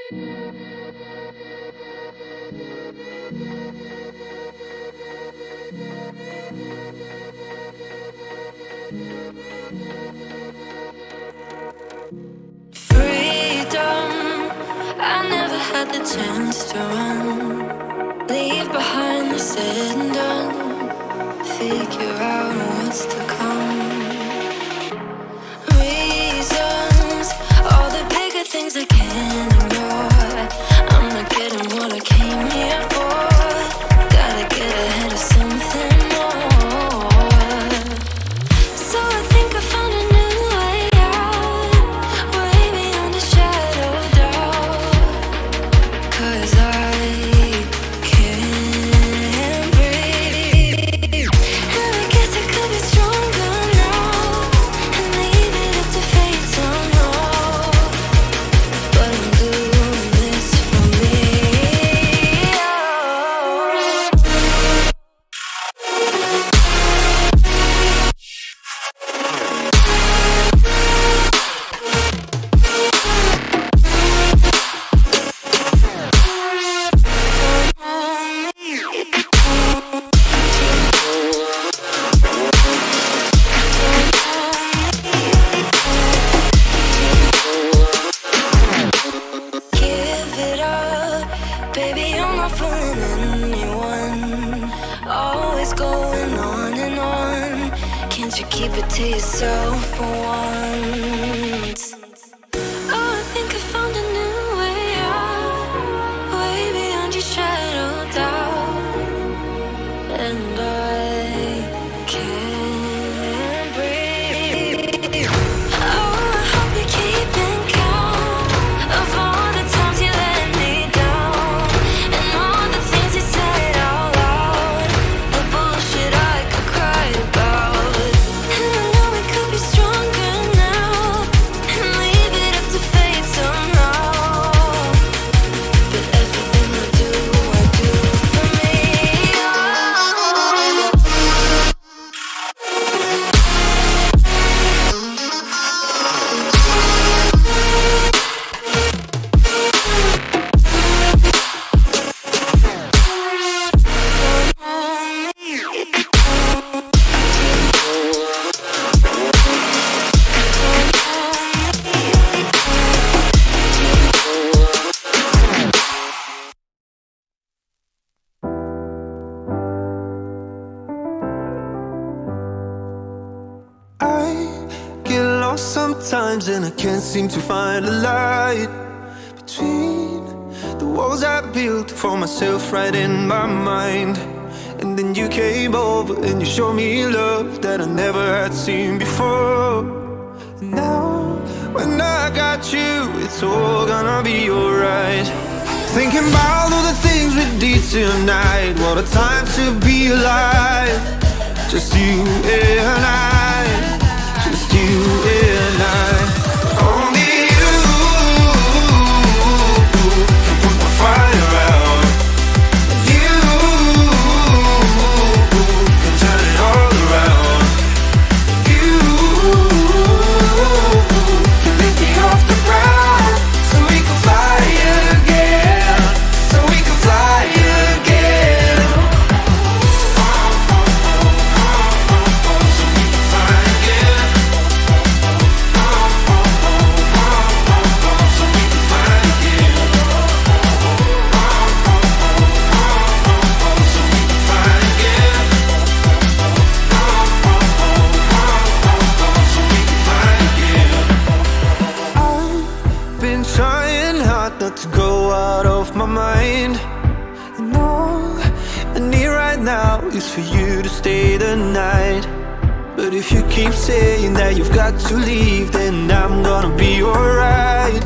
Freedom, I never had the chance to run. Leave behind the said and done. Figure out what's to come. Reasons, all the bigger things I can't ignore. I'm not getting what I came here for. Gotta get ahead of something more. So I think I found a new way out, way beyond a shadow of doubt. 'Cause I can't breathe, and I guess I could be stronger now and leave it up to fate somehow. But I'm doing this for me. Give it up, baby, I'm not fooling anyone. Always going on and on. Can't you keep it to yourself for once? Oh, I think I found a new way out, way beyond your shadow of doubt. And I can't breathe. Oh, I hope you're keeping count of all the times you let me down, and all the things you said out loud, the bullshit I could cry about. And I know we could be stronger now and leave it up to fate somehow. But everything I do for me. I get lost sometimes and I can't seem to find a light between the walls I built for myself right in my mind. And then you came over and you showed me love that I never had seen before. And now when I got you, it's all gonna be alright. Thinking about all the things we did tonight, what a time to be alive. Just you and I, just you and I. Only you can put my fire out. You can turn it all around. You can lift me off the ground so we can fly again, so we can fly again. Trying hard not to go out of my mind. And all I need right now is for you to stay the night. But if you keep saying that you've got to leave, then I'm gonna be alright.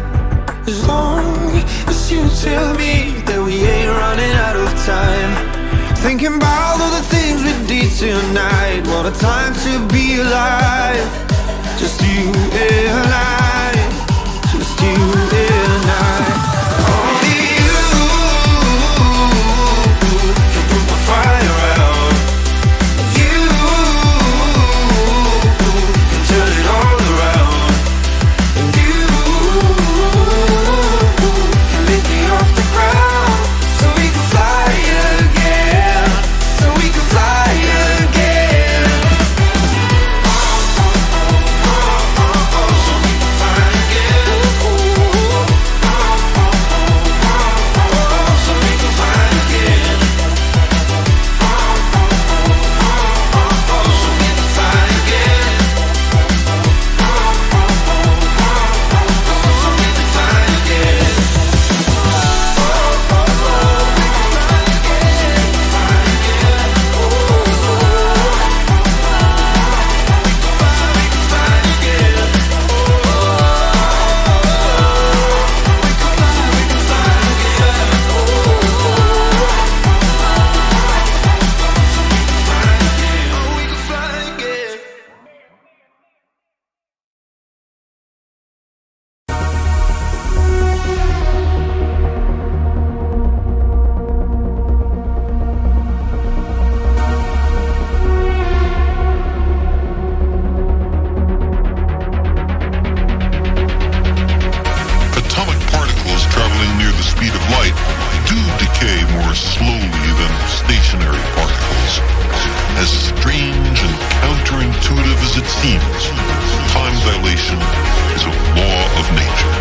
As long as you tell me that we ain't running out of time. Thinking about all the things we did tonight, what a time to be alive. Just you and I, just you and I. Only you can put my fire out. You can turn it all around. And you can more slowly than stationary particles. As strange and counterintuitive as it seems, time dilation is a law of nature.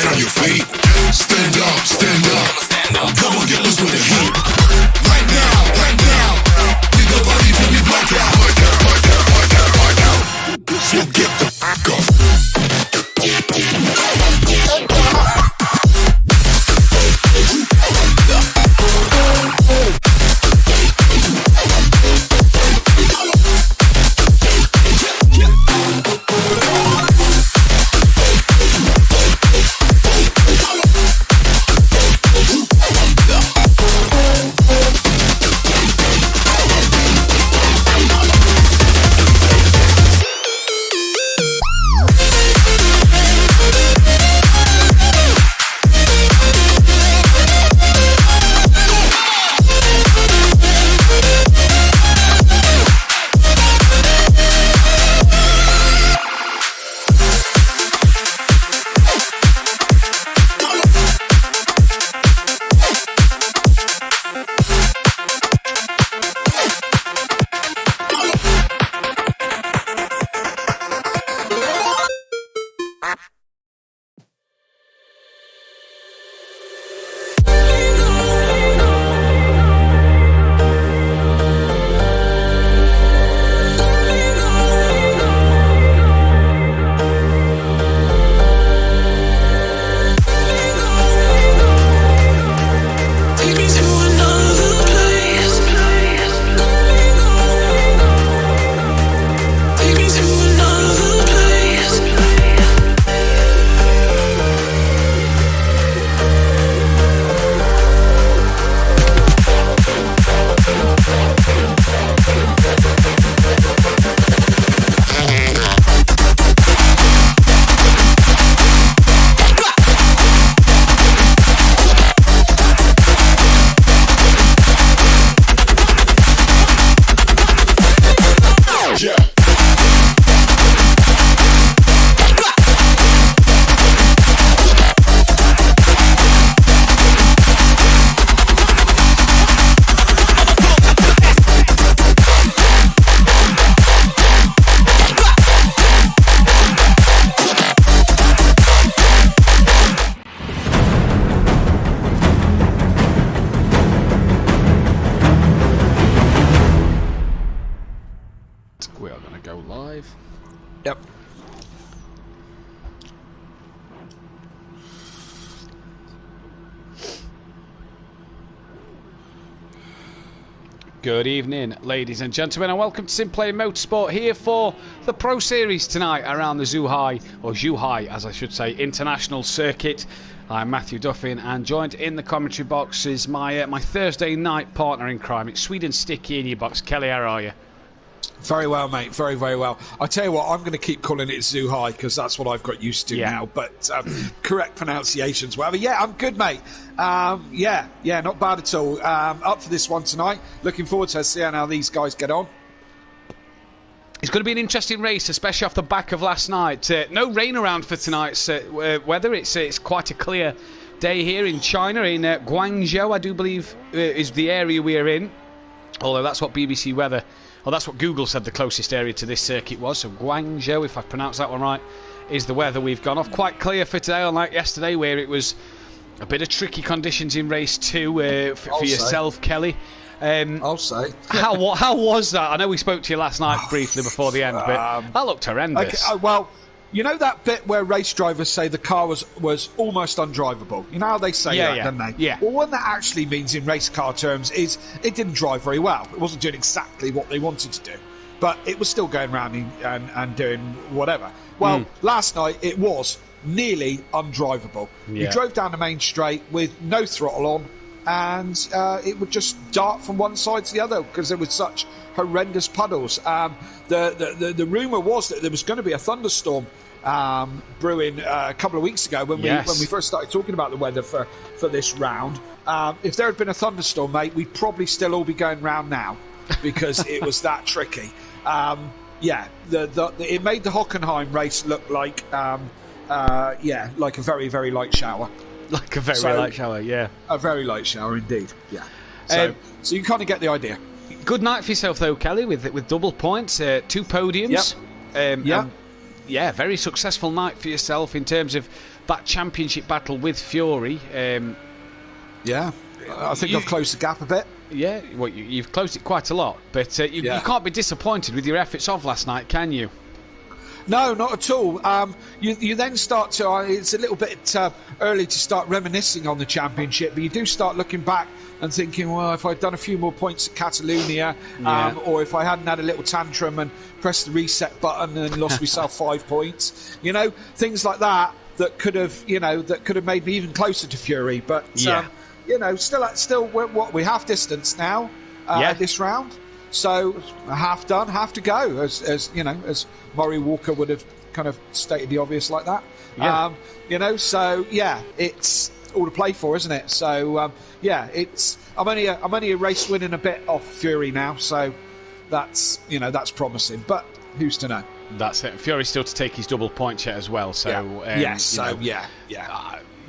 get on your feet. Stand up, stand up. Come on, get loose with the heat. Right now, pick up body till we black out. So get the fuck up. Yep. Good evening, ladies and gentlemen, and welcome to Simplay Motorsport, here for the Pro Series tonight around the Zuhui, as I should say, International Circuit. I'm Matthew Duffin, and joined in the commentary box is my Thursday night partner in crime. It's Sweden Sticky in your box. Kelly, how are you? Very well, mate. Very, very well. I tell you what, I'm going to keep calling it Zuhui because that's what I've got used to now. But correct pronunciations, whatever. Yeah, I'm good, mate. Yeah, not bad at all. Up for this one tonight. Looking forward to seeing how these guys get on. It's going to be an interesting race, especially off the back of last night. No rain around for tonight's weather. It's quite a clear day here in China, in Guangzhou, I do believe, is the area we are in. Although that's what BBC Weather... Well, that's what Google said the closest area to this circuit was. So Guangzhou, if I pronounced that one right, is the weather we've gone off. Quite clear for today, unlike yesterday, where it was a bit of tricky conditions in race 2 for yourself, Kelly. I'll say. how was that? I know we spoke to you last night briefly before the end, but that looked horrendous. Okay, well, you know that bit where race drivers say the car was almost undrivable? You know how they say that, don't they? Yeah. Well, what that actually means in race car terms is it didn't drive very well. It wasn't doing exactly what they wanted to do, but it was still going around and doing whatever. Well, last night it was nearly undrivable. Yeah. You drove down the main straight with no throttle on, and it would just dart from one side to the other because there was such horrendous puddles. The rumour was that there was going to be a thunderstorm brewing a couple of weeks ago when we first started talking about the weather for this round. If there had been a thunderstorm, mate, we'd probably still all be going round now because it was that tricky. It made the Hockenheim race look like like a very, very light shower. Like a very light shower, yeah. A very light shower indeed, yeah. So you kind of get the idea. Good night for yourself, though, Kelly, with double points, 2 podiums. yeah, very successful night for yourself in terms of that championship battle with Fury. Yeah, I think I've closed the gap a bit. Yeah, well, you've closed it quite a lot, but you can't be disappointed with your efforts of last night, can you? No, not at all. You then start to... it's a little bit early to start reminiscing on the championship, but you do start looking back and thinking, well, if I'd done a few more points at Catalonia, or if I hadn't had a little tantrum and pressed the reset button and lost myself 5 points, things like that could have made me even closer to Fury. But still, we're half distance now this round. So half done, half to go, as Murray Walker would have kind of stated the obvious like that. Yeah. It's all to play for, isn't it? So I'm only a race winning a bit off Fury now, so that's promising. But who's to know? That's it. Fury's still to take his double point share as well. So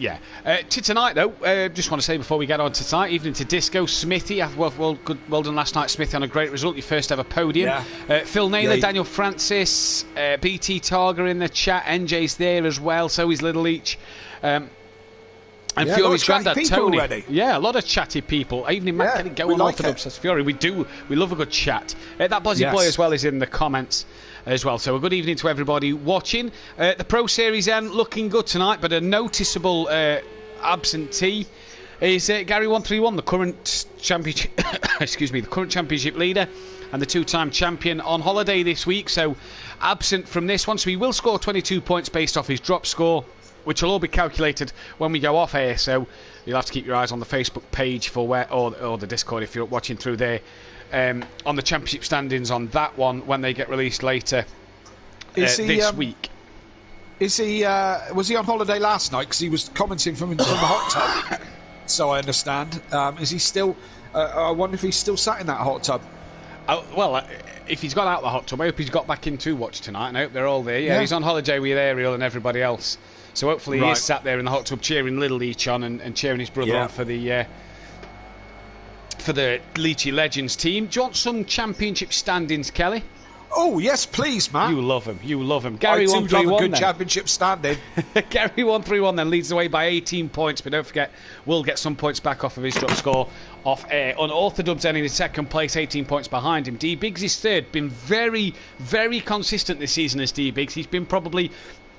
to tonight, though, just want to say before we get on to tonight, evening to Disco, Smithy. Well done last night, Smithy, on a great result. Your first ever podium. Phil Naylor, Daniel Francis, BT Targa in the chat. NJ's there as well. So is Little Leach. And Fury's granddad Tony. Already. Yeah, a lot of chatty people. Evening, Matt. Can it go on like Orthodox as Fury? We love a good chat. That Bozzy Boy as well is in the comments as well. So a good evening to everybody watching. The Pro Series N looking good tonight, but a noticeable absentee is Gary 131, the current championship. Excuse me, the current championship leader and the two-time champion, on holiday this week. So absent from this one. So he will score 22 points based off his drop score, which will all be calculated when we go off air. So you'll have to keep your eyes on the Facebook page for or the Discord if you're watching through there, on the championship standings on that one when they get released later this week. Was he on holiday last night? Because he was commenting from the hot tub. So I understand. Is he still? I wonder if he's still sat in that hot tub. If he's got out the hot tub, I hope he's got back in to watch tonight, and I hope they're all there. Yeah, he's on holiday with Ariel and everybody else. So hopefully he is sat there in the hot tub cheering Little Leach on and cheering his brother on for the Leachy Legends team. Do you want some championship standings, Kelly? Oh, yes, please, man. You love him. Gary 131 love a good championship standing. Gary 131 then leads the way by 18 points, but don't forget, we'll get some points back off of his drop score off air. Unorthodox ending in second place, 18 points behind him. D-Biggs is third. Been very, very consistent this season as D-Biggs. He's been probably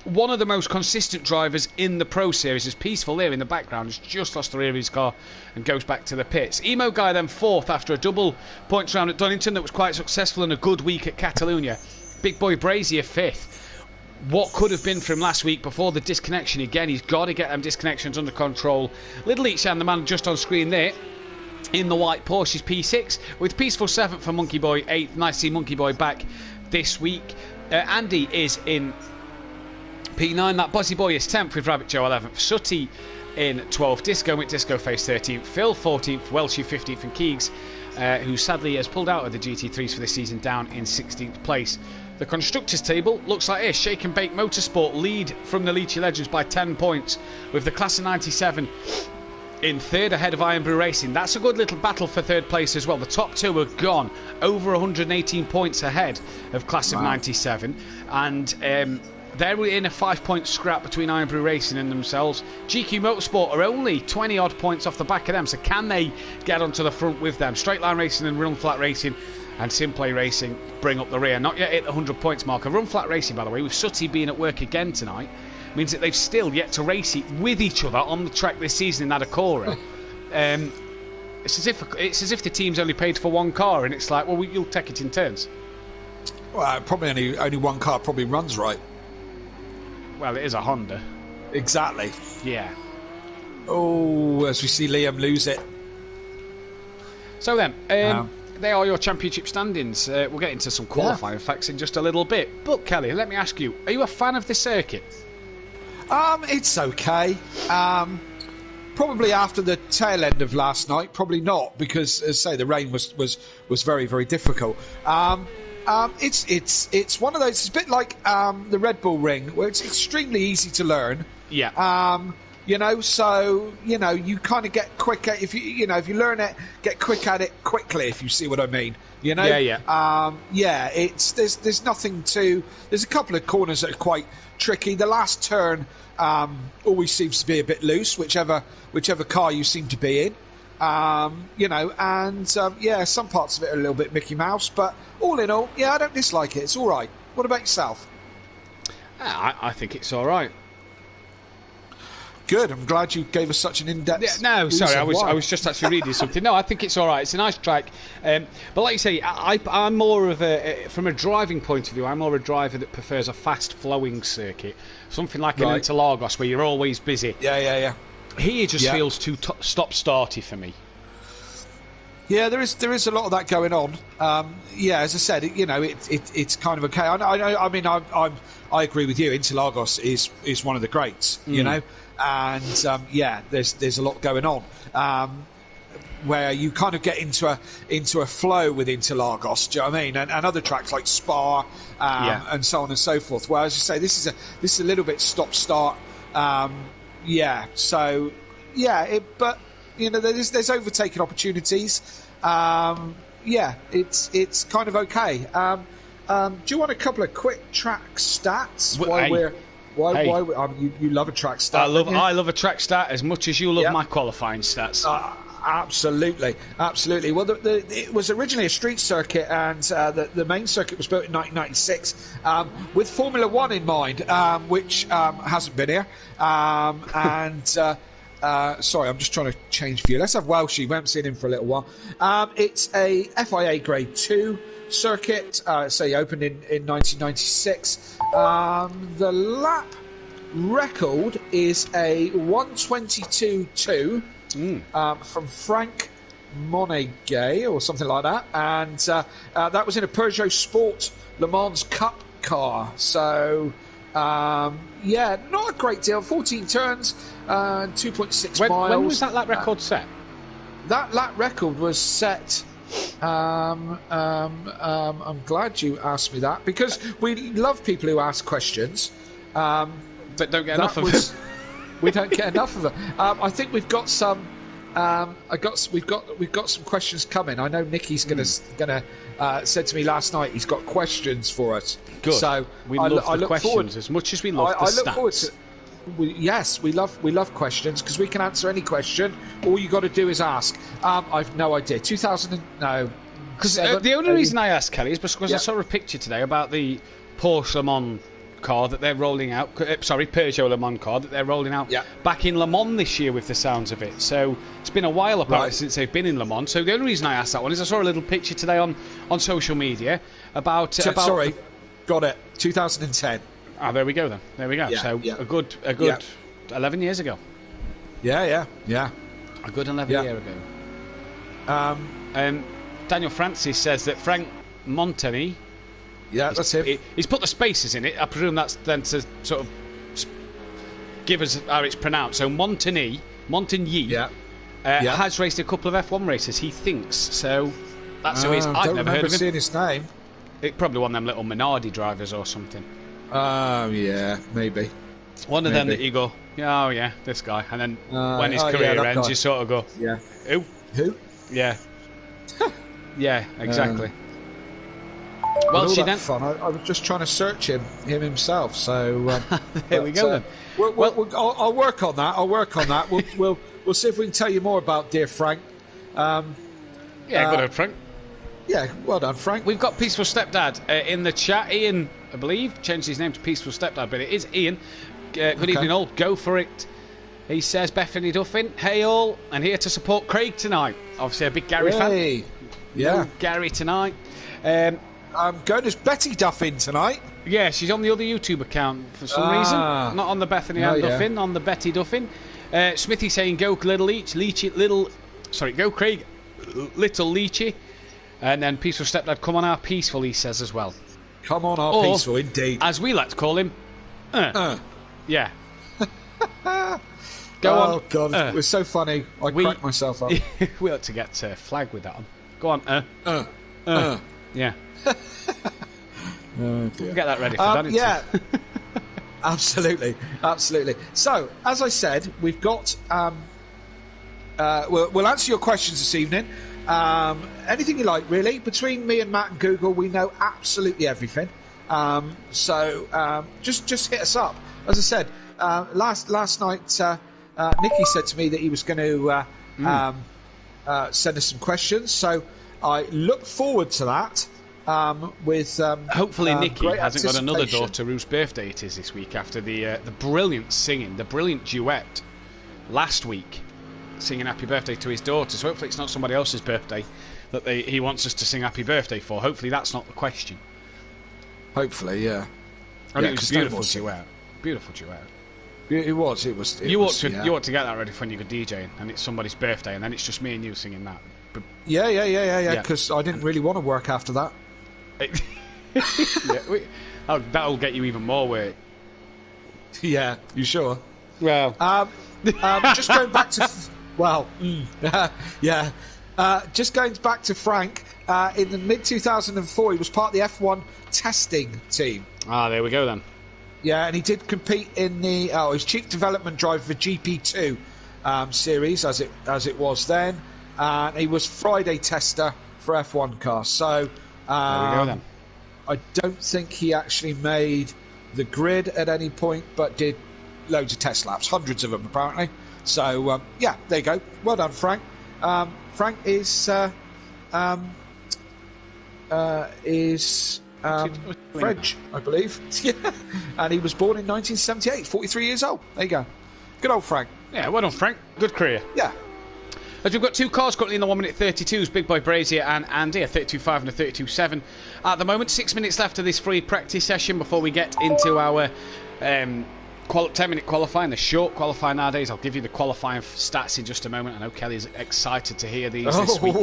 one of the most consistent drivers in the Pro Series. Is peaceful there in the background. He's just lost the rear of his car and goes back to the pits. Emo Guy then fourth after a double points round at Donington that was quite successful and a good week at Catalonia. Big Boy Brazier fifth. What could have been from last week before the disconnection again. He's got to get them disconnections under control. Little Each and the man just on screen there in the white Porsche is P6 with peaceful seventh for Monkey Boy, eighth. Nice to see Monkey Boy back this week. Andy is in P9. That Bozzy Boy is 10th with Rabbit Joe 11th. Sutty in 12th. Disco with Disco Face 13th. Phil 14th. Welshie 15th. And Keegs, who sadly has pulled out of the GT3s for this season, down in 16th place. The constructors table looks like this. Shake and Bake Motorsport lead from the Leachy Legends by 10 points with the class of 97 in third ahead of Iron Brew Racing. That's a good little battle for third place as well. The top two are gone, over 118 points ahead of class of 97, and they're in a 5-point scrap between Iron Brew Racing and themselves. GQ Motorsport are only 20 odd points off the back of them, so can they get onto the front with them? Straight Line Racing and Run Flat Racing and Simplay Racing bring up the rear. Not yet hit the 100 points marker. Run Flat Racing, by the way, with Sutty being at work again tonight, means that they've still yet to race it with each other on the track this season in that Acura. It's as if the team's only paid for one car, and it's like, well, you'll take it in turns. Well, probably only one car probably runs right. Well, it is a Honda. Exactly. Yeah. Oh, as we see Liam lose it. So then, they are your championship standings. We'll get into some qualifying facts in just a little bit. But Kelly, let me ask you, are you a fan of this circuit? It's okay. Probably after the tail end of last night, probably not, because, as I say, the rain was very, very difficult. It's one of those. It's a bit like the Red Bull Ring, where it's extremely easy to learn. Yeah. So you kind of get quicker if if you learn it, get quick at it quickly. If you see what I mean, It's there's nothing to. There's a couple of corners that are quite tricky. The last turn always seems to be a bit loose, whichever car you seem to be in. Some parts of it are a little bit Mickey Mouse, but all in all, I don't dislike it. It's all right. What about yourself? I think it's all right. Good. I'm glad you gave us such an in-depth. No, sorry, I was just actually reading something. No, I think it's all right. It's a nice track, but like you say, I'm more of from a driving point of view, I'm more a driver that prefers a fast-flowing circuit, something like an Interlagos where you're always busy. Yeah. Here just feels too stop-starty for me. Yeah, there is a lot of that going on. As I said, it's kind of okay. I mean, I agree with you. Interlagos is one of the greats, and there's a lot going on where you kind of get into a flow with Interlagos. Do you know what I mean? And other tracks like Spa and so on and so forth. Where, as you say, this is a little bit stop-start. But there's overtaking opportunities. It's kind of okay. Do you want a couple of quick track stats? You love a track stat. I love a track stat as much as you love my qualifying stats. Absolutely. Well, it was originally a street circuit, and the main circuit was built in 1996 with Formula One in mind, which hasn't been here. Sorry, I'm just trying to change view. Let's have Welshie. We haven't seen him for a little while. It's a FIA Grade 2 circuit. So he opened in 1996. The lap record is a 122.2 from Frank Monegay or something like that. And that was in a Peugeot Sport Le Mans Cup car. So... not a great deal. 14 turns, 2.6 miles. When was that lap record set? That lap record was set. I'm glad you asked me that, because we love people who ask questions, but don't get enough of them. We don't get enough of them. I think we've got some. We've got some questions coming. I know Nicky's gonna said to me last night he's got questions for us. Good. So we love the questions as much as we love the stats. I look forward to. Yes, we love questions, because we can answer any question. All you got to do is ask. I've no idea. 2000 no. Because the only reason I asked, Kelly, is because I saw a picture today about the Porsche Le Mans car that they're rolling out. Peugeot Le Mans car that they're rolling out back in Le Mans this year, with the sounds of it. So it's been a while apparently since they've been in Le Mans. So the only reason I asked that one is I saw a little picture today on social media about. Sorry, got it. 2010. There we go then. There we go. A good 11 years ago. Yeah. A good 11 years ago. Daniel Francis says that Frank Montagny. Yeah, that's him. He's put the spaces in it. I presume that's then to sort of give us how it's pronounced. So Montagny has raced a couple of F1 races, he thinks. So that's who he is. I've never heard of him. Seeing his name. It probably one of them little Minardi drivers or something. Yeah, maybe. One of them that you go, oh yeah, this guy. And then when his career ends, you sort of go, Who? Yeah. Yeah, exactly. Well, see then. Fun. I was just trying to search him himself. So there we go then. I'll work on that. We'll see if we can tell you more about dear Frank. Good on Frank. Yeah, well done, Frank. We've got Peaceful Stepdad in the chat. Ian, I believe, changed his name to Peaceful Stepdad, but it is Ian. Good evening, all. Go for it. He says, Bethany Duffin, hey all, and here to support Craig tonight. Obviously a big Gary fan. Yeah. No Gary tonight. I'm going as Betty Duffin tonight. Yeah, she's on the other YouTube account for some reason. Not on the Bethany Duffin, on the Betty Duffin. Smithy saying, go Little go Craig, Little Leachy. And then Peaceful Stepdad, come on our Peaceful, he says as well. Come on our Peaceful, indeed. As we like to call him, Yeah. Go on. Oh, God, it was so funny. I cracked myself up. We ought to get flagged with that one. Go on, Yeah. Oh, dear. Get that ready for that. Yeah. Absolutely, absolutely. So, as I said, we've got. We'll answer your questions this evening. Anything you like, really. Between me and Matt and Google, we know absolutely everything. So just hit us up. As I said, last night, Nicky said to me that he was going to send us some questions. So I look forward to that. With hopefully Nicky hasn't got another anticipation. daughter whose birthday it is this week after the brilliant singing, the brilliant duet last week, singing happy birthday to his daughter. So hopefully it's not somebody else's birthday that he wants us to sing happy birthday for. Hopefully that's not the question. Hopefully, yeah. And Yeah, it was 'cause a beautiful Stonewall's- duet. Beautiful duet. It was. You ought to get that ready for when you go DJing and it's somebody's birthday and then it's just me and you singing that. Yeah. Because I didn't really want to work after that. That'll get you even more work. Yeah, you sure? Well, Just going back to just going back to Frank. In the mid 2004, he was part of the F1 testing team. there we go then. Yeah, and he did compete in the his chief development driver for GP2 series as it was then, and he was Friday tester for F1 cars. So There we go then. I don't think he actually made the grid at any point, but did loads of test laps, hundreds of them apparently. So there you go. Well done, Frank. Frank is French, I believe. Yeah. And he was born in 1978, 43 years old. There you go. Good old Frank. Yeah, well done, Frank. Good career. Yeah. As we've got two cars currently in the 1 minute 32s, Big Boy Brazier and Andy, a 32.5 and a 32.7. At the moment, 6 minutes left of this free practice session before we get into our 10-minute qualifying, the short qualifying nowadays. I'll give you the qualifying stats in just a moment. I know Kelly's excited to hear these this week.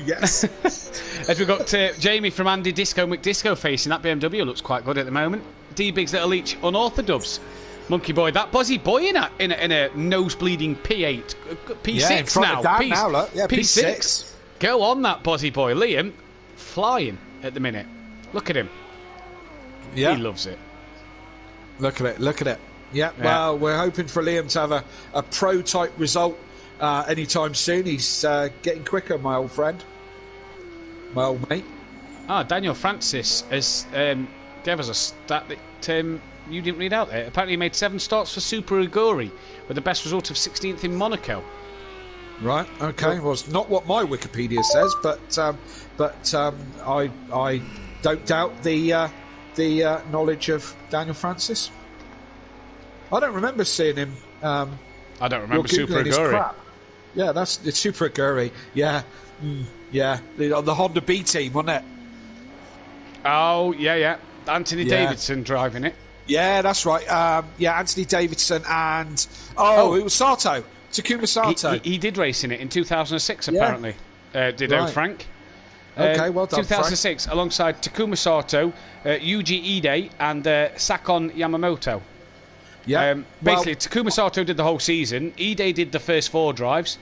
Yes. As we've got Jamie from Andy Disco McDisco facing that BMW, looks quite good at the moment. D-Big's Little Leech, Unorthodox. Monkey Boy, that Buzzy Boy in a nose-bleeding P8. P6 in front now. of Dan now, look. Yeah, P6. Go on, that Buzzy Boy. Liam, flying at the minute. Look at him. Yeah. He loves it. Look at it. Yeah, well, we're hoping for Liam to have a pro-type result anytime soon. He's getting quicker, my old friend. My old mate. Daniel Francis has gave us a stat that you didn't read out there. Apparently he made 7 starts for Super Aguri with the best result of 16th in Monaco. Right, okay. Well, it's not what my Wikipedia says, but I don't doubt the knowledge of Daniel Francis. I don't remember seeing him. I don't remember Super Googling his Aguri. crap. Yeah, that's the Super Aguri. Yeah, yeah. The Honda B team, wasn't it? Oh, yeah. Anthony Yeah. Davidson driving it. Yeah, that's right. Anthony Davidson and it was Sato, Takuma Sato. He did race in it in 2006, apparently. Did Right. Frank? Okay, well done, 2006, alongside Takuma Sato, Yuji Ide, and Sakon Yamamoto. Yeah. Basically, Takuma Sato did the whole season. Ide did the first 4 drives.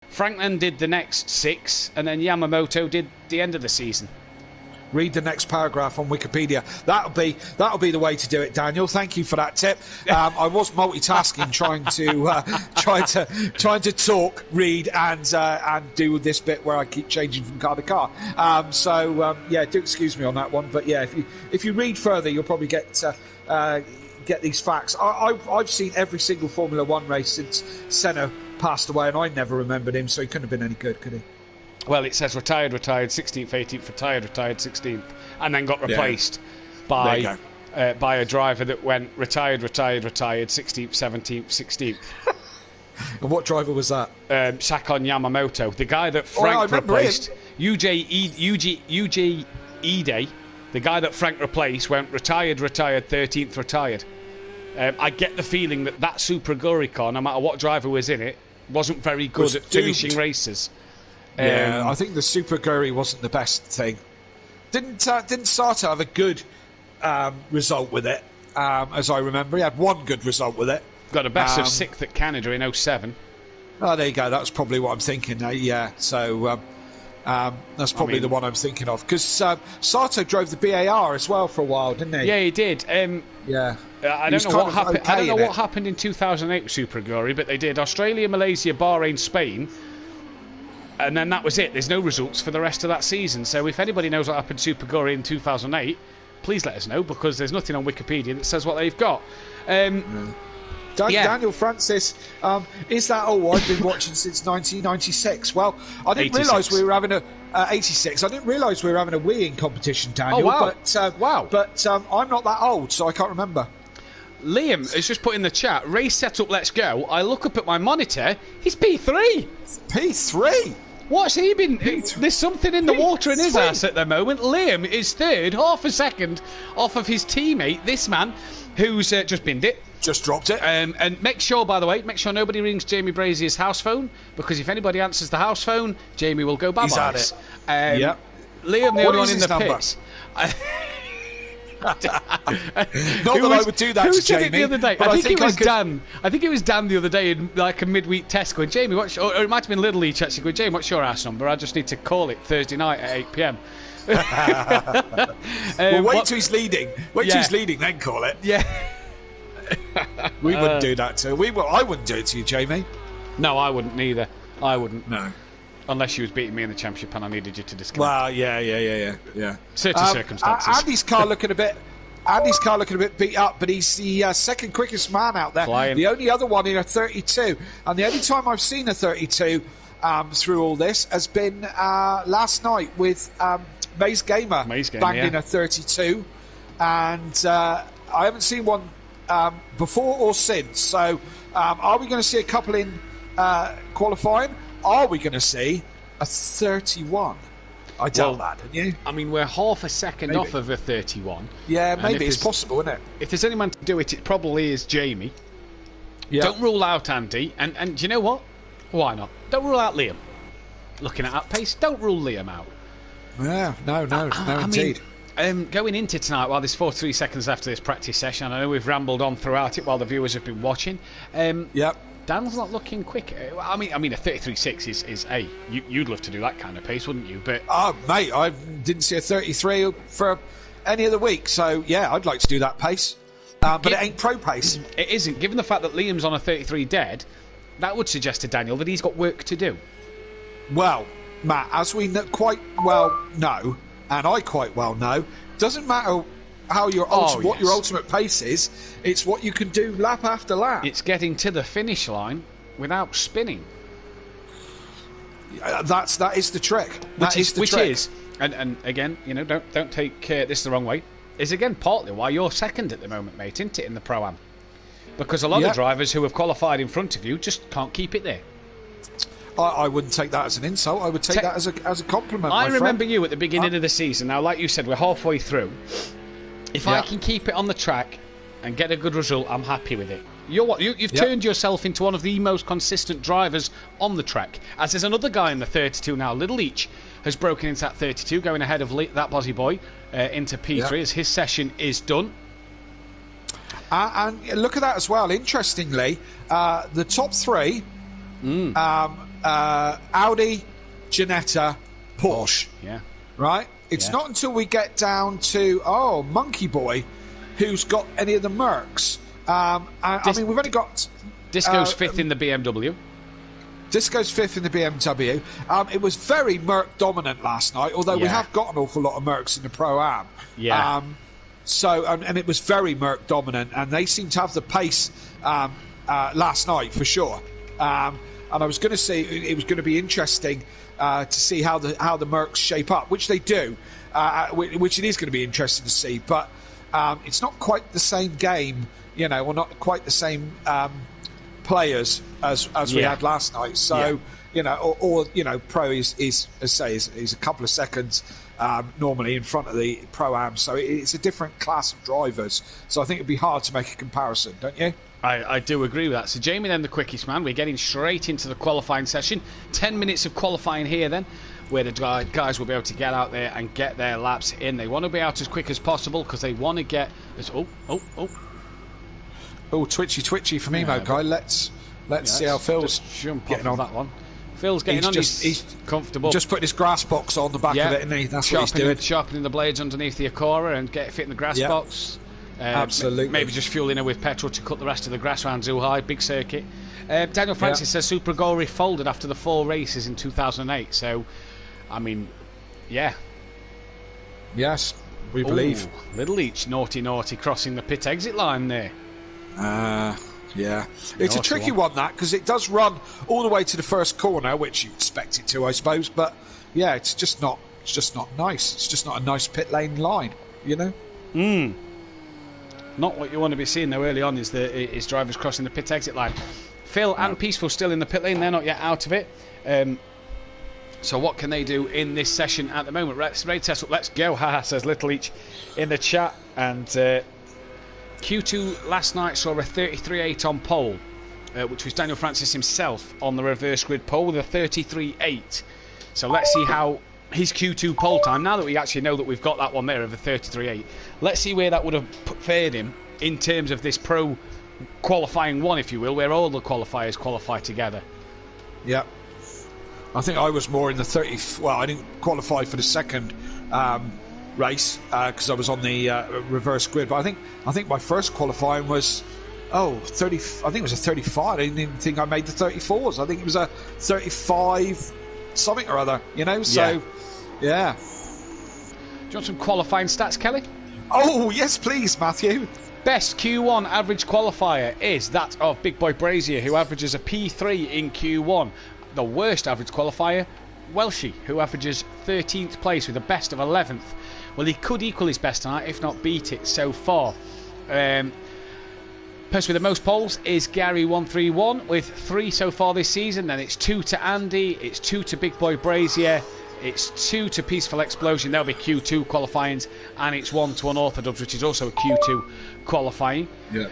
Franklin did the next 6, and then Yamamoto did the end of the season. Read the next paragraph on Wikipedia. That'll be the way to do it, Daniel. Thank you for that tip. I was multitasking, trying to talk, read, and do this bit where I keep changing from car to car. Do excuse me on that one. But yeah, if you read further, you'll probably get these facts. I've seen every single Formula One race since Senna passed away, and I never remembered him, so he couldn't have been any good, could he? Well, it says retired, 16th, 18th, retired, 16th, and then got replaced by a driver that went retired, 16th, 17th, 16th. And what driver was that? Sakon Yamamoto, the guy that Frank replaced. Yuji Ide, the guy that Frank replaced, went retired, 13th, retired. I get the feeling that Super Aguri car, no matter what driver was in it, wasn't very good at finishing races. Yeah, I think the Super Aguri wasn't the best thing. Didn't Sato have a good result with it? As I remember, he had one good result with it. Got a best of 6th at Canada in 07. Oh, there you go. That's probably what I'm thinking. Yeah. So, That's probably the one I'm thinking of, because Sato drove the BAR as well for a while, didn't he? Yeah, he did. Yeah. I don't know what happened. I don't know what happened in 2008 with Super Aguri, but they did Australia, Malaysia, Bahrain, Spain, and then that was it. There's no results for the rest of that season. So if anybody knows what happened to Super Aguri in 2008, please let us know, because there's nothing on Wikipedia that says what they've got. Daniel Francis, is that all I've been watching since 1996? Well, I didn't realise we were having a 86. I didn't realise we were having a weeing competition, Daniel. Oh, wow. But I'm not that old, so I can't remember. Liam has just put in the chat, race setup, let's go. I look up at my monitor, he's P3. P3? What's he been... There's something in the water in his ass at the moment. Liam is third, half a second off of his teammate, this man, who's just binned it. Just dropped it. And make sure, by the way, nobody rings Jamie Brazier's house phone, because if anybody answers the house phone, Jamie will go bye-bye. He's at it. Yep. Liam, the only one in the pits. Not that I would do that to Jamie. Who said it the other day? I think it was Dan. I think it was Dan the other day in like a midweek test going, Jamie, or it might have been Little Leach actually going, Jamie, what's your house number? I just need to call it Thursday night at 8 p.m. Well, wait till he's leading. Wait till he's leading, then call it. Yeah. We wouldn't do that to you. I wouldn't do it to you, Jamie. No, I wouldn't neither. I wouldn't. No. Unless you was beating me in the championship and I needed you to disconnect. Well, yeah. Certain circumstances. Andy's car looking a bit beat up, but he's the second quickest man out there. Flying. The only other one in a 32, and the only time I've seen a 32 through all this has been last night with Maze Gamer banging a 32, and I haven't seen one before or since. So, are we going to see a couple in qualifying? Are we going to see a 31? I doubt that, don't you? I mean, we're half a second off of a 31. Yeah, maybe it's possible, isn't it? If there's any man to do it, it probably is Jamie. Yeah. Don't rule out Andy. And do you know what? Why not? Don't rule out Liam. Looking at that pace, don't rule Liam out. Yeah, no, indeed. Going into tonight, while there's 43 seconds after this practice session, I know we've rambled on throughout it while the viewers have been watching. Yep. Dan's not looking quick. I mean, a 33.6 is you'd love to do that kind of pace, wouldn't you? But mate, I didn't see a 33 for any other week, so yeah, I'd like to do that pace. But it ain't pro pace. It isn't. Given the fact that Liam's on a 33 dead, that would suggest to Daniel that he's got work to do. Well, Matt, as we quite well know, and I quite well know, doesn't matter how your what your ultimate pace is, it's what you can do lap after lap. It's getting to the finish line without spinning. That is the trick. Which is, and again, don't take this the wrong way, is again partly why you're second at the moment, mate, isn't it, in the Pro-Am? Because a lot of drivers who have qualified in front of you just can't keep it there. I wouldn't take that as an insult. I would take that as a compliment. I remember you at the beginning of the season. Now, like you said, we're halfway through. If I can keep it on the track and get a good result, I'm happy with it. You've turned yourself into one of the most consistent drivers on the track. As there's another guy in the 32 now, Little Leach, has broken into that 32, going ahead of that Bozzy Boy into P3 as his session is done. And look at that as well. Interestingly, the top three, Audi, Ginetta, Porsche. Yeah. Right? It's not until we get down to, Monkey Boy, who's got any of the Mercs. I mean, we've only got... Disco's fifth in the BMW. Disco's fifth in the BMW. It was very Merc dominant last night, although we have got an awful lot of Mercs in the Pro-Am. Yeah. And it was very Merc dominant, and they seem to have the pace last night for sure. And I was going to say it was going to be interesting to see how the Mercs shape up, which they do, which it is going to be interesting to see. But it's not quite the same game, or not quite the same players as we had last night. So Pro is a couple of seconds normally in front of the Pro-Am, so it's a different class of drivers. So I think it'd be hard to make a comparison, don't you? I do agree with that. So Jamie then the quickest man. We're getting straight into the qualifying session. 10 minutes of qualifying here then, where the guys will be able to get out there and get their laps in. They want to be out as quick as possible because they want to get... Oh, twitchy for me, Mo guy. Let's see how Phil's jump getting off on that one. Phil's getting on. He's comfortable. Just putting his grass box on the back of it, isn't he? That's what he's doing. Sharpening the blades underneath the Acora and get it fit in the grass box. Absolutely. Maybe just fueling her with petrol to cut the rest of the grass around Zuhui, big circuit. Daniel Francis says Super Agori folded after the 4 races in 2008. So, I mean, yeah. Yes, we believe. Little Leach, naughty, crossing the pit exit line there. Yeah. It's a tricky one, that, because it does run all the way to the first corner, which you expect it to, I suppose. But, yeah, it's just not nice. It's just not a nice pit lane line, you know? Not what you want to be seeing, though, early on is drivers crossing the pit exit line. Phil and Peaceful still in the pit lane. They're not yet out of it. So what can they do in this session at the moment? Raid test up, let's go, haha, says Little Each in the chat. And Q2 last night saw a 33.8 on pole, which was Daniel Francis himself on the reverse grid pole with a 33.8. So let's see how his Q2 pole time, now that we actually know that we've got that one there of a 33.8, let's see where that would have fared him in terms of this pro qualifying one, if you will, where all the qualifiers qualify together. Yeah. I think I was more in the 30. Well, I didn't qualify for the second race because I was on the reverse grid. But I think my first qualifying was 30. I think it was a 35. I didn't even think I made the 34s. I think it was a 35 something or other. You know, so yeah. Do you want some qualifying stats, Kelly? Oh yes, please, Matthew. Best Q1 average qualifier is that of Big Boy Brazier, who averages a P3 in Q1. The worst average qualifier, Welshie, who averages 13th place with a best of 11th. Well, he could equal his best tonight, if not beat it so far. Person with the most poles is Gary131 with 3 so far this season. Then it's 2 to Andy, it's 2 to Big Boy Brazier, it's 2 to Peaceful Explosion, there'll be Q2 qualifyings, and it's 1 to Unorthodox, which is also a Q2 qualifying. Yeah.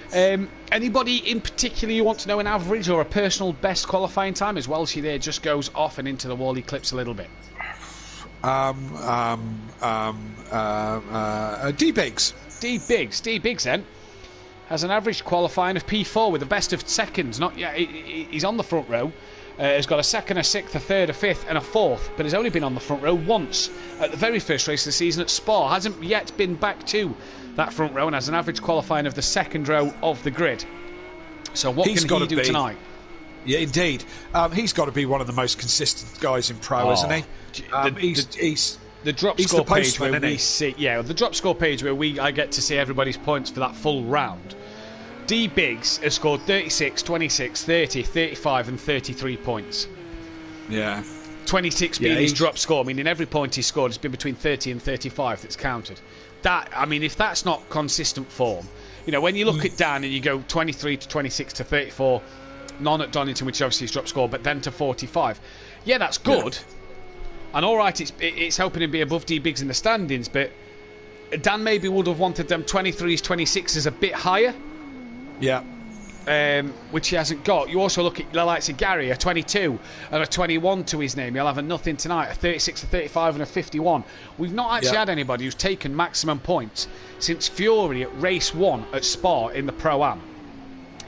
Anybody in particular you want to know an average or a personal best qualifying time? As Welshie there just goes off and into the wall, he clips a little bit. D-Biggs. D-Biggs then has an average qualifying of P4 with the best of seconds. Not yet. He's on the front row. Has got a second, a sixth, a third, a fifth, and a fourth, but has only been on the front row once at the very first race of the season at Spa. Hasn't yet been back to that front row and has an average qualifying of the second row of the grid. So what can he do tonight? Yeah, indeed. He's got to be one of the most consistent guys in pro, isn't he? He's the drop score page where we see, the drop score page where I get to see everybody's points for that full round. D Biggs has scored 36, 26, 30, 35 and 33 points. Yeah. 26 being his drop score, meaning every point he's scored has been between 30 and 35 that's counted. That, I mean, if that's not consistent form, you know, when you look at Dan and you go 23 to 26 to 34, none at Donington, which is obviously his drop score, but then to 45. Yeah, that's good. Yeah. And all right, it's helping him be above D Biggs in the standings, but Dan maybe would have wanted them 23s, 26s a bit higher. Yeah. Which he hasn't got. You also look at the likes of Gary, a 22 and a 21 to his name. He'll have a nothing tonight, a 36, a 35 and a 51. We've not actually had anybody who's taken maximum points since Fury at race 1 at Spa in the Pro-Am.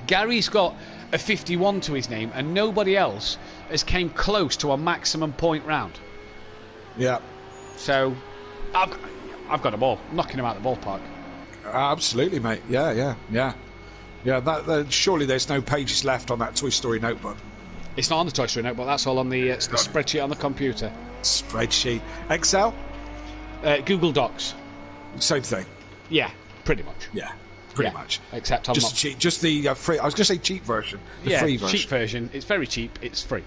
Gary's got a 51 to his name and nobody else has came close to a maximum point round. Yeah. So I've got a ball. I'm knocking him out of the ballpark. Absolutely, mate. Yeah. Yeah, surely there's no pages left on that Toy Story notebook. It's not on the Toy Story notebook. That's all on the spreadsheet on the computer. Spreadsheet. Excel? Google Docs. Same thing. Yeah, pretty much. Yeah, pretty much. Except I'm just not... cheap. Just the free. I was going to say cheap version. The free version. Cheap version. It's very cheap. It's free.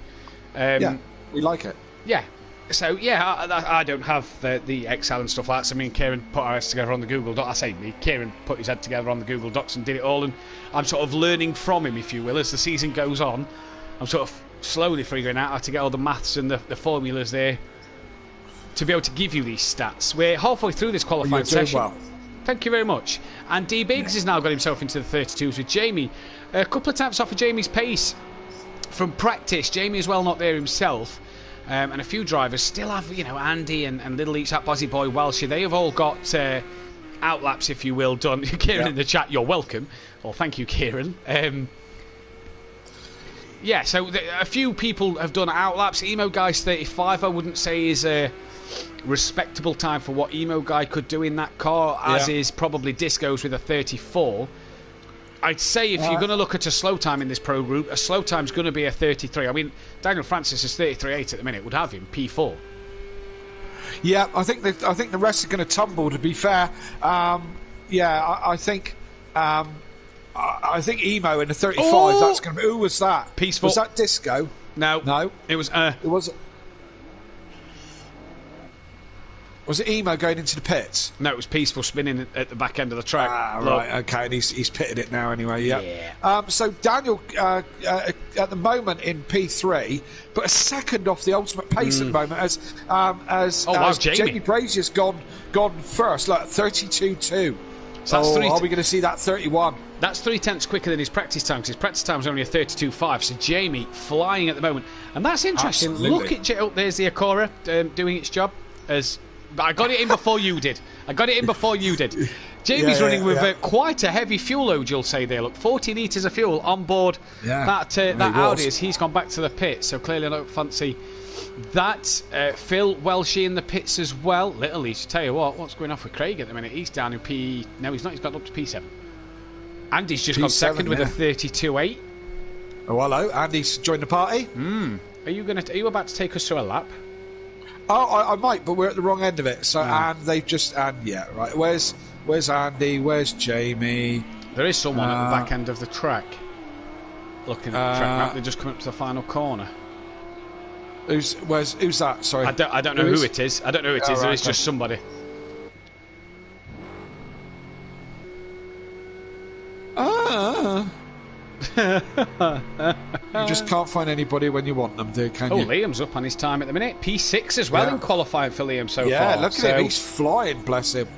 Yeah, we like it. Yeah. So, I don't have the Excel and stuff like that. So, me and Kieran put our heads together on the Google Docs. I say me, Kieran put his head together on the Google Docs and did it all. And I'm sort of learning from him, if you will, as the season goes on. I'm sort of slowly figuring out how to get all the maths and the formulas there to be able to give you these stats. We're halfway through this qualifying session. Well. Thank you very much. And D Biggs has now got himself into the 32s with Jamie. A couple of taps off of Jamie's pace from practice. Jamie as well not there himself. And a few drivers still have, Andy and Little Each, that Bozzy Boy Welshie. They have all got outlaps, if you will, done. Kieran in the chat, you're welcome. Well, thank you, Kieran. Yeah, so a few people have done outlaps. Emo Guy's 35, I wouldn't say is a respectable time for what Emo Guy could do in that car, as is probably Disco's with a 34. I'd say if you're going to look at a slow time in this pro group, a slow time's going to be a 33. I mean, Daniel Francis is 33.8 at the minute, would have him P4. Yeah, I think the rest are going to tumble. To be fair, I think Emo in the 35. Oh! That's going to be. Who was that? Peaceful. Was that Disco? No. It was. It was. Was it Emo going into the pits? No, it was Peaceful spinning at the back end of the track. Right, okay, and he's pitted it now anyway, yeah. So Daniel, at the moment in P3, but a second off the ultimate pace at the moment as Jamie Brazier's gone first, like 32.2. So are we going to see that 31? That's 0.3 quicker than his practice time, because his practice time was only a 32.5. So Jamie flying at the moment, and that's interesting. Absolutely. Look at there's the Acura doing its job as. I got it in before you did. Jamie's running with quite a heavy fuel load, you'll say there. Look, 40 litres of fuel on board that Audi as he's gone back to the pit. So clearly I don't fancy that. Phil Welshie in the pits as well. Little East, tell you what's going off with Craig at the minute? He's down in P... No, he's not. He's got up to P7. Andy's just got second with a 32.8. Oh, hello. Andy's joined the party. Are you about to take us through a lap? Oh, I might, but we're at the wrong end of it. So, and they've just... right. Where's Andy? Where's Jamie? There is someone at the back end of the track. Looking at the track map, they're just coming up to the final corner. Who's that? Sorry. I don't know who it is. I don't know who it is. There is just somebody. You just can't find anybody when you want them, can you? Liam's up on his time at the minute. P6 as well in qualifying for Liam so far. Yeah, look at him. He's flying, bless him.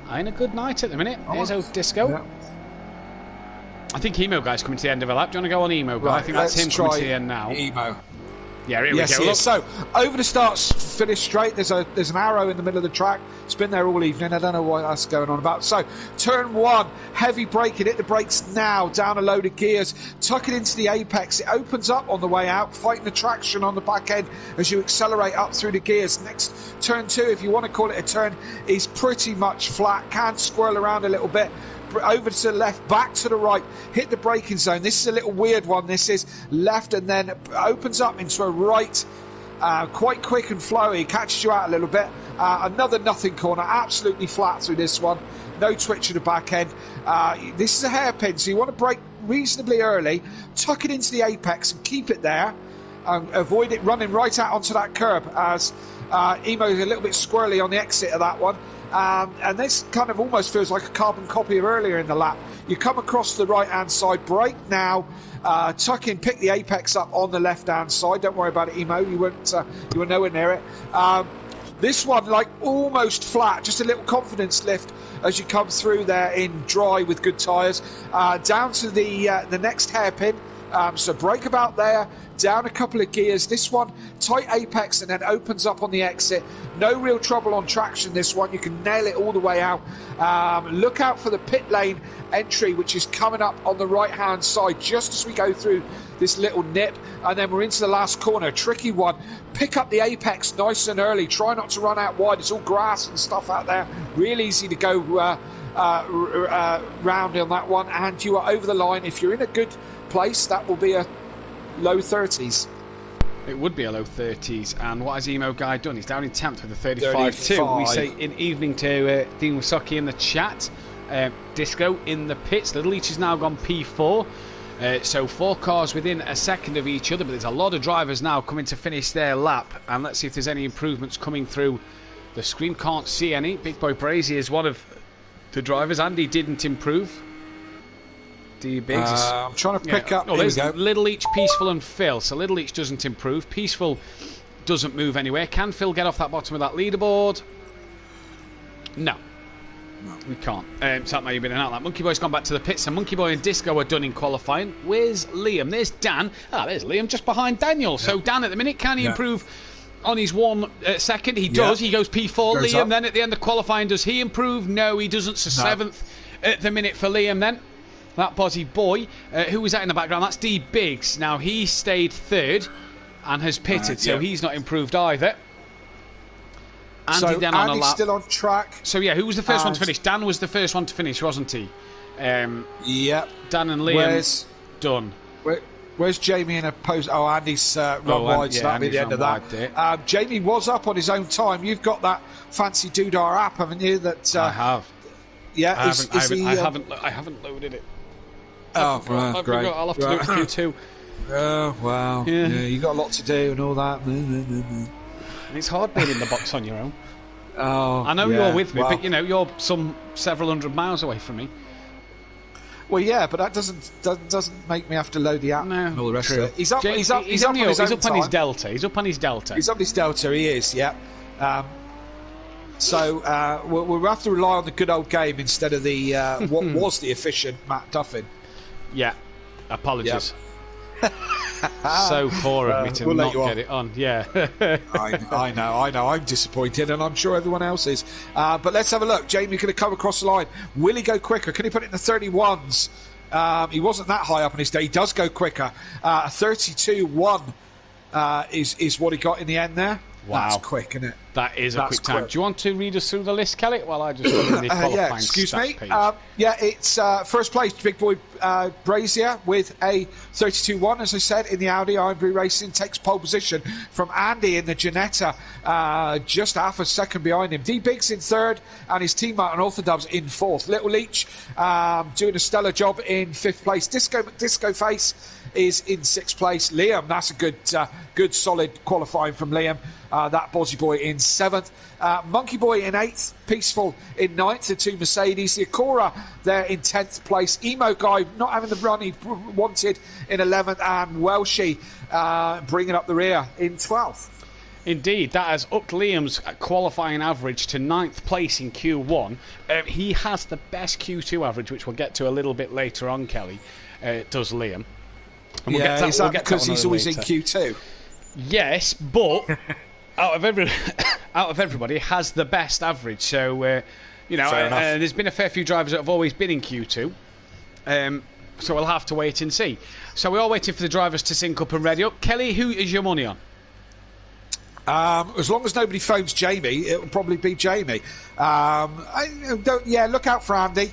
Having a good night at the minute. Here's old Disco. Yeah. I think Emo Guy's coming to the end of a lap. Do you want to go on Emo Guy? Right, I think that's him coming to the end now. Emo. Yeah, here we go. Look. So, over the start, finish straight. There's an arrow in the middle of the track. It's been there all evening. I don't know what that's going on about. So, turn one, heavy braking. Hit the brakes now. Down a load of gears. Tuck it into the apex. It opens up on the way out, fighting the traction on the back end as you accelerate up through the gears. Next, turn two, if you want to call it a turn, is pretty much flat. Can swirl around a little bit. Over to the left, back to the right, hit the braking zone. This is a little weird one. This is left and then opens up into a right, quite quick and flowy, catches you out a little bit. Another nothing corner, absolutely flat through this one. No twitch at the back end. This is a hairpin, so you want to brake reasonably early, tuck it into the apex and keep it there. Avoid it running right out onto that curb as Emo's a little bit squirrely on the exit of that one. And this kind of almost feels like a carbon copy of earlier in the lap. You come across the right-hand side, brake now, tuck in, pick the apex up on the left-hand side. Don't worry about it, Emo. You were nowhere near it. This one, like almost flat, just a little confidence lift as you come through there in dry with good tyres. Down to the next hairpin. So brake about there, down a couple of gears. This one, tight apex and then opens up on the exit. No real trouble on traction this one. You can nail it all the way out. Look out for the pit lane entry, which is coming up on the right-hand side just as we go through this little nip. And then we're into the last corner. Tricky one. Pick up the apex nice and early. Try not to run out wide. It's all grass and stuff out there. Real easy to go round on that one. And you are over the line. If you're in a good place, that will be a low 30s. It would be a low 30s. And what has Emo Guy done? He's down in 10th with a 35.2. We say in evening to Dean Wasocki in the chat. Disco in the pits. Little Leach has now gone P4. So 4 cars within a second of each other, but there's a lot of drivers now coming to finish their lap. And let's see if there's any improvements coming through the screen. Can't see any. Big Boy Brazy is one of the drivers. Andy didn't improve. I'm trying to pick up. There's Little Leach, Peaceful and Phil. So Little Leach doesn't improve. Peaceful doesn't move anywhere. Can Phil get off that bottom of that leaderboard? No. We can't. So that may have been an outlet. Monkey Boy's gone back to the pits, and Monkey Boy and Disco are done in qualifying. Where's Liam? There's Dan. There's Liam just behind Daniel. Yeah. So Dan at the minute, can he improve on his 1 second? He does. He goes P4. Liam up. Then at the end of qualifying, does he improve? No, he doesn't. So 7th at the minute for Liam then. That Bozzy Boy, who was that in the background? That's D Biggs. Now, he stayed third and has pitted, so he's not improved either. Andy So then on a Andy's lap. still on track. So, yeah, who was the first one to finish? Dan was the first one to finish, wasn't he? Yep. Dan and Liam done. Where's Jamie in a post? Oh, Andy's run wide, so that'll be the end of that. Jamie was up on his own time. You've got that fancy Doodar app, haven't you? That I have. Yeah, I haven't loaded it. Oh, great. I'll have to do it for you too. Oh, wow. Yeah, you got a lot to do and all that. It's hard being in the box on your own. Oh, I know you're with me, but you're some several hundred miles away from me. Well, yeah, but that doesn't make me have to load the app and all the rest of it. He's up on his delta. He's up on his delta. He's up his delta. He is. Yeah. So we'll have to rely on the good old game instead of the what was the efficient Matt Duffin. Yeah. Apologies. Yep. So poor of me to not get it on. Yeah. I know. I'm disappointed, and I'm sure everyone else is. But let's have a look. Jamie could have come across the line. Will he go quicker? Can he put it in the 31s? He wasn't that high up in his day. He does go quicker. 32.1 is what he got in the end there. Wow. That's quick, isn't it? That is a quick time. Do you want to read us through the list, Kelly? While I just go in the qualifying excuse me. page. It's first place, Big Boy Brazier with a 32.1, as I said, in the Audi. Ivory Racing takes pole position from Andy in the Ginetta, just half a second behind him. D Biggs in third, and his teammate on Orthodubs in fourth. Little Leach doing a stellar job in fifth place. Disco Face is in sixth place. Liam, that's a good solid qualifying from Liam. That Bozzy Boy in seventh. Monkey Boy in eighth. Peaceful in ninth. The two Mercedes. The Acura there in 10th place. Emo Guy not having the run he wanted in 11th. And Welshie bringing up the rear in 12th. Indeed, that has upped Liam's qualifying average to 9th place in Q1. He has the best Q2 average, which we'll get to a little bit later on, Kelly. Does Liam. And is that because he's always in Q2? Yes, but out of everybody, has the best average. So, there's been a fair few drivers that have always been in Q2. So we'll have to wait and see. So we're all waiting for the drivers to sync up and ready up. Kelly, who is your money on? As long as nobody phones Jamie, it will probably be Jamie. Look out for Andy.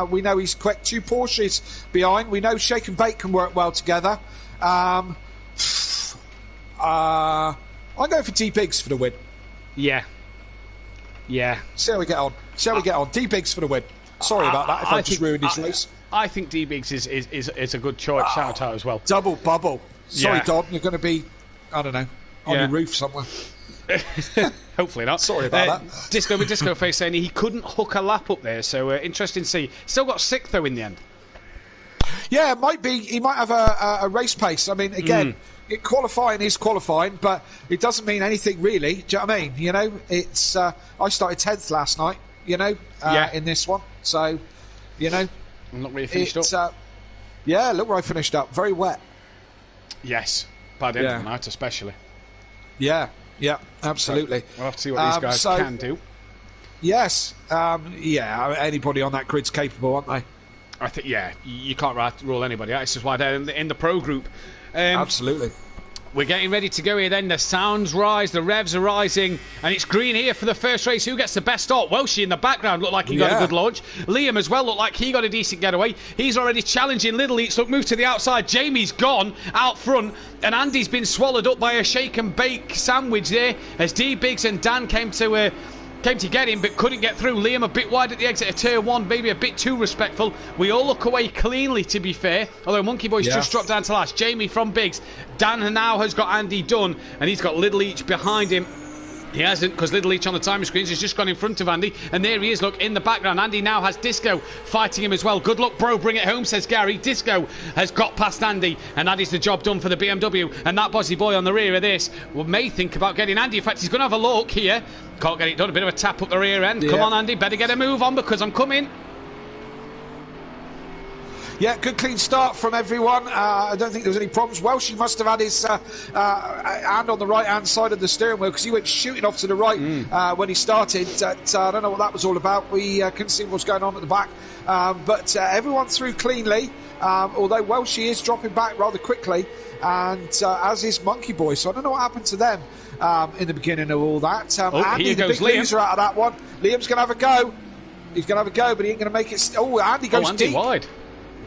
We know he's quick. 2 Porsches behind. We know Shake and Bake can work well together. I'm going for D Biggs for the win. Yeah. See how we get on. D Biggs for the win. Sorry about that. If I just ruined his race. I think D Biggs is a good choice. Shout out as well. Double bubble. Sorry, Don. You're going to be, I don't know, on your roof somewhere. Hopefully not. Sorry about that. Disco Face saying he couldn't hook a lap up there. So interesting to see. Still got 6th though in the end. Yeah, it might be. He might have a race pace. I mean, again. Qualifying is qualifying, but it doesn't mean anything really. Do you know what I mean? It's I started 10th last night. In this one, so I'm not really finished up. Look where I finished up. Very wet. Yes, bad end of the night, especially. Yeah, absolutely. So we'll have to see what these guys can do. Yes, anybody on that grid's capable, aren't they? I think, you can't rule anybody out. It's just why they're in the pro group. Absolutely. We're getting ready to go here then. The sounds rise, the revs are rising, and it's green here for the first race. Who gets the best start? Welshie in the background looked like he got a good launch. Liam as well looked like he got a decent getaway. He's already challenging Little Eats. Look, move to the outside. Jamie's gone out front, and Andy's been swallowed up by a shake and bake sandwich there as D Biggs and Dan came to get him but couldn't get through. Liam a bit wide at the exit of Tier 1, maybe a bit too respectful. We all look away cleanly, to be fair, although Monkey Boy's just dropped down to last. Jamie from Biggs. Dan now has got Andy done, and he's got Little Each behind him. He hasn't, because Little Each on the timing screens has just gone in front of Andy, and there he is, look, in the background. Andy now has Disco fighting him as well. Good luck, bro, bring it home, says Gary. Disco has got past Andy, and that is the job done for the BMW, and that Bozzy Boy on the rear of this may think about getting Andy. In fact, he's going to have a look here. Can't get it done, a bit of a tap up the rear end. Come on, Andy, better get a move on, because I'm coming. Yeah, good clean start from everyone. I don't think there was any problems. Welshie must have had his hand on the right-hand side of the steering wheel because he went shooting off to the right when he started. I don't know what that was all about. We couldn't see what was going on at the back. But everyone through cleanly, although Welshie is dropping back rather quickly, and as is Monkey Boy. So I don't know what happened to them in the beginning of all that. Andy, here the goes big Liam. loser out of that one. Liam's going to have a go. He's going to have a go, but he ain't going to make it. Andy goes Andy deep. wide.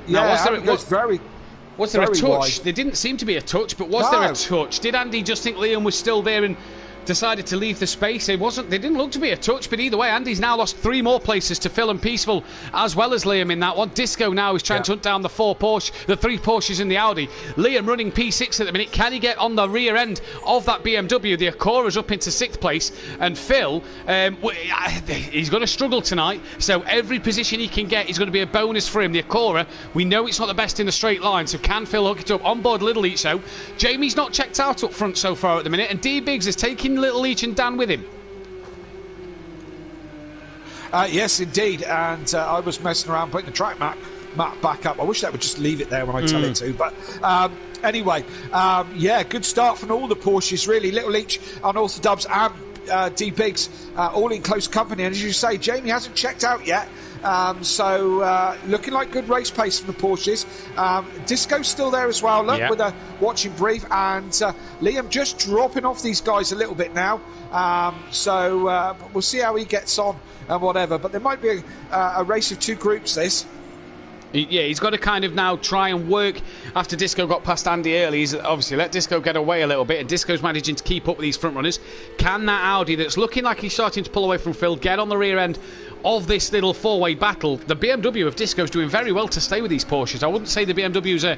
Yeah, Now, Andy goes very. Was there a very touch? wide. There didn't seem to be a touch, but was there a touch? Did Andy just think Liam was still there and decided to leave the space? It wasn't. There didn't look to be a touch, but either way, Andy's now lost 3 more places to Phil and Peaceful, as well as Liam in that one. Disco now is trying to hunt down the 3 Porsches in the Audi. Liam running P6 at the minute. Can he get on the rear end of that BMW? The Acora's up into 6th place, and Phil, he's going to struggle tonight. So every position he can get is going to be a bonus for him. The Acora, we know it's not the best in the straight line, so can Phil hook it up? On board Little Each, though. Jamie's not checked out up front so far at the minute, and D Biggs is taking Little Each and Dan with him. Yes, indeed. And I was messing around putting the track map back up. I wish that would just leave it there when I tell it to. But anyway, good start from all the Porsches, really. Little Each, Unorthodox and D Biggs, all in close company. And as you say, Jamie hasn't checked out yet. So looking like good race pace from the Porsches. Disco's still there as well, look, with a watching brief, and Liam just dropping off these guys a little bit now. So we'll see how he gets on and whatever. But there might be a race of 2 groups, this. Yeah, he's got to kind of now try and work after Disco got past Andy early. He's obviously let Disco get away a little bit, and Disco's managing to keep up with these front runners. Can that Audi that's looking like he's starting to pull away from Phil get on the rear end of this little 4-way battle? The BMW of Disco's doing very well to stay with these Porsches. I wouldn't say the BMW's a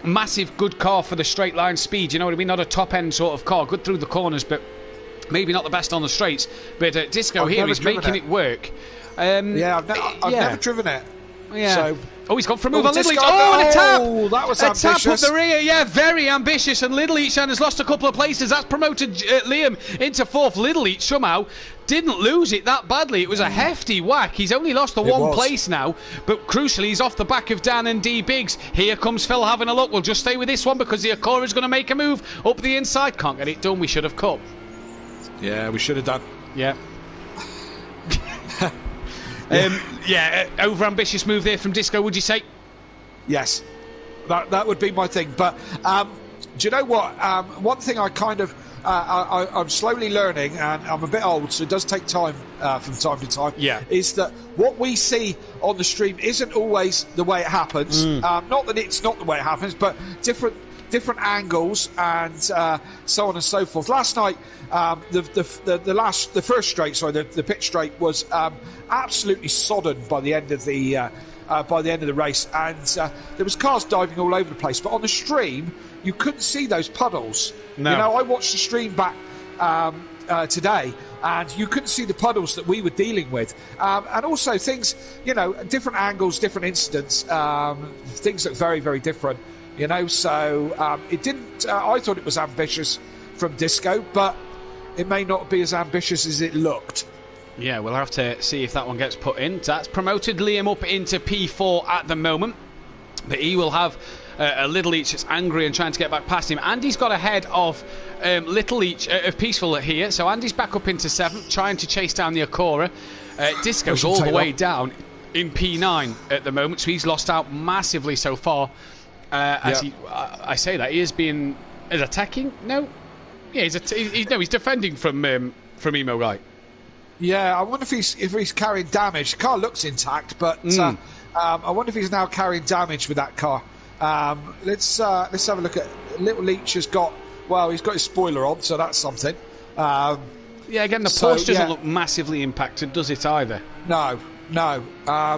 massive good car for the straight line speed, you know what I mean? Not a top end sort of car, good through the corners, but maybe not the best on the straights. But Disco here is making it work. I've never driven it. Yeah. So, he's gone for a move on Little Each. And a tap! That was ambitious. ambitious. Tap up the rear, yeah, very ambitious. And Little Each has lost a couple of places. That's promoted Liam into 4th. Little Each somehow didn't lose it that badly. It was a hefty whack. He's only lost the 1 place now, but crucially, he's off the back of Dan and D Biggs. Here comes Phil having a look. We'll just stay with this one because the Acora's going to make a move up the inside. Can't get it done. We should have cut. Yeah, we should have done. Yeah. Over-ambitious move there from Disco, would you say? Yes, that would be my thing. But do you know what? One thing I kind of I'm slowly learning, and I'm a bit old, so it does take time from time to time. Yeah, is that what we see on the stream isn't always the way it happens. Not that it's not the way it happens, but different angles and so on and so forth. Last night, the first straight, the pit straight was absolutely sodden by the end of the race, and there was cars diving all over the place. But on the stream, you couldn't see those puddles. No. You know, I watched the stream back today, and you couldn't see the puddles that we were dealing with, and also things, you know, different angles, different incidents, things look very, very different. You know, so it didn't. I thought it was ambitious from Disco, but it may not be as ambitious as it looked. Yeah, we'll have to see if that one gets put in. That's promoted Liam up into P4 at the moment, but he will have a Little Each that's angry and trying to get back past him. Andy's got ahead of Little Each of Peaceful here, so Andy's back up into 7th, trying to chase down the Acora. Disco's all the way down in P9 at the moment, so he's lost out massively so far. I say that he is being attacking. No, yeah, he's defending from Emo, right? Yeah, I wonder if he's carrying damage. The car looks intact, but I wonder if he's now carrying damage with that car. Let's have a look at Little Leach. He's got his spoiler on, so that's something. Yeah, again, the Porsche doesn't look massively impacted, does it either? No.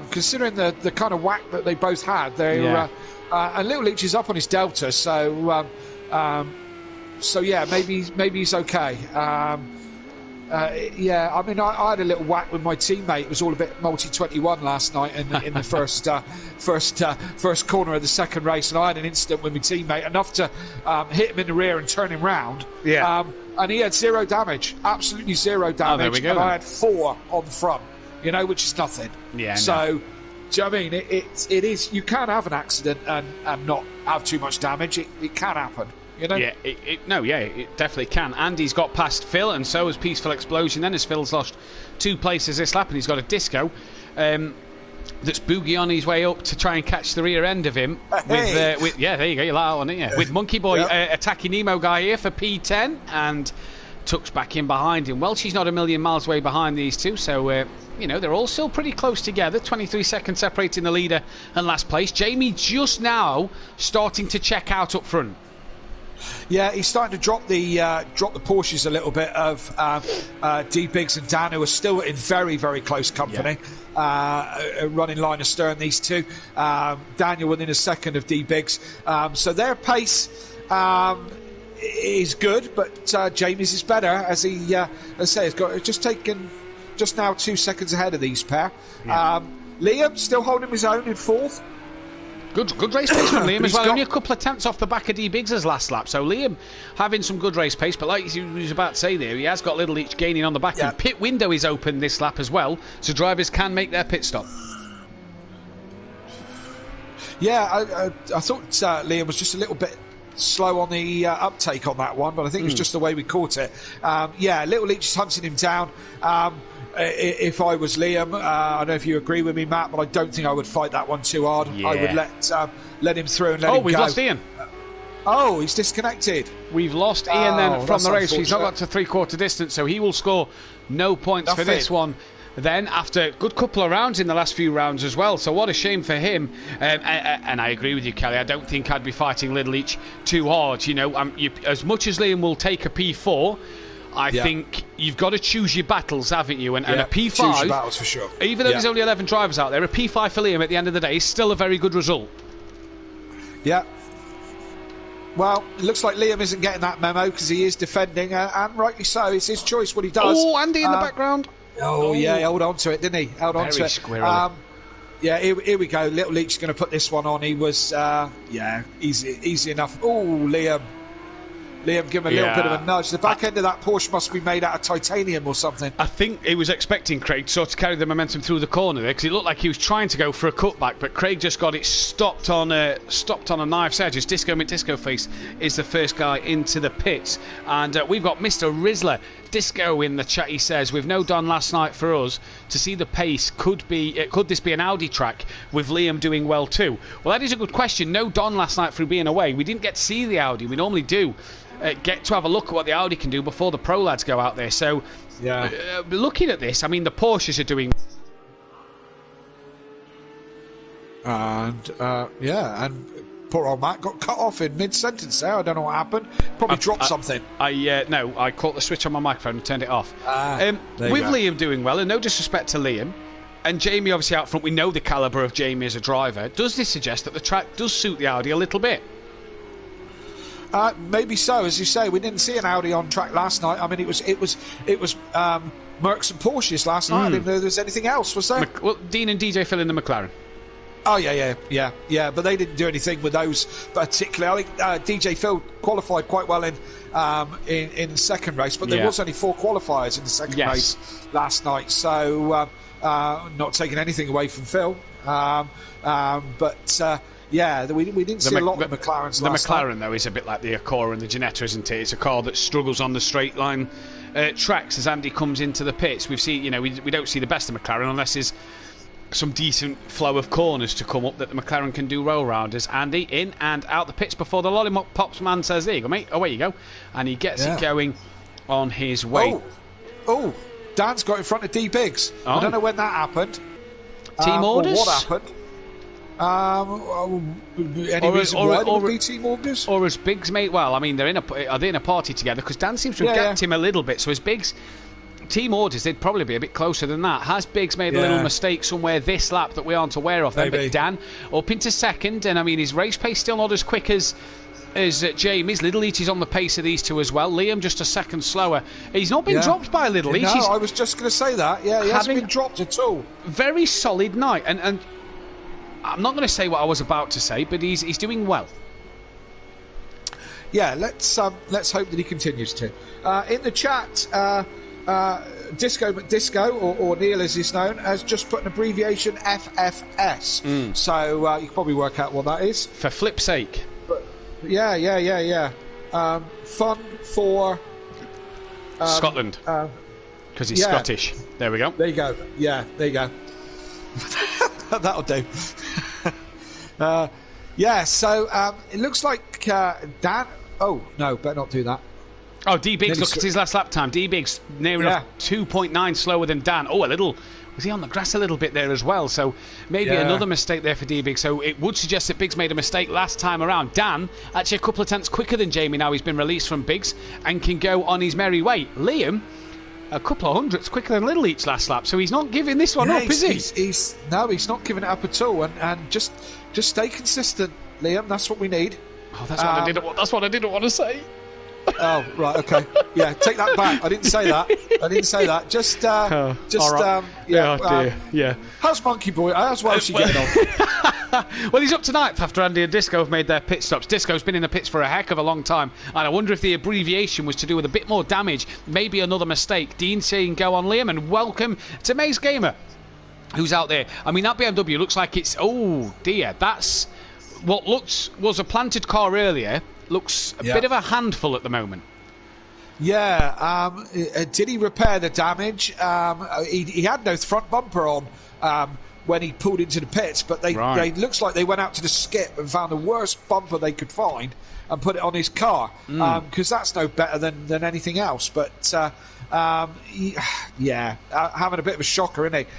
Considering the kind of whack that they both had, and Little Leach is up on his Delta, so maybe he's okay. I mean, I had a little whack with my teammate. It was all a bit multi-21 last night in the first corner of the second race, and I had an incident with my teammate, enough to hit him in the rear and turn him round. Yeah. And he had 0 damage, absolutely 0 damage. There we go, and I had 4 on the front, you know, which is nothing. Yeah. So, do you know what I mean? It is. You can have an accident and not have too much damage. It can happen. You know? Yeah, it definitely can. Andy's got past Phil, and so has Peaceful Explosion then, as Phil's lost 2 places this lap, and he's got a Disco. that's boogieing on his way up to try and catch the rear end of him. Hey. With yeah, there you go, you're like on it, yeah. With Monkey Boy attacking Nemo guy here for P10, and tucks back in behind him. Well, she's not a million miles away behind these two, so they're all still pretty close together. 23 seconds separating the leader and last place. Jamie just now starting to check out up front. Yeah, he's starting to drop the Porsches a little bit of D Biggs and Dan, who are still in very, very close company. Running line astern, these two. Daniel within a second of D Biggs. So their pace is good, but Jamie's is better, as he, as I say, has got just taken just now 2 seconds ahead of these pair. Liam still holding his own in fourth. Good race pace from Liam as well. Only a couple of tenths off the back of D Biggs' last lap. So Liam having some good race pace, but like he was about to say there, he has got Little Each gaining on the back. And pit window is open this lap as well, so drivers can make their pit stop. Yeah, I thought Liam was just a little bit slow on the uptake on that one, but I think it was just the way we caught it. Little Leach is hunting him down. If I was Liam, I don't know if you agree with me, Matt, but I don't think I would fight that one too hard. I would let him through and let him go. We've lost Ian. He's disconnected. We've lost Ian then from the race. He's not got to three-quarter distance, so he will score no points for this one. Then, after a good couple of rounds in the last few rounds as well, so what a shame for him. And I agree with you, Kelly. I don't think I'd be fighting Little Each too hard. As much as Liam will take a P4, I think you've got to choose your battles, haven't you? And a P5, choose your battles for sure. Even though there's only 11 drivers out there, a P5 for Liam at the end of the day is still a very good result. Yeah. Well, it looks like Liam isn't getting that memo because he is defending, and rightly so. It's his choice what he does. Oh, Andy in the background. He held on to it, didn't he? Held on to it. Squirrely. Here we go. Little Leach is going to put this one on. He was, easy enough. Oh, Liam, give him a little bit of a nudge. The back end of that Porsche must be made out of titanium or something. I think he was expecting Craig to sort of carry the momentum through the corner there, because it looked like he was trying to go for a cutback, but Craig just got it stopped on a knife's edge. As Disco McDisco Face is the first guy into the pits, and we've got Mr. Rizzler. Disco in the chat, he says, with no Don last night for us to see the pace, could this be an Audi track with Liam doing well too? Well, that is a good question. No Don last night through being away. We didn't get to see the Audi. We normally do get to have a look at what the Audi can do before the pro lads go out there. So looking at this, I mean, the Porsches are doing, and poor old Matt got cut off in mid-sentence there. I don't know what happened. Probably dropped something. I caught the switch on my microphone and turned it off. With Liam doing well, and no disrespect to Liam, and Jamie obviously out front, we know the calibre of Jamie as a driver. Does this suggest that the track does suit the Audi a little bit? Maybe so. As you say, we didn't see an Audi on track last night. I mean, it was Mercs and Porsches last night. I didn't know there was anything else, was there? Well, Dean and DJ Phil in the McLaren. Oh, yeah, but they didn't do anything with those particularly. I think DJ Phil qualified quite well in the second race, but there was only 4 qualifiers in the second race last night, so not taking anything away from Phil. We didn't see a lot of McLarens last night. The McLaren, though, is a bit like the Acura and the Ginetta, isn't it? It's a car that struggles on the straight line tracks as Andy comes into the pits. We've seen, we don't see the best of McLaren unless there's some decent flow of corners to come up that the McLaren can do roll rounders. Andy in and out the pits before the lollipop pops man says, there you go, mate, away you go, and he gets it going on his way. Dan's got in front of D Biggs. I don't know when that happened. Team orders? Or what happened? Any reason why there would be team orders? Or as Biggs, mate, well, I mean, are they in a party together? Because Dan seems to have gapped him a little bit, so as Biggs team orders, they'd probably be a bit closer than that. Has Biggs made a little mistake somewhere this lap that we aren't aware of? Then? But Dan up into second, and I mean, his race pace still not as quick as Jamie's. Little Each is on the pace of these two as well. Liam just a second slower. He's not been dropped by Little Each. No, I was just going to say that. Yeah, he hasn't been dropped at all. Very solid night, and I'm not going to say what I was about to say, but he's doing well. Yeah, let's hope that he continues to. In the chat, Disco McDisco, or Neil as he's known, has just put an abbreviation FFS. So you can probably work out what that is. For flip's sake. But, yeah. Fun for Scotland. Because he's Scottish. There we go. There you go. Yeah, there you go. That'll do. So it looks like Dan. Oh no, better not do that. Oh, D Biggs, look at his last lap time. D Biggs near enough 2.9 slower than Dan. Oh, a little. Was he on the grass a little bit there as well? So maybe another mistake there for D Biggs. So it would suggest that Biggs made a mistake last time around. Dan, actually a couple of tenths quicker than Jamie now. He's been released from Biggs and can go on his merry way. Liam, a couple of hundredths quicker than Little each last lap. So he's not giving this one up, is he? He's not giving it up at all. And just stay consistent, Liam. That's what we need. Oh, that's what I didn't want to say. Oh, right, okay. Yeah, take that back. I didn't say that. Just right. Yeah. How's Monkey Boy? How's Welshie getting on? Well, he's up to ninth after Andy and Disco have made their pit stops. Disco's been in the pits for a heck of a long time, and I wonder if the abbreviation was to do with a bit more damage, maybe another mistake. Dean saying go on, Liam, and welcome to Maze Gamer, who's out there. I mean, that BMW looks like it's... Oh, dear. That's what was a planted car earlier. Looks a bit of a handful at the moment. Yeah, did he repair the damage? He had no front bumper on when he pulled into the pits, but they looks like they went out to the skip and found the worst bumper they could find and put it on his car, because that's no better than anything else. But having a bit of a shocker, isn't he?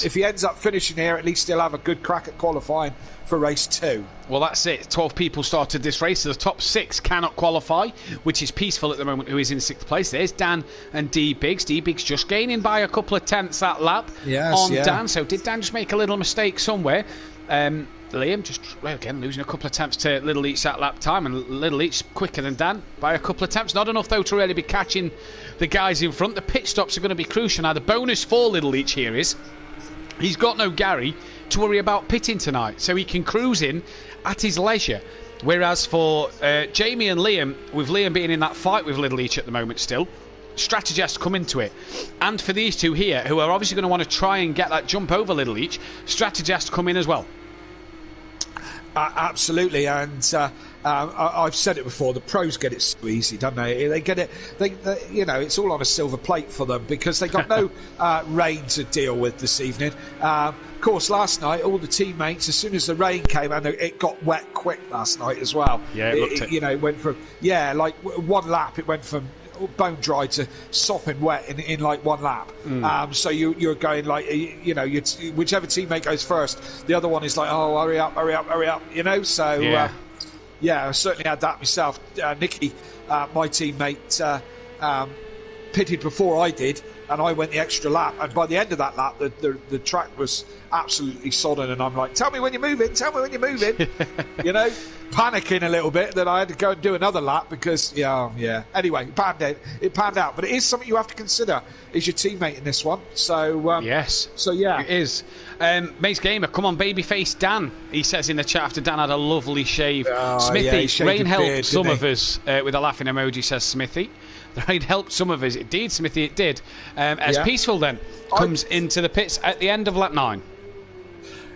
If he ends up finishing here, at least he'll have a good crack at qualifying for race 2. Well, that's it. 12 people started this race. So the top 6 cannot qualify, which is Peaceful at the moment, who is in 6th place. There's Dan and D Biggs. D Biggs just gaining by a couple of tenths that lap on Dan. So did Dan just make a little mistake somewhere? Liam just, again, losing a couple of tenths to Little Each that lap time, and Little Each quicker than Dan by a couple of tenths. Not enough, though, to really be catching the guys in front. The pit stops are going to be crucial. Now, the bonus for Little Each here is he's got no Gary to worry about pitting tonight, so he can cruise in at his leisure. Whereas for Jamie and Liam, with Liam being in that fight with Little Each at the moment still, strategy has to come into it. And for these two here, who are obviously going to want to try and get that jump over Little Each, strategy has to come in as well. Absolutely, and I've said it before. The pros get it so easy, don't they? They get it. They it's all on a silver plate for them because they got no rain to deal with this evening. Of course, last night all the teammates, as soon as the rain came, and it got wet quick last night as well. Yeah, it went from like one lap. It went from bone dry to sopping wet in like one lap. So you're going like whichever teammate goes first, the other one is like, oh, hurry up, so I certainly had that myself. Nicky, my teammate, pitted before I did, and I went the extra lap, and by the end of that lap the track was absolutely sodden, and I'm like, tell me when you're moving panicking a little bit that I had to go and do another lap because anyway, it panned out, but it is something you have to consider is your teammate in this one. So it is. Mace Gamer, come on, babyface Dan, he says in the chat after Dan had a lovely shave. Smithy, rain helped some of us, with a laughing emoji, says Smithy. The rain helped some of us. It did, Smithy, it did. As Peaceful then comes into the pits at the end of lap 9.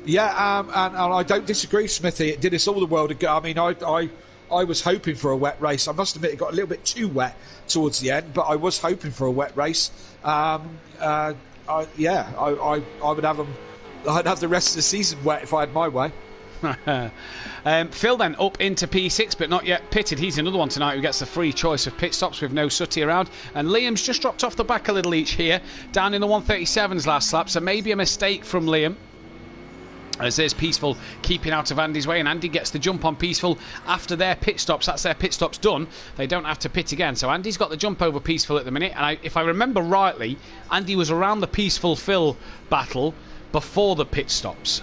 Yeah, and I don't disagree, Smithy. It did us all the world of good. I mean, I was hoping for a wet race. I must admit it got a little bit too wet towards the end, but I was hoping for a wet race. I would have them. I'd have the rest of the season wet if I had my way. Phil then up into P6 but not yet pitted. He's another one tonight who gets the free choice of pit stops with no Sutty around, and Liam's just dropped off the back a little each here, down in the 137s last lap, so maybe a mistake from Liam. As there's Peaceful keeping out of Andy's way, and Andy gets the jump on Peaceful after their pit stops. That's their pit stops done. They don't have to pit again. So Andy's got the jump over Peaceful at the minute. And if I remember rightly, Andy was around the Peaceful Phil battle before the pit stops.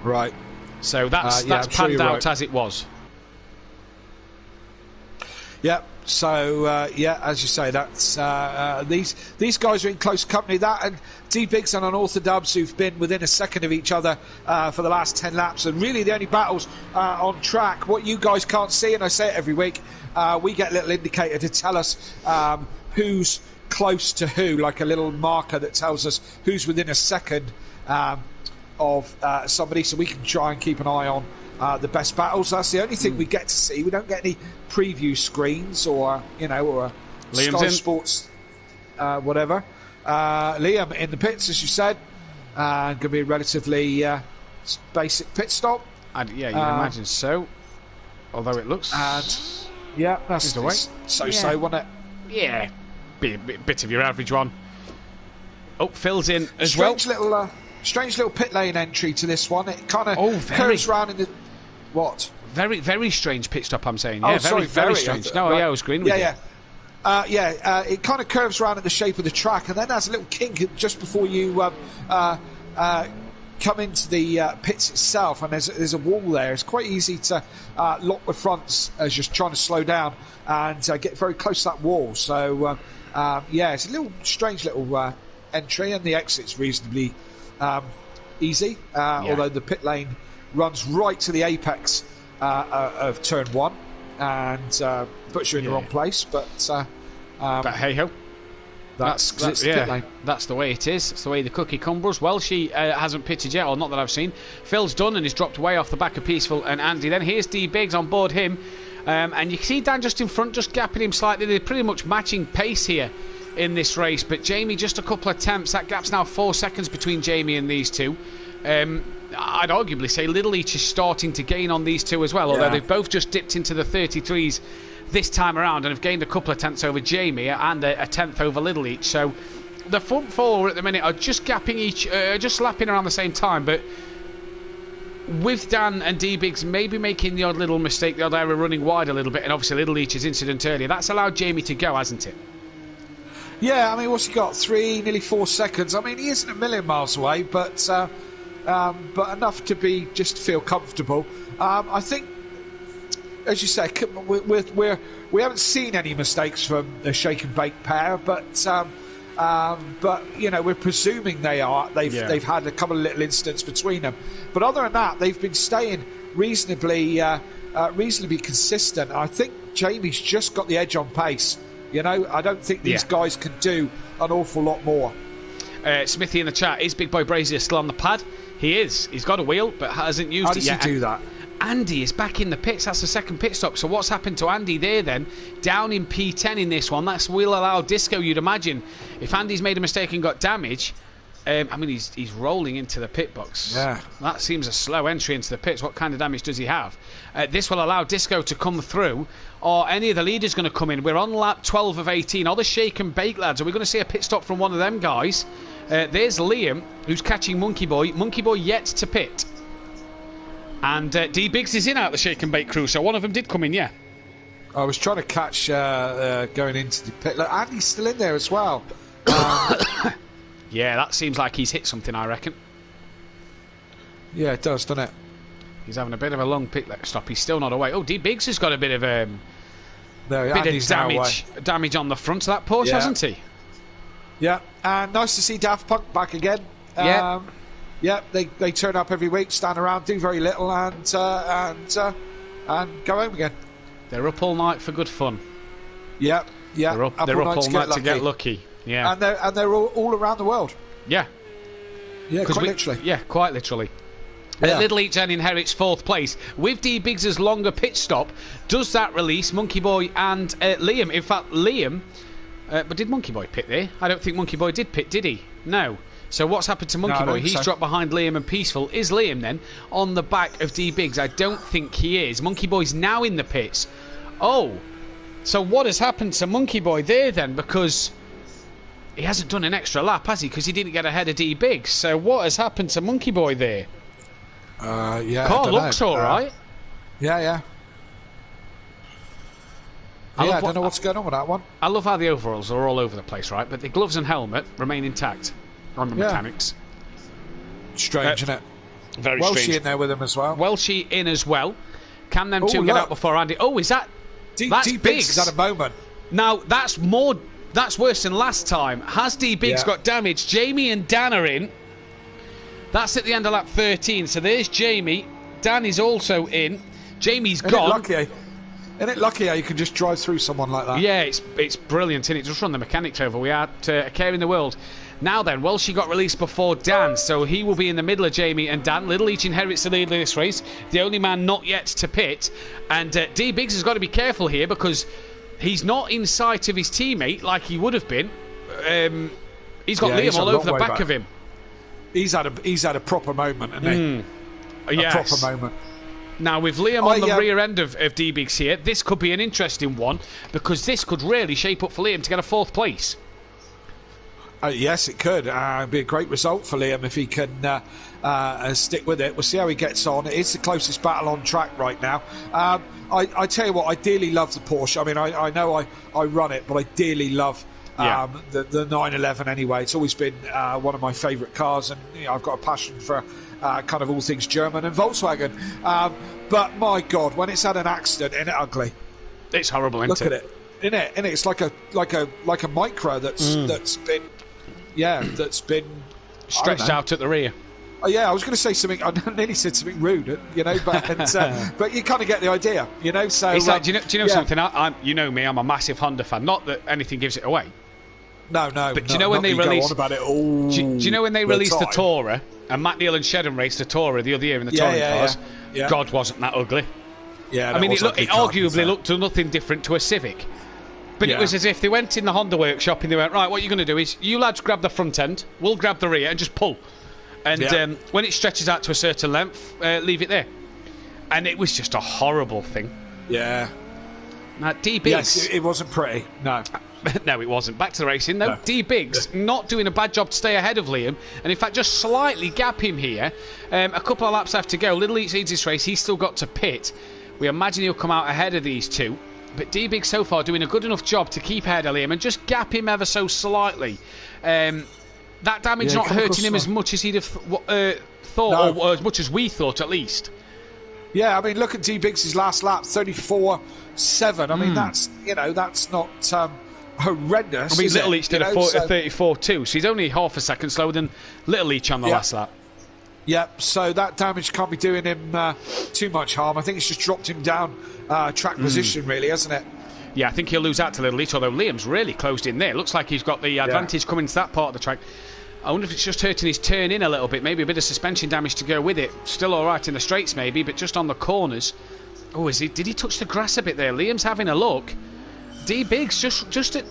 Right. So that's panned out as it was. Yeah. So as you say, that's these guys are in close company. That and D Biggs and Unorthodox, who've been within a second of each other for the last 10 laps, and really the only battles on track. What you guys can't see, and I say it every week, we get a little indicator to tell us who's close to who, like a little marker that tells us who's within a second of somebody, so we can try and keep an eye on the best battles. That's the only thing we get to see. We don't get any preview screens or Sky Sports whatever. Liam in the pits, as you said. Going to be a relatively basic pit stop. Yeah, you'd imagine so. Although it looks... And yeah, that's the way. So, wasn't it? Yeah, bit of your average one. Oh, Phil's in as well. Strange little pit lane entry to this one. It kind of curves round in the... What? Very, very strange pit stop, I'm saying. Oh, Yeah, sorry, very strange. No, right. yeah, I was agreeing with you. It kind of curves around at the shape of the track, and then has a little kink just before you come into the pits itself, and there's a wall there. It's quite easy to lock the fronts as you're trying to slow down and get very close to that wall. So, it's a little strange little entry, and the exit's reasonably easy, although the pit lane runs right to the apex of turn 1 and puts you in the wrong place. But hey ho, that's the way it is. It's the way the cookie crumbles. Well, she hasn't pitted yet, or not that I've seen. Phil's done and he's dropped way off the back of Peaceful and Andy. Then here's D Biggs on board him, and you can see Dan just in front, just gapping him slightly. They're pretty much matching pace here in this race, but Jamie just a couple of attempts. That gap's now 4 seconds between Jamie and these two. I'd arguably say Little Each is starting to gain on these two as well, although they've both just dipped into the 33s this time around and have gained a couple of tenths over Jamie and a tenth over Little Each. So the front four at the minute are just gapping each, just slapping around the same time, but with Dan and D Biggs maybe making the odd little mistake, the odd error, running wide a little bit, and obviously Little Each's incident earlier, that's allowed Jamie to go, hasn't it? Yeah, I mean, what's he got? 3, nearly 4 seconds. I mean, he isn't a million miles away, but enough to just feel comfortable. I think, as you say, we haven't seen any mistakes from the shake and bake pair, but you know, we're presuming they are. They've had a couple of little incidents between them, but other than that, they've been staying reasonably consistent. I think Jamie's just got the edge on pace. You know, I don't think these guys can do an awful lot more. Smithy in the chat, is Big Boy Brazier still on the pad? He is. He's got a wheel, but hasn't used it yet. How does he do that? Andy is back in the pits. That's the second pit stop. So what's happened to Andy there then? Down in P10 in this one. That's will allow Disco, you'd imagine. If Andy's made a mistake and got damage, I mean, he's rolling into the pit box. Yeah. That seems a slow entry into the pits. What kind of damage does he have? This will allow Disco to come through, or any of the leaders going to come in. We're on lap 12 of 18. All the shake and bake lads. Are we going to see a pit stop from one of them guys? There's Liam, who's catching Monkey Boy. Monkey Boy yet to pit. And D Biggs is in out the shake and bake crew, so one of them did come in, yeah. I was trying to catch going into the pit. Look, Andy's still in there as well. Yeah, that seems like he's hit something, I reckon. Yeah, it does, doesn't it? He's having a bit of a long pit stop. He's still not away. Oh, D Biggs has got a bit of damage on the front of that Porsche, hasn't he? Yeah, and nice to see Daft Punk back again. Yeah. They turn up every week, stand around, do very little, and go home again. They're up all night for good fun. Yeah. They're up all night to get lucky. Yeah. And they're all around the world. Yeah. Yeah, quite literally. Yeah, quite literally. Yeah. Little Each then inherits 4th place. With D Biggs' longer pit stop, does that release Monkey Boy and Liam? In fact, Liam... but did Monkey Boy pit there? I don't think Monkey Boy did pit, did he? No. So what's happened to Monkey Boy? He's dropped behind Liam and Peaceful. Is Liam then on the back of D Biggs? I don't think he is. Monkey Boy's now in the pits. Oh. So what has happened to Monkey Boy there then? Because he hasn't done an extra lap, has he? Because he didn't get ahead of D Biggs. So what has happened to Monkey Boy there? Car looks alright. Yeah. I don't know what's going on with that one. I love how the overalls are all over the place, right? But the gloves and helmet remain intact on the mechanics. Strange, isn't it? Very Welshie strange. in there with him as well. Welshie in as well. Can them two get out before Andy? Oh, is that... That's D Biggs at a moment. Now, that's worse than last time. Has D Biggs got damage? Jamie and Dan are in. That's at the end of lap 13. So there's Jamie. Dan is also in. Jamie's gone. Isn't it lucky how you can just drive through someone like that? Yeah, it's brilliant, isn't it? Just run the mechanics over. We are a care in the world. Now then, Welshie got released before Dan, so he will be in the middle of Jamie and Dan. Little Each inherits the lead of this race. The only man not yet to pit. And D Biggs has got to be careful here because he's not in sight of his teammate like he would have been. He's got Liam all over the back of him. He's had a proper moment, hasn't he? Yes. A proper moment. Now, with Liam on the rear end of D-Biggs here, this could be an interesting one, because this could really shape up for Liam to get a 4th place. Yes, it could. It'd be a great result for Liam if he can stick with it. We'll see how he gets on. It's the closest battle on track right now. I tell you what, I dearly love the Porsche. I mean, I know I run it, but I dearly love the 911 anyway. It's always been one of my favourite cars, and I've got a passion for kind of all things German and Volkswagen. But my God, when it's had an accident, isn't it ugly? It's horrible, isn't it? Look at it. Isn't it? And it's like a micro that's been stretched out at the rear. Oh, yeah, I was going to say something. I nearly said something rude, but you kind of get the idea, So it's like, do you know something? You know me, I'm a massive Honda fan. Not that anything gives it away. No. But do you know when they released? About it all do you know when they released the time? Tourer, and Matt Neal and Shedden raced the Tourer the other year in the touring cars? Yeah. God, wasn't that ugly? Yeah, I mean, it arguably looked nothing different to a Civic. But it was as if they went in the Honda workshop and they went, right, what you're going to do is you lads grab the front end, we'll grab the rear and just pull. And when it stretches out to a certain length, leave it there. And it was just a horrible thing. Yeah. Now, D-Biggs... Yes, it wasn't pretty, no. No, it wasn't. Back to the racing. No, D-Biggs not doing a bad job to stay ahead of Liam, and in fact just slightly gap him here. A couple of laps left to go. Little Eats leads this race. He's still got to pit. We imagine he'll come out ahead of these two. But D-Biggs so far doing a good enough job to keep ahead of Liam and just gap him ever so slightly. That damage not hurting him as much as he'd have thought, or as much as we thought at least. Yeah, I mean, look at D-Biggs' last lap, 34.7. I mean, that's not horrendous. I mean, Little Leach did a 34.2, so he's only half a second slower than Little Leach on the last lap. Yep, so that damage can't be doing him too much harm. I think it's just dropped him down track position, really, hasn't it? Yeah, I think he'll lose out to Little Leach, although Liam's really closed in there. Looks like he's got the advantage coming to that part of the track. I wonder if it's just hurting his turn in a little bit. Maybe a bit of suspension damage to go with it. Still all right in the straights, maybe, but just on the corners. Oh, did he touch the grass a bit there? Liam's having a look. D-Biggs just at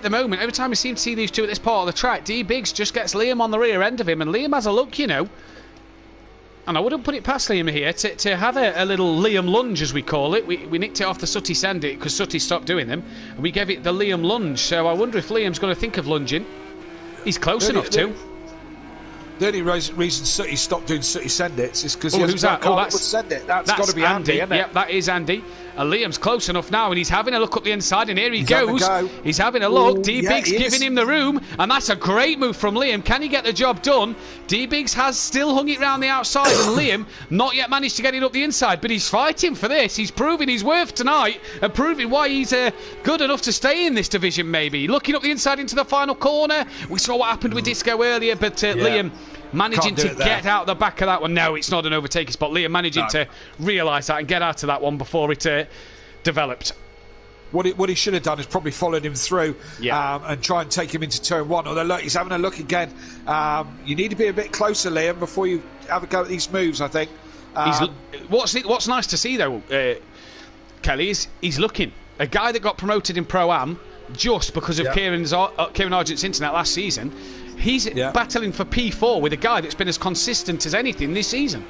the moment, every time we seem to see these two at this part of the track, D-Biggs just gets Liam on the rear end of him, and Liam has a look, And I wouldn't put it past Liam here to have a little Liam lunge, as we call it. We nicked it off the Sooty Send It because Sooty stopped doing them, and we gave it the Liam lunge. So I wonder if Liam's going to think of lunging. He's close enough to. The only reason Sooty stopped doing Sooty Send It is because who's that? That's Send It. That's got to be Andy, isn't it? Yep, that is Andy. And Liam's close enough now, and he's having a look up the inside, and here he goes. He's having a look. D-Biggs giving him the room, and that's a great move from Liam. Can he get the job done? D-Biggs has still hung it round the outside, and Liam not yet managed to get it up the inside, but he's fighting for this. He's proving his worth tonight, and proving why he's good enough to stay in this division, maybe. Looking up the inside into the final corner. We saw what happened with Disco earlier, but Liam managing to get out the back of that one. No, it's not an overtaking spot. Liam managing to realise that and get out of that one before it developed. What he should have done is probably followed him through and try and take him into turn one. Although, look, he's having a look again. You need to be a bit closer, Liam, before you have a go at these moves, I think. What's nice to see, though, Kelly, is he's looking. A guy that got promoted in Pro-Am just because of Kieran Argent's internet last season. He's battling for P4 with a guy that's been as consistent as anything this season.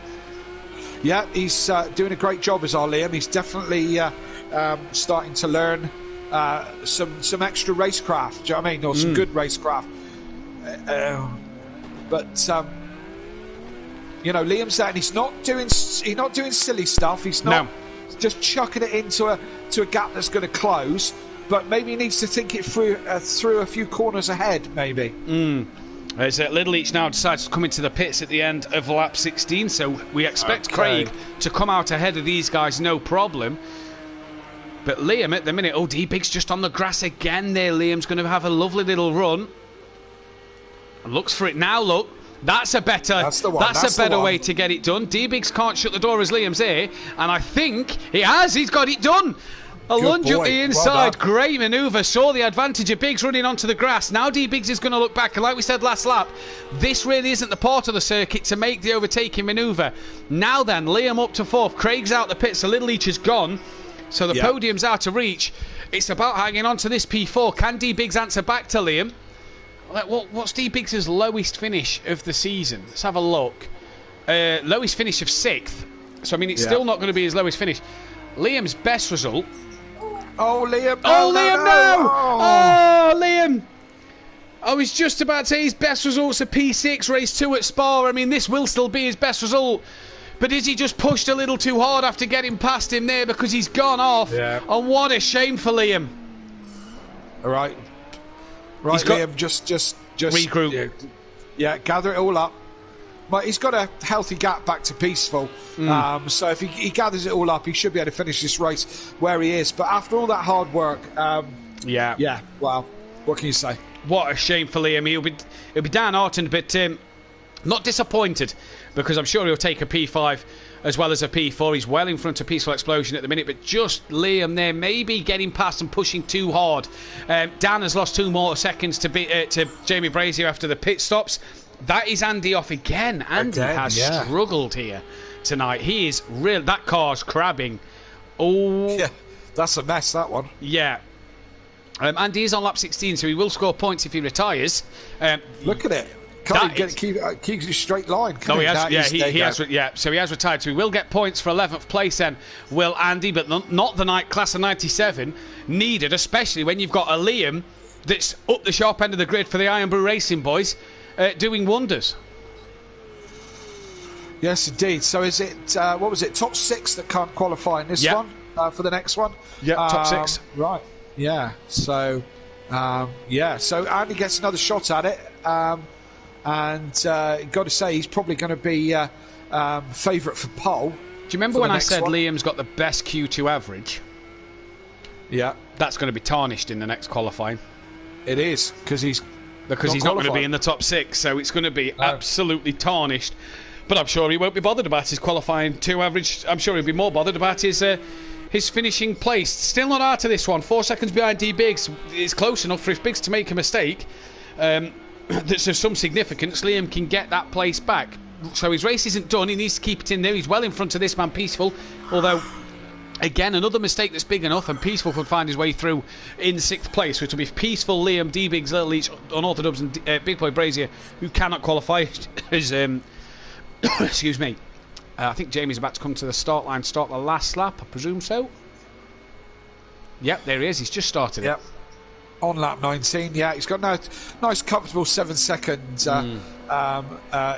Yeah, he's doing a great job as our Liam. He's definitely starting to learn some extra racecraft. Do you know what I mean? Or some good racecraft. But Liam's there, and he's not doing silly stuff. He's not just chucking it into a gap that's going to close. But maybe he needs to think it through a few corners ahead, maybe. As Little Each now decides to come into the pits at the end of lap 16, so we expect Craig to come out ahead of these guys, no problem. But Liam at the minute, D-Biggs just on the grass again there. Liam's going to have a lovely little run. And looks for it now, look. That's a better way to get it done. D-Biggs can't shut the door as Liam's here, and I think he has. He's got it done. A lunge up the inside, great manoeuvre, saw the advantage of Biggs running onto the grass. Now D-Biggs is going to look back, and like we said last lap, this really isn't the part of the circuit to make the overtaking manoeuvre. Now then, Liam up to fourth, Craig's out the pits, so Little Leach is gone, so the podium's out of reach. It's about hanging on to this P4. Can D-Biggs answer back to Liam? What's D Biggs' lowest finish of the season? Let's have a look. Lowest finish of 6th. So, I mean, it's still not going to be his lowest finish. Liam's best result. Oh, Liam. No! Oh, Liam. I was just about to say his best result's a P6, race 2 at Spa. I mean, this will still be his best result. But is he just pushed a little too hard after getting past him there because he's gone off? Yeah. And what a shame for Liam. All right. Right, Liam, just regroup. Yeah, gather it all up. But he's got a healthy gap back to Peaceful. So if he gathers it all up, he should be able to finish this race where he is. But after all that hard work, yeah, well, what can you say? What a shame for Liam. He'll be downhearted, but not disappointed, because I'm sure he'll take a P5 as well as a P4. He's well in front of Peaceful Explosion at the minute, but just Liam there, maybe getting past and pushing too hard. Dan has lost 2 more seconds to Jamie Brazier after the pit stops. That is Andy off again. Andy has struggled here tonight. He is real. That car's crabbing. Oh, yeah, that's a mess, that one. Yeah. Andy is on lap 16, so he will score points if he retires. Look at it. Can't even keep a straight line. No, he has. So he has retired. So he will get points for 11th place then, will Andy, but not the night class of 97 needed, especially when you've got a Liam that's up the sharp end of the grid for the Iron Brew Racing boys, doing wonders. Yes, indeed. So is it, what was it, top 6 that can't qualify in this one for the next one? Yeah, top 6. Right. Yeah. So, so Andy gets another shot at it. And got to say, he's probably going to be favourite for pole. Do you remember when I said Liam's got the best Q2 average? Yeah. That's going to be tarnished in the next qualifying. It is, because he's not going to be in the top 6, so it's going to be absolutely tarnished. But I'm sure he won't be bothered about his qualifying 2 average. I'm sure he'll be more bothered about his finishing place. Still not out of this one. 4 seconds behind D Biggs. It's close enough for if Biggs to make a mistake. That's of some significance. Liam can get that place back. So his race isn't done. He needs to keep it in there. He's well in front of this man, Peaceful. Although, again, another mistake that's big enough, and Peaceful could find his way through in 6th place, which will be Peaceful, Liam, D Biggs, Little Leach, Unorthodox, and Big Boy Brazier, who cannot qualify as excuse me. I think Jamie's about to come to the start line, start the last lap. I presume so. Yep, there he is. He's just started it. On lap 19, he's got nice comfortable 7-second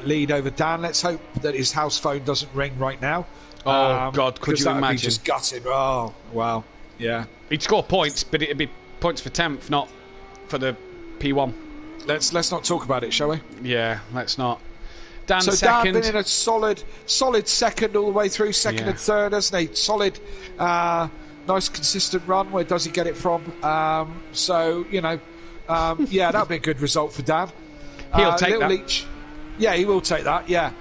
lead over Dan. Let's hope that his house phone doesn't ring right now. Oh God, could you imagine? Be just gutted. Oh wow, yeah. He'd score points, but it'd be points for 10th, not for the P1. Let's not talk about it, shall we? Yeah, let's not. Dan so second. Dan been in a solid second all the way through, second and third, hasn't he? Solid. Nice consistent run. Where does he get it from? That'll be a good result for Dan. He'll take Little that. Leach, he will take that. Yeah,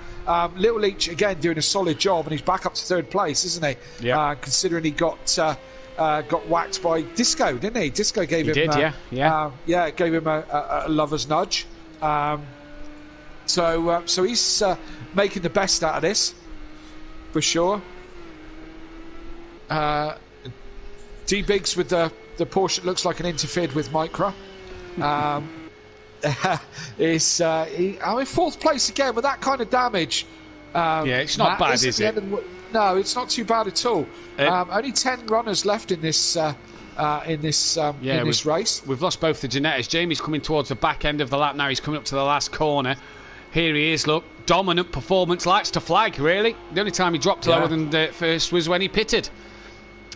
Little Leach again doing a solid job, and he's back up to 3rd place, isn't he? Yeah. Considering he got whacked by Disco, didn't he? Disco gave him. Gave him a lover's nudge. So he's making the best out of this, for sure. D Biggs with the Porsche that looks like an interfered with Micra. Is 4th place again with that kind of damage. It's not bad, is it? No, it's not too bad at all. Only 10 runners left in this race. We've lost both the Janettas. Jamie's coming towards the back end of the lap now. He's coming up to the last corner. Here he is, look. Dominant performance. Lights to flag, really. The only time he dropped lower than the first was when he pitted.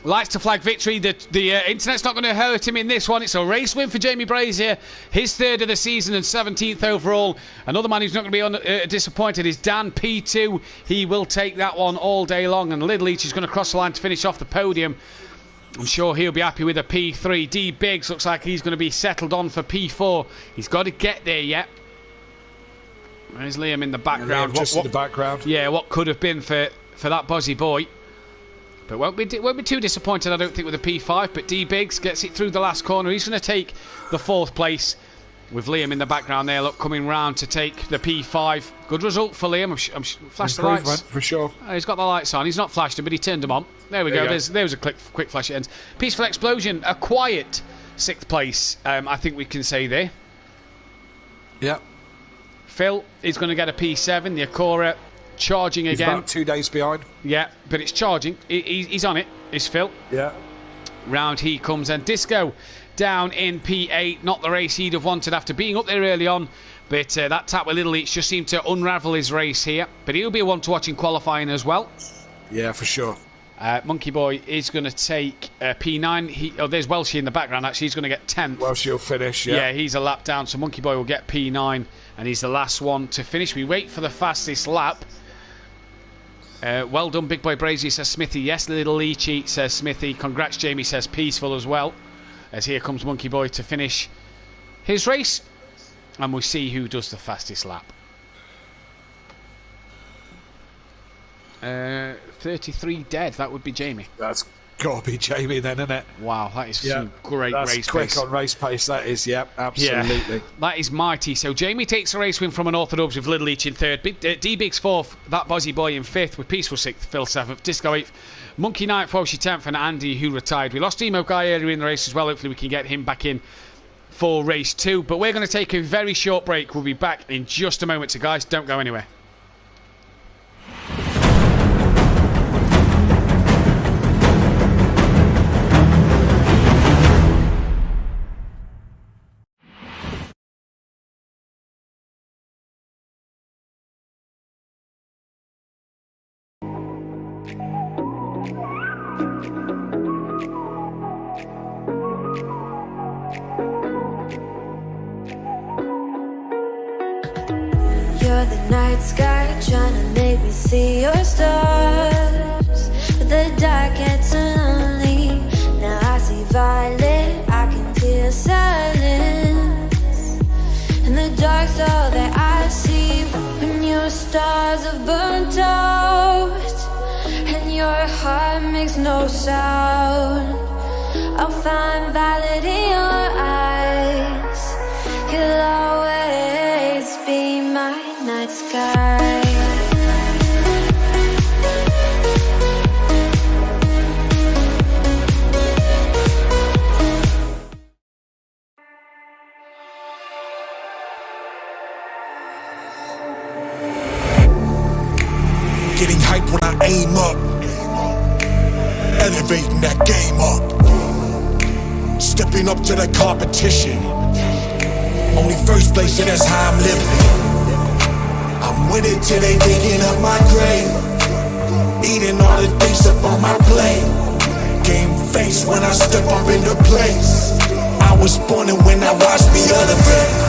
Lights to flag victory. The internet's not going to hurt him in this one. It's a race win for Jamie Brazier. His 3rd of the season and 17th overall. Another man who's not going to be disappointed is Dan P2. He will take that one all day long. And Little Leach is going to cross the line to finish off the podium. I'm sure he'll be happy with a P3. D Biggs looks like he's going to be settled on for P4. He's got to get there yet. There's Liam in the background. In the background. Yeah, what could have been for that Buzzy boy. But won't be too disappointed, I don't think, with a P5. But D Biggs gets it through the last corner. He's going to take the 4th place with Liam in the background there. Look, coming round to take the P5. Good result for Liam. I'm flashed the lights. For sure. He's got the lights on. He's not flashed them, but he turned them on. There we go. There's a quick flash at ends. Peaceful Explosion, a quiet 6th place, I think we can say there. Yeah. Phil is going to get a P7. The Acura charging He's again. about 2 days behind. Yeah, but it's charging. He's on it. It's Phil. Yeah. Round he comes, and Disco down in P8. Not the race he'd have wanted after being up there early on. But that tap with Little Each just seemed to unravel his race here. But he'll be one to watch in qualifying as well. Yeah, for sure. Monkey Boy is going to take P9. There's Welshie in the background, actually. He's going to get 10th. Welshie will finish, yeah. Yeah, he's a lap down, so Monkey Boy will get P9, and he's the last one to finish. We wait for the fastest lap. Well done, Big Boy Brazy, says Smithy. Yes, Little Leachy, says Smithy. Congrats, Jamie, says Peaceful as well. As here comes Monkey Boy to finish his race. And we'll see who does the fastest lap. 33 dead, that would be Jamie. That's got to be Jamie then, isn't it? Wow, that is some great that's race quick pace. on race pace, that is, yep, absolutely. Yeah, that is mighty. So Jamie takes a race win from Unorthodox with Little Each in third, D-Big's fourth, that Bozzy Boy in fifth, with Peaceful sixth, Phil seventh, Disco eighth, Monkey ninth, Welshie 10th, and Andy, who retired. We lost Emo Guy earlier in the race as well. Hopefully we can get him back in for race 2. But we're going to take a very short break. We'll be back in just a moment. So guys, don't go anywhere. You're the night sky trying to make me see your stars, but the dark gets lonely. Now I see violet, I can feel silence. In the dark's all that I see. When your stars are burnt out and your heart makes no sound, I'll find violet in your eyes. You'll always be my night sky. Getting hype when I aim up, elevating that game up, stepping up to the competition. Only first place, and that's how I'm living. I'm with it till they digging up my grave, eating all the things up on my plate. Game face when I step up into place. I was born and when I watched me elevate.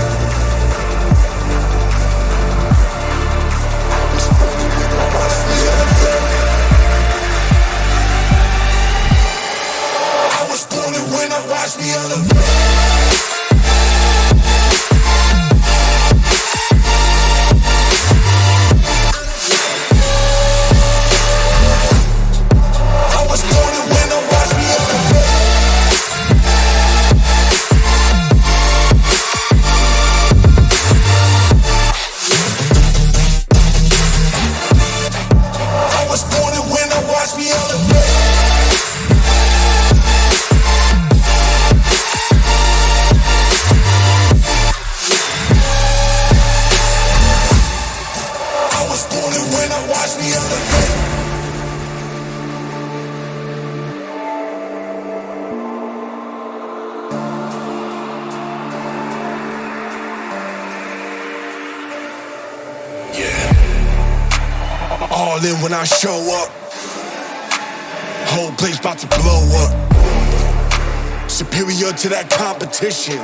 I was born and when I watched me elevate. All in when I show up, whole place about to blow up. Superior to that competition.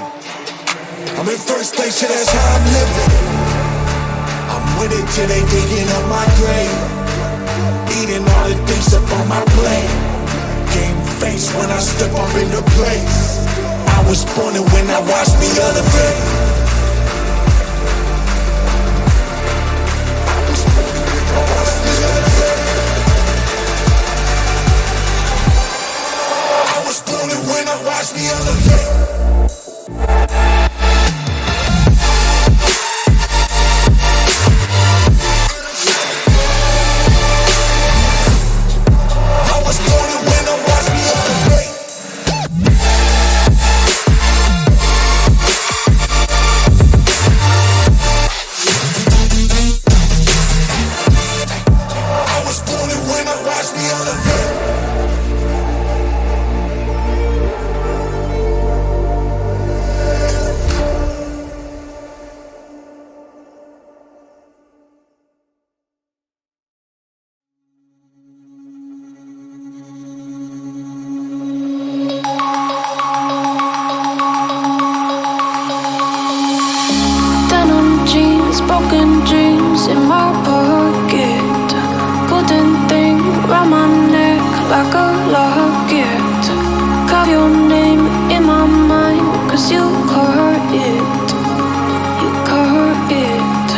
I'm in first place, yeah, that's how I'm living. I'm with it till they digging up my grave, eating all the things up on my plate. Game face when I step up into place. I was born and when I watched me elevate. When I watch me elevate. I was born and when I watch me elevate. my mind, cause you caught it. You caught it.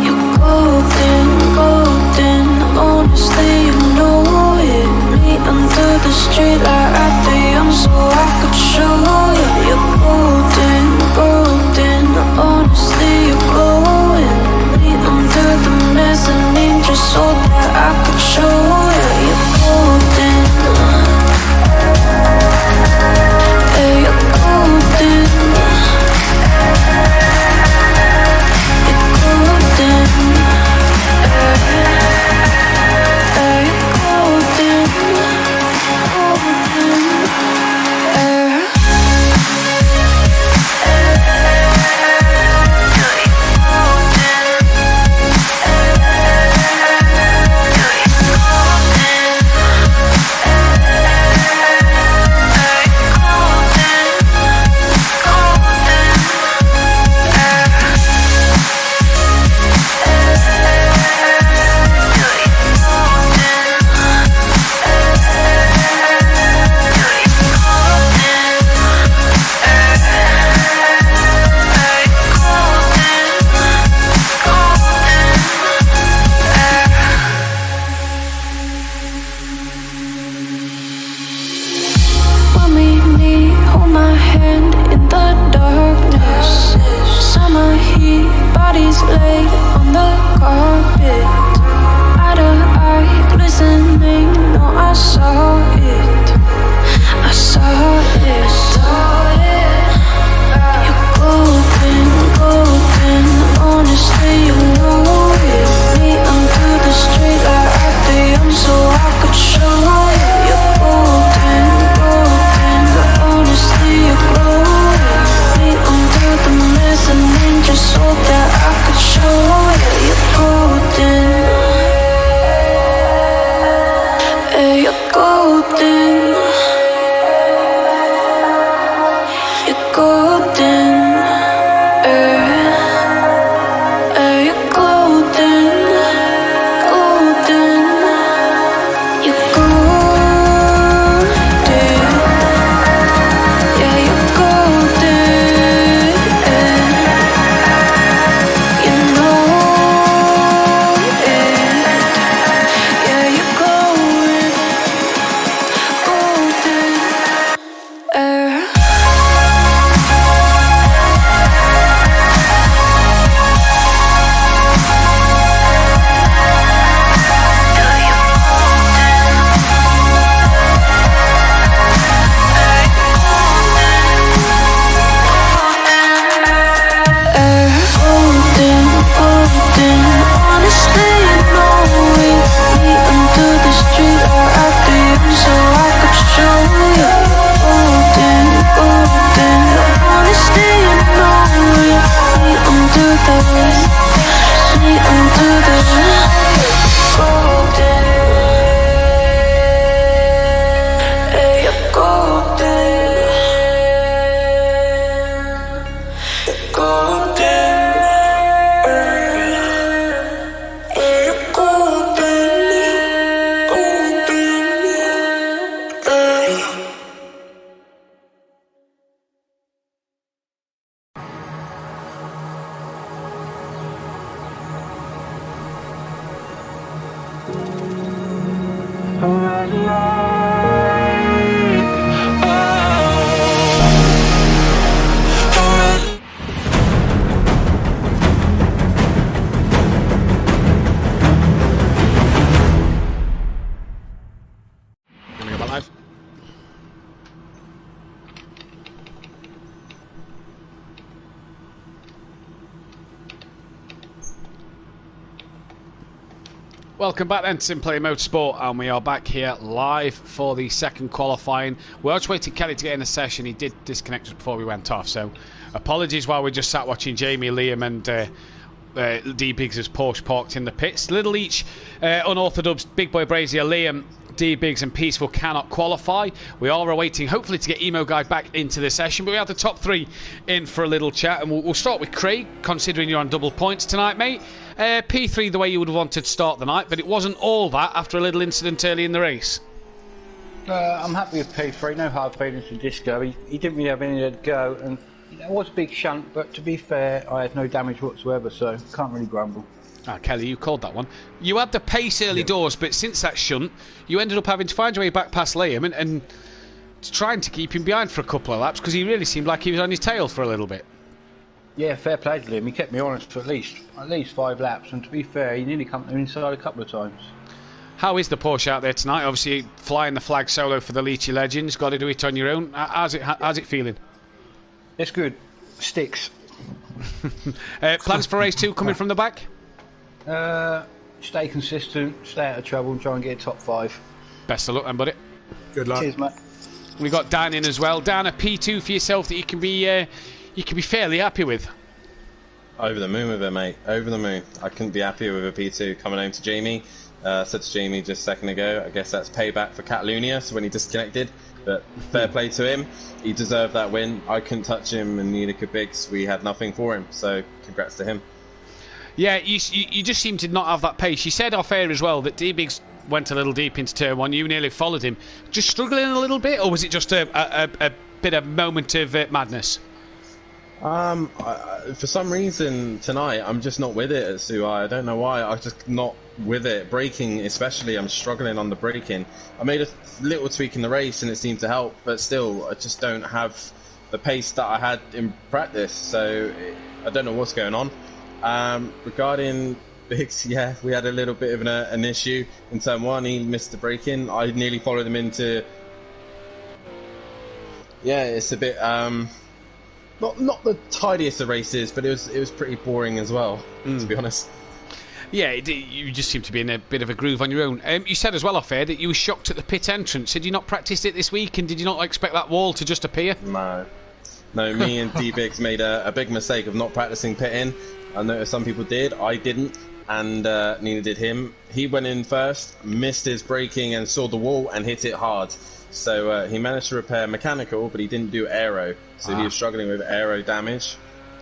You're golden, golden. Honestly, you know it. Me under the streetlight at the young, so I could show you. You're golden, golden. Honestly, you're glowing. Me under the mezzanine, just so that I could show you. You're golden. Yeah, you're golden. You're golden. Yeah, you're golden. Laid on the carpet, eye to eye, glistening. No, I saw it. I saw it. You're golden, golden. Honestly, you know it. Me under the streetlight at the young, so I could show you. You're golden, golden. Honestly, you're glowing. Me under the mezzanine, just so that I could show you. You're golden. Yeah, you're golden. You're golden. Yeah, you're golden. Golden. You're golden. Yeah, you're golden. You know it. Yeah, you're glowing. Golden. Golden, golden. Honestly, you know it. Me under the streetlight at the end, so I could show you. Golden, golden. Honestly, you know it. Me under the golden. Yeah, you're golden. Golden. Gonna go back live. Welcome back then to Simplay Motorsport, and we are back here live for the second qualifying. We're just waiting Kelly to get in the session. He did disconnect just before we went off, so apologies while we just sat watching Jamie, Liam and D-Biggs as Porsche parked in the pits. Little each unorthodox Big Boy Brazier, Liam, D-Biggs and Peaceful cannot qualify. We are awaiting hopefully to get Emo Guy back into the session, but we have the top three in for a little chat, and we'll start with Craig, considering you're on double points tonight, mate. P3 the way you would have wanted to start the night, but it wasn't all that after a little incident early in the race. I'm happy with P3. No hard feelings with Disco. He didn't really have any to go, and it was a big shunt. But to be fair, I had no damage whatsoever, so can't really grumble. Ah, Kelly, you called that one. You had the pace early doors, but since that shunt, you ended up having to find your way back past Liam and trying to keep him behind for a couple of laps because he really seemed like he was on his tail for a little bit. Yeah, fair play to him. He kept me honest for at least 5 laps, and to be fair, he nearly come to me inside a couple of times. How is the Porsche out there tonight? Obviously, flying the flag solo for the Leachy Legends. Got to do it on your own. How's it feeling? It's good. Sticks. Plans for race 2 coming from the back? Stay consistent, stay out of trouble, and try and get top 5. Best of luck then, buddy. Good luck. Cheers, mate. We got Dan in as well. Dan, a P2 for yourself that you can be fairly happy with. Over the moon with it, mate. Over the moon. I couldn't be happier with a P2 coming home to Jamie. Said to Jamie just a second ago, I guess that's payback for Catalunya, so when he disconnected. But fair play to him. He deserved that win. I couldn't touch him, and neither could Biggs. We had nothing for him, so congrats to him. Yeah, you just seem to not have that pace. You said off air as well that D-Biggs went a little deep into turn 1. You nearly followed him. Just struggling a little bit, or was it just a bit of moment of madness? For some reason tonight, I'm just not with it at Zuhui. I don't know why. I'm just not with it. Braking, especially, I'm struggling on the braking. I made a little tweak in the race, and it seemed to help, but still, I just don't have the pace that I had in practice. So I don't know what's going on. Regarding Biggs, yeah, we had a little bit of an issue in turn 1. He missed the braking. I nearly followed him into. Yeah, it's a bit not the tidiest of races, but it was pretty boring as well, to be honest. Yeah, you just seem to be in a bit of a groove on your own. You said as well off air that you were shocked at the pit entrance. Had you not practiced it this week, and did you not expect that wall to just appear? No, me and D-Biggs made a big mistake of not practicing pitting. I noticed some people did, I didn't, and neither did him. He went in first, missed his braking and saw the wall and hit it hard. So he managed to repair mechanical, but he didn't do aero, so he was struggling with aero damage.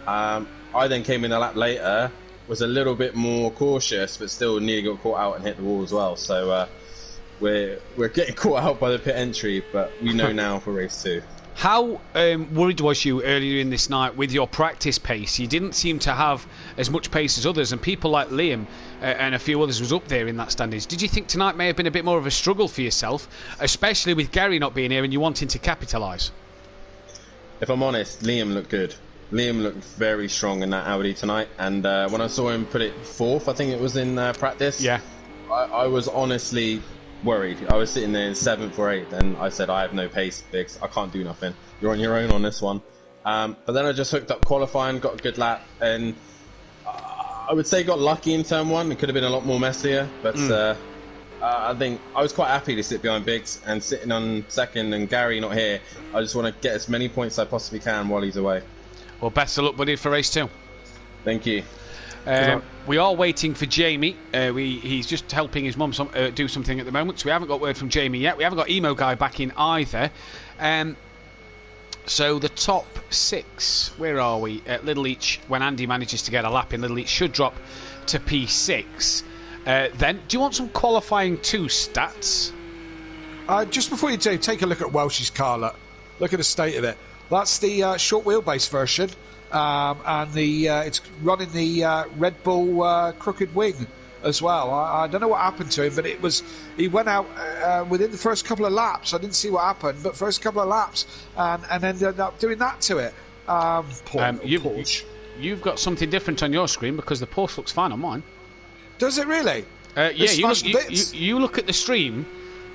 I then came in a lap later, was a little bit more cautious, but still nearly got caught out and hit the wall as well. So we're getting caught out by the pit entry, but we know now for race 2. How worried was you earlier in this night with your practice pace? You didn't seem to have as much pace as others, and people like Liam and a few others was up there in that standings. Did you think tonight may have been a bit more of a struggle for yourself, especially with Gary not being here and you wanting to capitalise? If I'm honest, Liam looked good. Liam looked very strong in that Audi tonight, and when I saw him put it 4th, I think it was in practice, yeah, I was honestly worried. I was sitting there in 7th or 8th, and I said, I have no pace, Biggs. I can't do nothing. You're on your own on this one. But then I just hooked up qualifying, got a good lap, and I would say got lucky in turn 1. It could have been a lot more messier, but I think I was quite happy to sit behind Biggs and sitting on 2nd and Gary not here. I just want to get as many points as I possibly can while he's away. Well, best of luck, buddy, for race 2. Thank you. We are waiting for Jamie. He's just helping his mum do something at the moment, so we haven't got word from Jamie yet. We haven't got Emo Guy back in either. So the top 6, where are we? Little Each, when Andy manages to get a lap in, Little Each should drop to P6. Then, do you want some qualifying 2 stats? Just before you do, take a look at Welsh's car. Look at the state of it. That's the short wheelbase version, and it's running the Red Bull crooked wing as well. I don't know what happened to him, but he went out within the first couple of laps. I didn't see what happened, but first couple of laps, and ended up doing that to it. Porsche. You've got something different on your screen because the Porsche looks fine on mine. Does it really? Yeah, you look at the stream.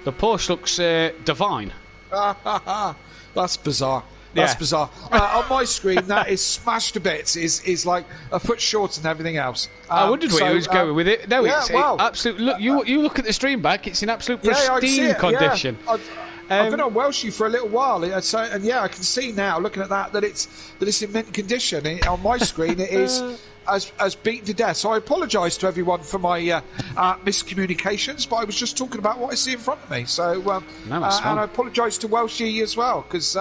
The Porsche looks divine. That's bizarre. That's bizarre. On my screen, that is smashed to bits. Is like a foot shorter than everything else. I wondered where you was going with it. No, yeah, it's absolute. Look, you look at the stream back. It's in absolute pristine condition. Yeah. I've been on Welshie for a little while, and I can see now, looking at that it's in mint condition. On my screen, it is as beaten to death. So I apologise to everyone for my miscommunications, but I was just talking about what I see in front of me. So and I apologise to Welshie as well because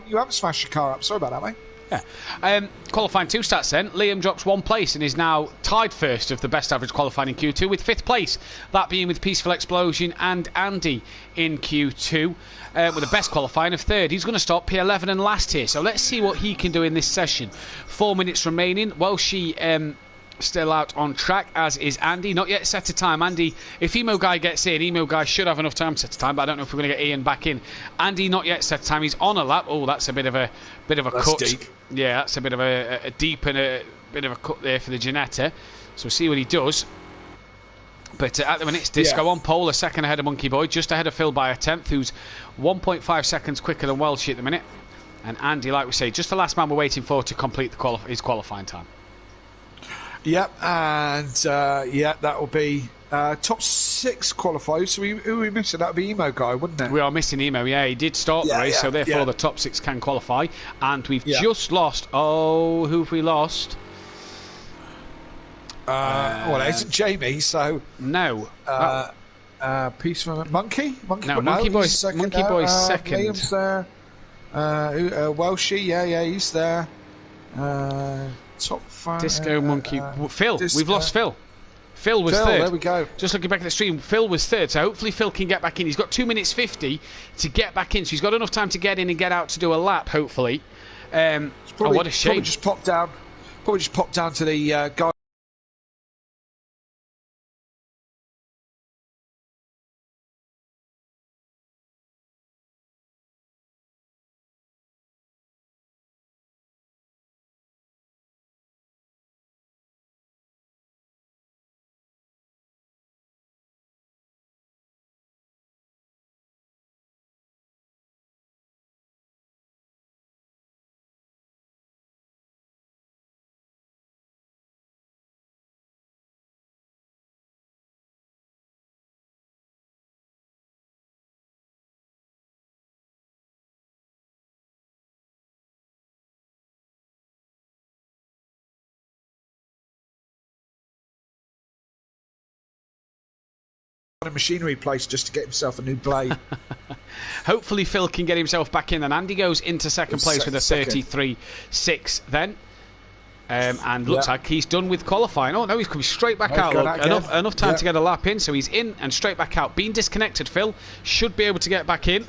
you haven't smashed your car up. Sorry about that, mate. Yeah. Qualifying 2 stats then. Liam drops 1 place and is now tied first of the best average qualifying in Q2 with 5th place. That being with Peaceful Explosion and Andy in Q2 with the best qualifying of 3rd. He's going to stop P11 and last here. So let's see what he can do in this session. 4 minutes remaining. Welshie still out on track, as is Andy. Not yet set a time. Andy, if Emo Guy gets in, Emo Guy should have enough time to set a time, but I don't know if we're going to get Ian back in. Andy not yet set a time. He's on a lap. Oh, that's a bit of a cut. Deep. Yeah, that's a bit of a deep and a bit of a cut there for the Janetta. So we'll see what he does. But at the minute, it's Disco on pole, a second ahead of Monkey Boy, just ahead of Phil by a 10th, who's 1.5 seconds quicker than Welshie at the minute. And Andy, like we say, just the last man we're waiting for to complete his qualifying time. Yep, and that will be top 6 qualifiers. So who are we missing? That would be Emo Guy, wouldn't it? We are missing Emo, yeah. He did start the race, so therefore the top 6 can qualify. And we've just lost. Oh, who have we lost? Well, it isn't Jamie, so... No. Peaceful Monkey? Monkey Boy's second. Liam's there. Welshie, yeah, he's there. Top 5. Disco, Monkey. Phil, Disco. we've lost Phil. Phil was 3rd. There we go. Just looking back at the stream, Phil was 3rd, so hopefully Phil can get back in. He's got 2 minutes 50 to get back in, so he's got enough time to get in and get out to do a lap, hopefully. What a shame. Probably just popped down to the guy. A machinery place just to get himself a new blade. Hopefully Phil can get himself back in, and Andy goes into second place with a 33.6 then. And looks like he's done with qualifying. Oh no, he's coming straight back out. Look, enough time to get a lap in, so he's in and straight back out. Being disconnected, Phil should be able to get back in.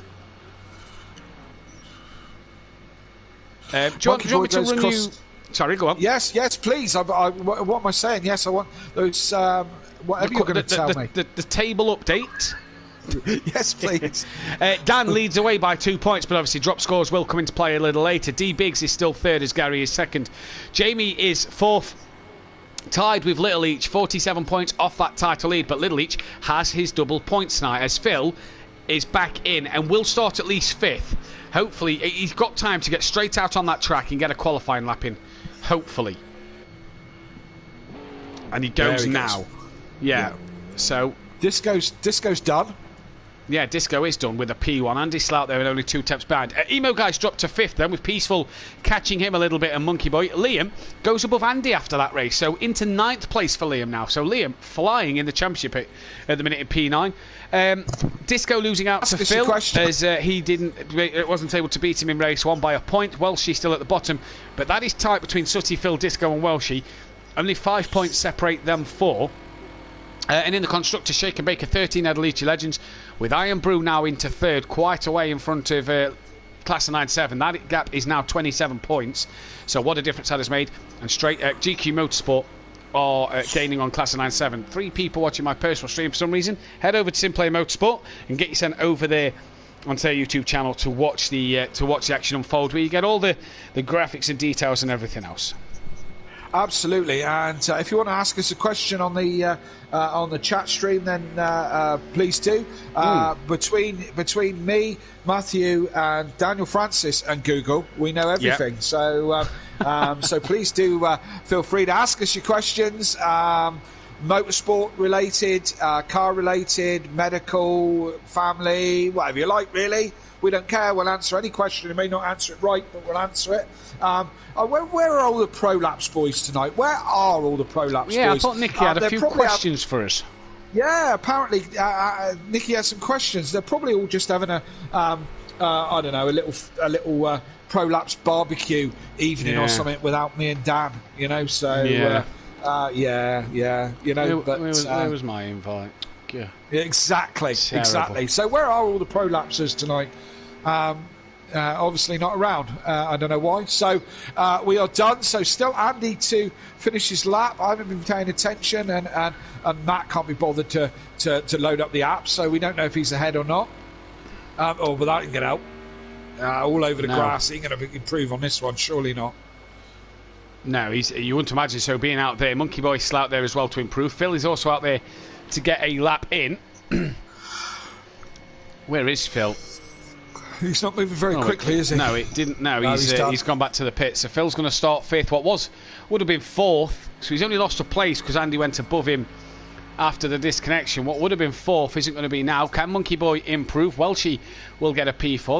Do you want me to run you... Sorry, go on. Yes, please. What am I saying? Yes, I want those... whatever you're going to tell me. The table update. Yes, please. Dan leads away by 2 points, but obviously drop scores will come into play a little later. D Biggs is still 3rd as Gary is 2nd. Jamie is 4th, tied with Little Each, 47 points off that title lead, but Little Each has his double points tonight as Phil is back in and will start at least 5th. Hopefully, he's got time to get straight out on that track and get a qualifying lap in. Hopefully. And he goes now. Yeah. So Disco's done. Yeah, Disco is done with a P1. Andy Slout there with only 2 steps behind. Emo Guy's dropped to 5th then, with Peaceful catching him a little bit and Monkey Boy. Liam goes above Andy after that race, so into 9th place for Liam now. So Liam flying in the championship at the minute in P9. Disco losing out to Phil as he wasn't able to beat him in race 1 by a point. Welshie still at the bottom, but that is tight between Sooty, Phil, Disco and Welshie. Only 5 points separate them 4. And in the constructors, Shake and Baker 13 Adelici Legends, with Iron Brew now into 3rd, quite away in front of Class of 9.7. That gap is now 27 points, so what a difference that has made. And straight GQ Motorsport are gaining on Class of 9.7. 3 people watching my personal stream for some reason. Head over to Simplay Motorsport and get you sent over there onto their YouTube channel to watch the action unfold, where you get all the graphics and details and everything else. Absolutely, and if you want to ask us a question on the chat stream, then please do. Between me, Matthew, and Daniel Francis and Google, we know everything. Yep. So please do feel free to ask us your questions, motorsport related, car related, medical, family, whatever you like, really. We don't care. We'll answer any question. We may not answer it right, but we'll answer it. Where are all the Pro Laps boys tonight? Where are all the Pro Laps boys? Yeah, I thought Nicky had a few questions for us. Yeah, apparently Nicky has some questions. They're probably all just having a I don't know, a little prolapse barbecue evening or something without me and Dan. You know, so yeah. You know, where was my invite? Yeah. Exactly. So where are all the prolapsers tonight? Obviously not around. I don't know why. So we are done. So still Andy to finish his lap. I haven't been paying attention, and Matt can't be bothered to load up the app, so we don't know if he's ahead or not. But that can get out. All over the grass. He ain't going to improve on this one, surely not. No, you wouldn't imagine so, being out there. Monkey Boy's still out there as well to improve. Phil is also out there to get a lap in. Where is Phil? He's not moving very quickly, is he? No, it didn't. No, he's gone back to the pit. So Phil's going to start fifth. What would have been fourth. So he's only lost a place because Andy went above him after the disconnection. What would have been fourth isn't going to be now. Can Monkey Boy improve? Welshie will get a P4.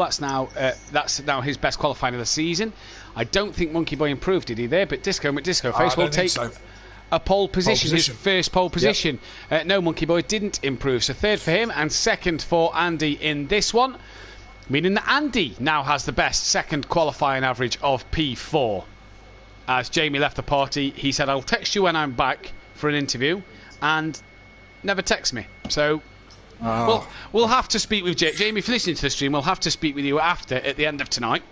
That's now his best qualifying of the season. I don't think Monkey Boy improved, did he there? But Disco Face will take a pole position, his first pole position. Yep. No, Monkey Boy didn't improve. So third for him and second for Andy in this one. Meaning that Andy now has the best second qualifying average of P4. As Jamie left the party, he said, I'll text you when I'm back for an interview, and never text me. So we'll have to speak with Jamie. If you're listening to the stream, we'll have to speak with you at the end of tonight,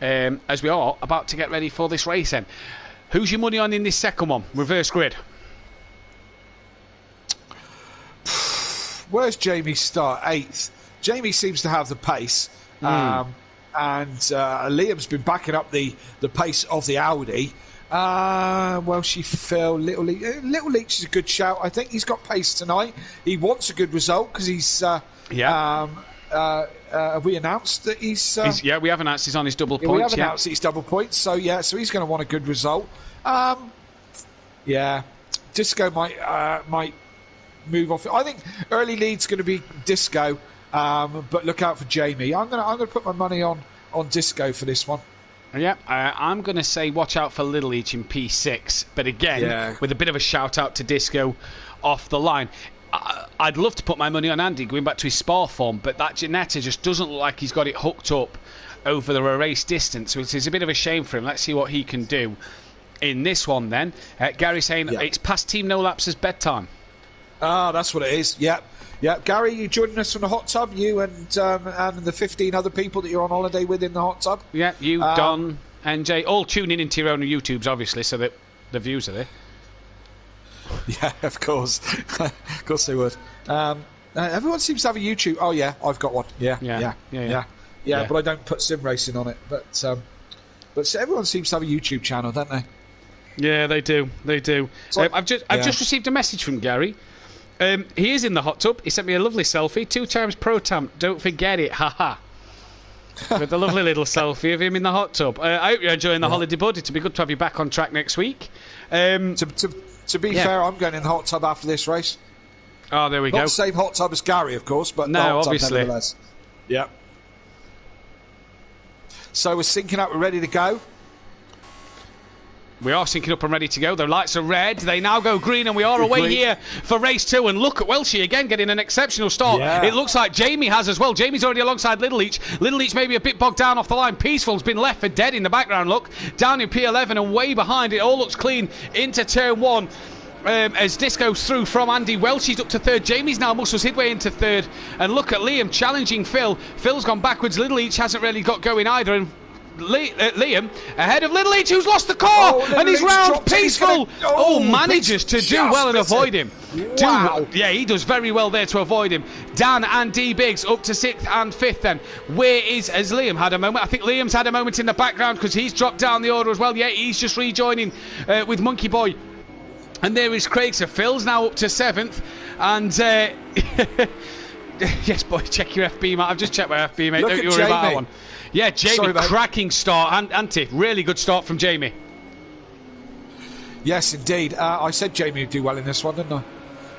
as we are about to get ready for this race then. Who's your money on in this second one? Reverse grid. Where's Jamie start? 8th. Jamie seems to have the pace, and Liam's been backing up the pace of the Audi. Phil, Little Leach is a good shout. I think he's got pace tonight. He wants a good result because he's. Have we announced that he's? We have announced he's on his double points. We have announced he's double points. So so he's going to want a good result. Disco might move off. I think early lead's going to be Disco. But look out for Jamie. I'm gonna put my money on Disco for this one. Yeah, I'm going to say watch out for Little Each in P6. But again, with a bit of a shout out to Disco off the line. I'd love to put my money on Andy going back to his Spa form, but that Ginetta just doesn't look like he's got it hooked up over the race distance, which is a bit of a shame for him. Let's see what he can do in this one then. Gary saying it's past Team No Laps's bedtime. That's what it is. Yep. Gary, you joining us from the hot tub? You and the 15 other people that you're on holiday with in the hot tub? Yeah, you, Don, and Jay, all tuning into your own YouTubes, obviously, so that the views are there. Yeah, of course. Of course they would. Everyone seems to have a YouTube. Oh, yeah, I've got one. Yeah, but I don't put sim racing on it. But everyone seems to have a YouTube channel, don't they? Yeah, they do. I've just received a message from Gary. He is in the hot tub. He sent me a lovely selfie. 2 times pro tam. Don't forget it. Haha. With a lovely little selfie of him in the hot tub. I hope you're enjoying the holiday, bud. It'll be good to have you back on track next week. To be fair, I'm going in the hot tub after this race. Oh, there we go. Not the same hot tub as Gary, of course, but no, obviously. Nevertheless. Yep. So we're syncing up. We're ready to go. We are syncing up and ready to go. The lights are red. They now go green, and we are away here for race 2. And look at Welshie again getting an exceptional start. Yeah. It looks like Jamie has as well. Jamie's already alongside Little Leach. Little Leach maybe a bit bogged down off the line. Peaceful's been left for dead in the background. Look, down in P11 and way behind. It all looks clean into turn 1. As Disco's through from Andy. Welshie's up to 3rd. Jamie's now muscles his way into 3rd. And look at Liam challenging Phil. Phil's gone backwards. Little Leach hasn't really got going either. And Liam ahead of Little Leach, who's lost the car, and he's round Peaceful. Manages to do well and avoid him. Wow. He does very well there to avoid him. Dan and D Biggs up to 6th and 5th then. Has Liam had a moment? I think Liam's had a moment in the background because he's dropped down the order as well. Yeah, he's just rejoining with Monkey Boy. And there is Craig. So Phil's now up to 7th. And yes, boy, check your FB, mate. I've just checked my FB, mate. Don't you worry about that one. Yeah, Jamie, cracking start, Auntie. Really good start from Jamie. Yes, indeed. I said Jamie would do well in this one, didn't I?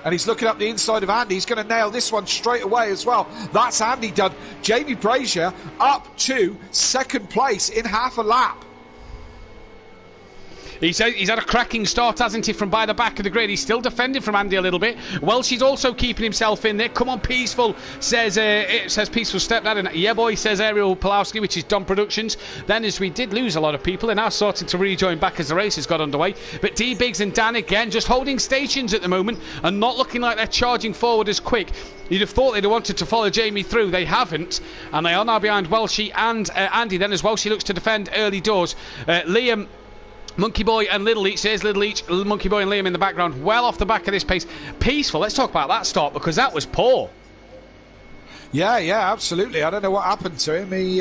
And he's looking up the inside of Andy. He's going to nail this one straight away as well. That's Andy done. Jamie Brazier up to 2nd place in half a lap. He's had a cracking start, hasn't he, from by the back of the grid. He's still defending from Andy a little bit. Welsh also keeping himself in there. Come on, Peaceful, says Peaceful step that in. Yeah, boy, says Ariel Pulowski, which is Dom Productions. Then, as we did lose a lot of people, they're now starting to rejoin back as the race has got underway. But D Biggs and Dan again just holding stations at the moment and not looking like they're charging forward as quick. You'd have thought they'd have wanted to follow Jamie through. They haven't, and they are now behind Welshie and Andy. Then, as Welshie looks to defend early doors, Liam, Monkey Boy and Little Leach. There's Little Leach, Monkey Boy and Liam in the background, well off the back of this pace. Peaceful, let's talk about that start, because that was poor. Yeah, absolutely. I don't know what happened to him. He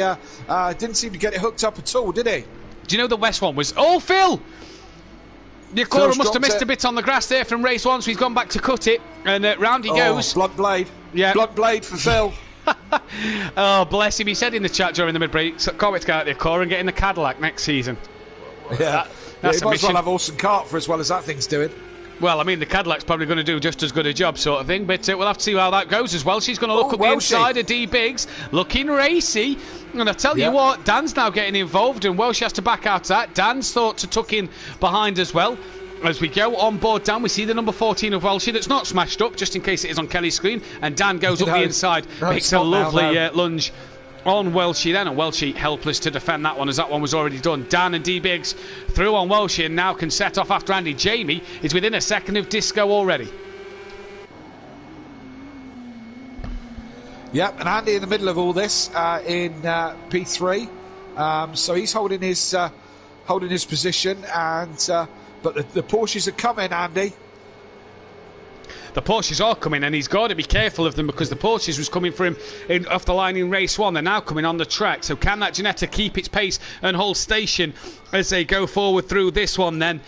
didn't seem to get it hooked up at all, did he? Do you know the West one was... Oh, Phil! Nakora must have missed a bit on the grass there from race 1, so he's gone back to cut it, and round he goes. Blunt blade. Yeah. Blunt blade for Phil. Oh, bless him. He said in the chat during the mid-break, so can't wait to get out there, Cora, and get in the Cadillac next season. Yeah. That's he might as well have Orson Cart for as well as that thing's doing. Well, I mean, the Cadillac's probably going to do just as good a job, sort of thing, but we'll have to see how that goes as well. She's going to look up the inside of D Biggs, looking racy. And I tell you what, Dan's now getting involved, and Welsh has to back out of that. Dan's thought to tuck in behind as well. As we go on board Dan, we see the number 14 of Welshie that's not smashed up, just in case it is on Kelly's screen, and Dan goes up the inside, makes a lovely lunge on Welshie then, and Welshie helpless to defend that one, as that one was already done. Dan and D Biggs through on Welshie and now can set off after Andy. Jamie is within a second of Disco already. Yep, and Andy in the middle of all this in P3, so he's holding his position, and but the Porsches are coming, Andy. The Porsches are coming, and he's got to be careful of them, because the Porsches was coming for him off the line in race 1. They're now coming on the track. So can that Ginetta keep its pace and hold station as they go forward through this one then?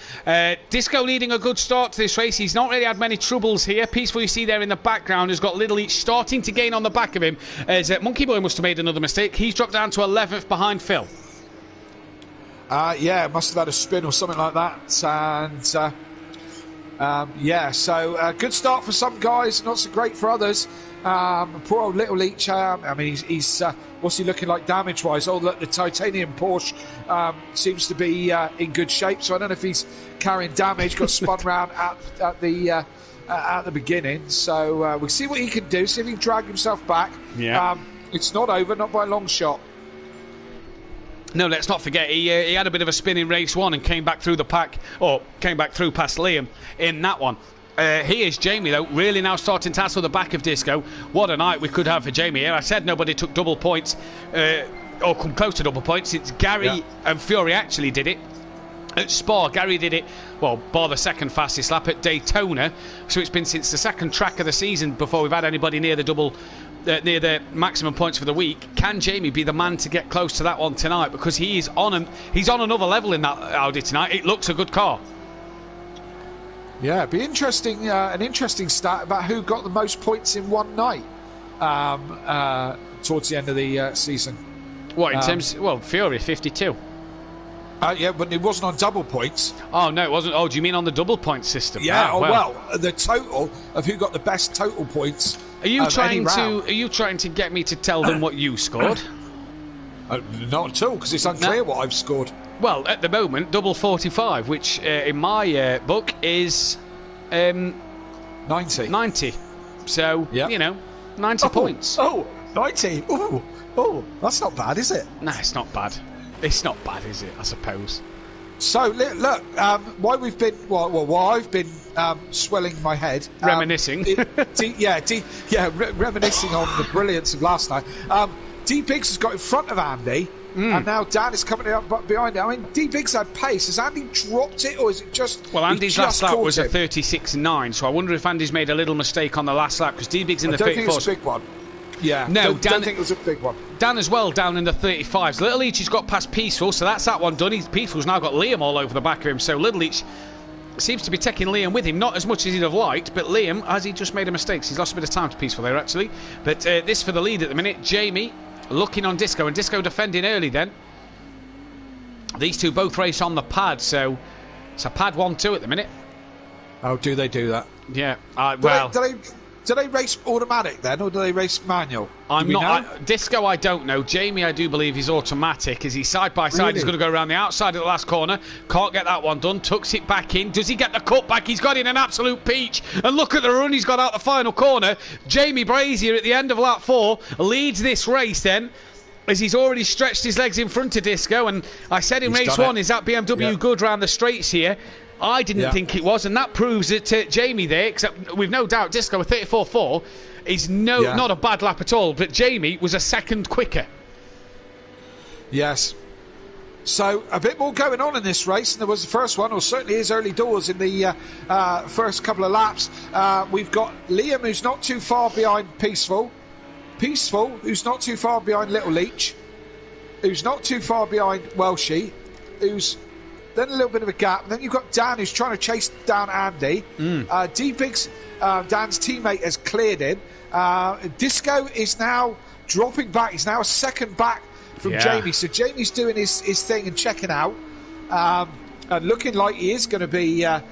Disco leading a good start to this race. He's not really had many troubles here. Peaceful, you see there in the background, has got Little Each starting to gain on the back of him, as Monkey Boy must have made another mistake. He's dropped down to 11th behind Phil. Yeah, must have had a spin or something like that. And so good start for some guys, not so great for others. Poor old Little Leach. I mean, he's what's he looking like damage-wise? Oh, look, the titanium Porsche seems to be in good shape. So I don't know if he's carrying damage. Got spun round at the beginning. So we'll see what he can do. See if he can drag himself back. Yeah. It's not over, not by a long shot. No, let's not forget, he had a bit of a spin in race 1 and came back through the pack, or came back through past Liam in that one. Here's Jamie, though, really now starting to tassel the back of Disco. What a night we could have for Jamie here. I said nobody took double points, or come close to double points. It's Gary and Fury actually did it. At Spa, Gary did it, well, bar the second fastest lap at Daytona. So it's been since the second track of the season before we've had anybody near the maximum points for the week. Can Jamie be the man to get close to that one tonight? Because he's on another level in that Audi tonight. It looks a good car. Yeah, it'd be interesting. An interesting stat about who got the most points in one night towards the end of the season. What in terms? Well, Fury 52. Yeah, but it wasn't on double points. Oh no, it wasn't. Oh, do you mean on the double point system? Yeah. Well, the total of who got the best total points. Are you trying to get me to tell them what you scored? Not at all, because it's unclear what I've scored. Well, at the moment, double 45, which in my book is 90. 90. So, 90 points. Oh, 90. Oh, that's not bad, is it? No, it's not bad. It's not bad, is it? I suppose. So look, why we've been, why I've been swelling my head, reminiscing. Reminiscing on the brilliance of last night. D Biggs has got in front of Andy, and now Dan is coming up behind him. I mean, D Biggs had pace. Has Andy dropped it, or is it just? Well, Andy's last lap was a 36.9, so I wonder if Andy's made a little mistake on the last lap, because D Biggs in the 34s. I don't think it's a big one. Yeah, no, don't think it was a big one. Dan as well down in the 35s. Little Leach has got past Peaceful, so that's that one done. Peaceful's now got Liam all over the back of him, so Little Leach seems to be taking Liam with him, not as much as he'd have liked, but Liam, has he just made a mistake? He's lost a bit of time to Peaceful there, actually. But this for the lead at the minute. Jamie looking on Disco, and Disco defending early then. These two both race on the pad, so it's a pad 1-2 at the minute. Oh, do they do that? Yeah, Do they race automatic then, or do they race manual? I'm not. Disco, I don't know. Jamie, I do believe is automatic. As he's side by side, Really? he's going to go around the outside of the last corner. Can't get that one done. Tucks it back in. Does he get the cut back? He's got in an absolute peach. And look at the run he's got out the final corner. Jamie Brazier at the end of lap 4 leads this race then, as he's already stretched his legs in front of Disco. And I said in race 1, is that BMW good round the straights here? I didn't think it was, and that proves it to Jamie there, except with no doubt Disco with 34.4 is not a bad lap at all, but Jamie was a second quicker. Yes. So a bit more going on in this race than there was the first one, or certainly is early doors in the first couple of laps. We've got Liam, who's not too far behind Peaceful, who's not too far behind Little Leach, who's not too far behind Welshie, who's then a little bit of a gap. And then you've got Dan, who's trying to chase down Andy. D-Biggs, Dan's teammate, has cleared him. Disco is now dropping back. He's now a second back from Jamie. So Jamie's doing his thing and checking out. And looking like he is going to be a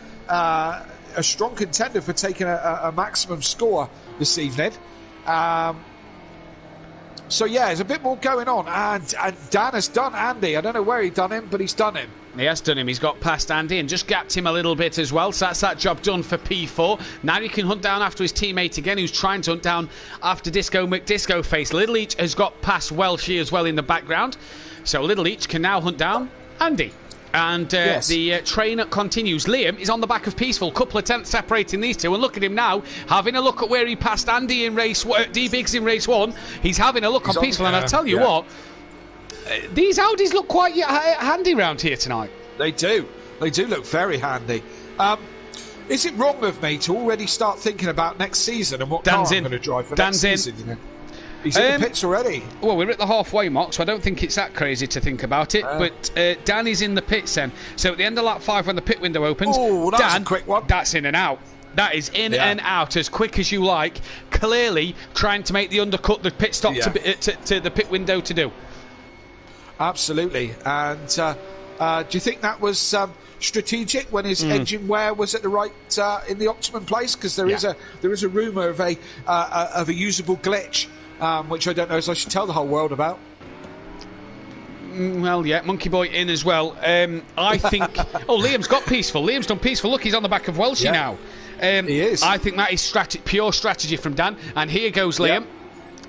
strong contender for taking a maximum score this evening. So yeah, there's a bit more going on, and Dan has done Andy. I don't know where he done him, but he's done him. He has done him. He's got past Andy and just gapped him a little bit as well. So that's that job done for P4. Now he can hunt down after his teammate again, who's trying to hunt down after Disco McDisco Face. Little Each has got past Welshie as well in the background. So Little Each can now hunt down Andy. And the train continues. Liam is on the back of Peaceful. Couple of tenths separating these two. And look at him now, having a look at where he passed Andy in race D-Biggs in race 1. He's having a look on Peaceful. And I tell you what, these Audis look quite handy round here tonight. They do. They do look very handy. Is it wrong of me to already start thinking about next season and what car I'm going to drive for next season? You know? He's in the pits already. Well, we're at the halfway mark, so I don't think it's that crazy to think about it. But Dan is in the pits then. So at the end of lap 5, when the pit window opens, that's a quick one. That's in and out. That is in and out as quick as you like. Clearly trying to make the undercut, the pit stop to the pit window to do. Absolutely. And do you think that was strategic when his engine wear was at the right in the optimum place? Because there is a rumour of a usable glitch. Which I don't know, so I should tell the whole world about. Well, yeah, Monkey Boy in as well. I think... Liam's got Peaceful. Liam's done Peaceful. Look, he's on the back of Welshie now. He is. I think that is pure strategy from Dan. And here goes Liam.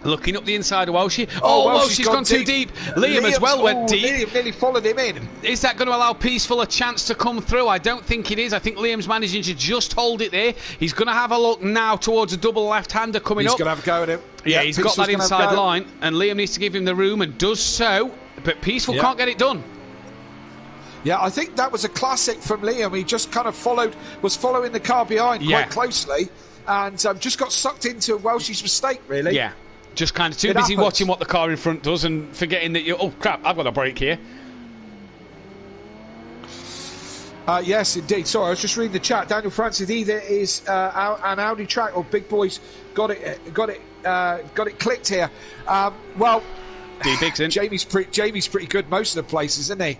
Looking up the inside of Welshie. Welshie's gone too deep. Liam as well went deep. Liam nearly followed him in. Is that going to allow Peaceful a chance to come through? I don't think it is. I think Liam's managing to just hold it there. He's going to have a look now towards a double left-hander coming up. He's going to have a go at him. Yeah, he's got that inside line, and Liam needs to give him the room and does so, but Peaceful can't get it done. Yeah, I think that was a classic from Liam. He just kind of was following the car behind quite closely, and just got sucked into Welshie's mistake, really. Yeah. Just kind of too busy watching what the car in front does and forgetting that oh crap, I've got a break here. Yes, indeed. Sorry, I was just reading the chat. Daniel Francis, either is an Audi track or Big Boy's got it clicked here. Well, D-Biggs in. Jamie's pretty good most of the places, isn't he?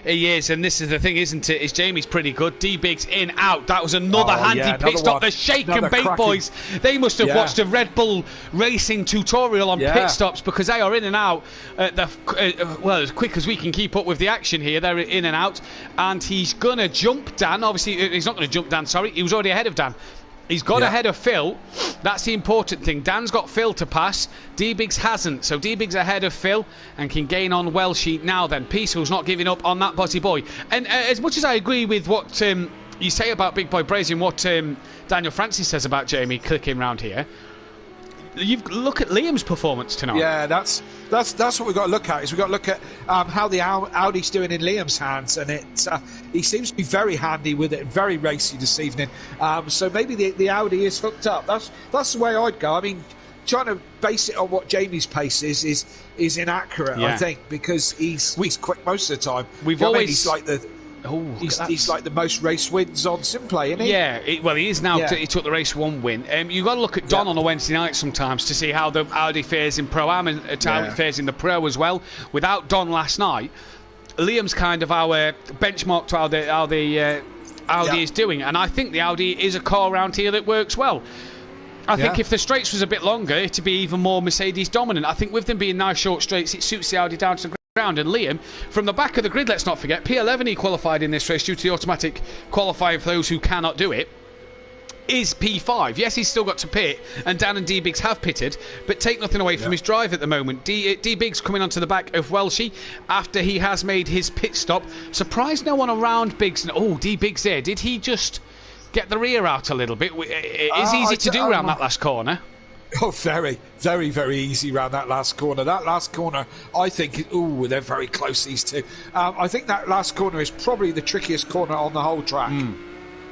He is, and this is the thing, isn't it? Is Jamie's pretty good. D-Biggs in, out. That was another handy pit stop. The Shake and Bake boys, they must have watched a Red Bull racing tutorial on pit stops, because they are in and out as quick as we can keep up with the action here. They're in and out, and he's going to jump Dan. Obviously, he's not going to jump Dan, sorry. He was already ahead of Dan. He's got ahead of Phil. That's the important thing. Dan's got Phil to pass. D-Biggs hasn't. So D-Biggs ahead of Phil and can gain on Welshie now then. Peaceful's not giving up on that Bozzy Boy. And as much as I agree with what you say about Big Boy Brazy and what Daniel Francis says about Jamie clicking round here, look at Liam's performance tonight. Yeah, that's what we've got to look at. We've got to look at how the Audi's doing in Liam's hands, and he seems to be very handy with it, very racy this evening. So maybe the Audi is hooked up. That's the way I'd go. I mean, trying to base it on what Jamie's pace is inaccurate. I think, because he's quick most of the time. He's like the. He's like the most race wins on Simplay, isn't he? Yeah, he is now. He took the race 1 win. You've got to look at Don on a Wednesday night sometimes to see how the Audi fares in Pro-Am and how it fares in the Pro as well. Without Don last night, Liam's kind of our benchmark to how the Audi is doing. And I think the Audi is a car around here that works well. I think if the straights was a bit longer, it'd be even more Mercedes dominant. I think with them being nice short straights, it suits the Audi down to the ground. And Liam, from the back of the grid, let's not forget, P11 he qualified in this race due to the automatic qualifying for those who cannot do it. Is P5. Yes, he's still got to pit, and Dan and D-Biggs have pitted, but take nothing away from his drive at the moment. D-Biggs coming onto the back of Welshie after he has made his pit stop. Surprised no one around Biggs. Oh, D-Biggs there. Did he just get the rear out a little bit? It is easy to do around that last corner. Oh, very, very, very easy around that last corner. That last corner, I think, they're very close, these two. I think that last corner is probably the trickiest corner on the whole track.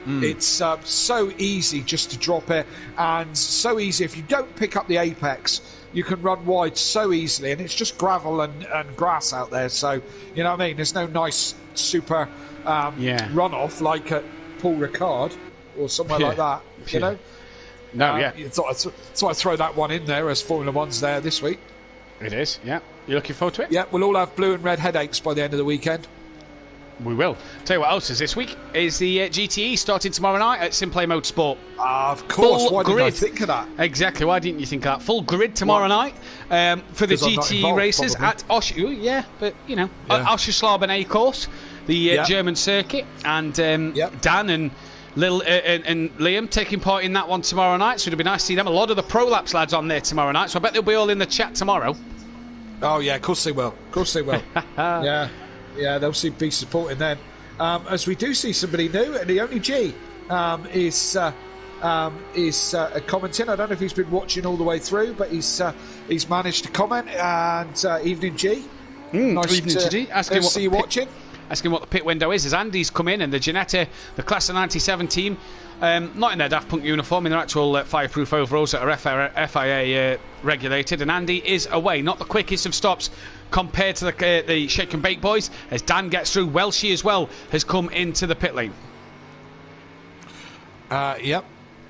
It's so easy just to drop it, and so easy if you don't pick up the apex, you can run wide so easily, and it's just gravel and grass out there. So you know what I mean. There's no nice super runoff like at Paul Ricard or somewhere like that. You know. No, So I throw that one in there as Formula One's there this week. It is. Yeah, you looking forward to it? Yeah, we'll all have blue and red headaches by the end of the weekend. We will. Tell you what else is this week is the GTE starting tomorrow night at Simplay Motorsport. Of course. Full Why grid. didn't I think of that? Exactly. Why didn't you think of that? Full grid tomorrow night for the GTE races at Oschersleben A course, the German circuit, and Dan and Lil and Liam taking part in that one tomorrow night. So it'll be nice to see them. A lot of the Prolapse lads on there tomorrow night. So I bet they'll be all in the chat tomorrow. Oh yeah, of course they will. Of course they will. Yeah, they'll be supporting them. As we do see somebody new, and the only G is commenting. I don't know if he's been watching all the way through, but he's managed to comment. And evening G, nice evening to G. Asking what see you watching. Asking what the pit window is, as Andy's come in, and the Ginetta, the Class of 97 team, not in their Daft Punk uniform, in their actual fireproof overalls that are FIA regulated, and Andy is away. Not the quickest of stops compared to the Shake and Bake boys, as Dan gets through. Welshie as well has come into the pit lane.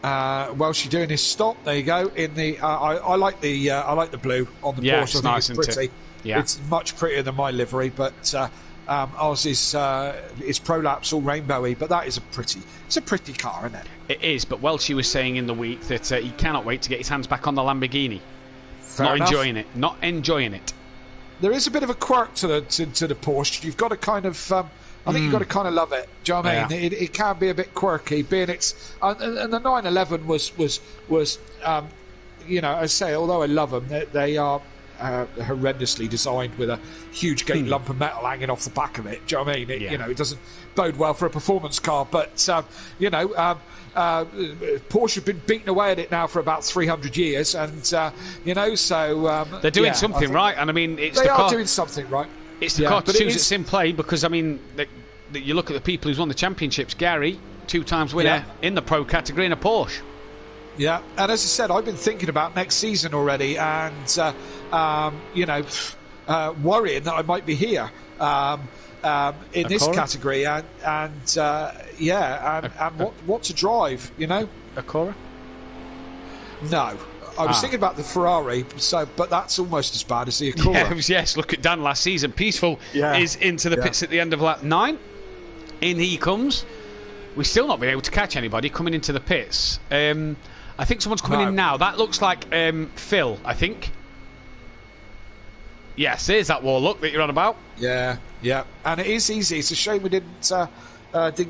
Welshie doing his stop. There you go. In the I like the blue on the Porsche. It's nice, it's pretty. Yeah, it's much prettier than my livery, but ours is Prolapse all rainbowy. But that is a pretty car, isn't it? It is. But Welshie was saying in the week that he cannot wait to get his hands back on the Lamborghini. Not enjoying it. There is a bit of a quirk to the Porsche. You've got to kind of, I think you've got to kind of love it. Do you know what I mean? It can be a bit quirky, being it's and the 911 was as I say, although I love them, they are horrendously designed with a huge gate lump of metal hanging off the back of it. Do you know what I mean? It doesn't bode well for a performance car, but Porsche have been beating away at it now for about 300 years, and so they're doing something right. And I mean, they are doing something right. It's the car to choose at Simplay, because I mean, you look at the people who's won the championships. Gary, 2-time winner in the pro category in a Porsche. Yeah, and as I said, I've been thinking about next season already, and worrying that I might be here in this category, and what to drive, A Cora? No, I was thinking about the Ferrari, but that's almost as bad as the Acura. Yes, look at Dan last season. Peaceful is into the pits at the end of lap 9. In he comes. We've still not been able to catch anybody coming into the pits. I think someone's coming in now. That looks like Phil, I think. Yes, there's that wall look that you're on about. Yeah, and it is easy. It's a shame we didn't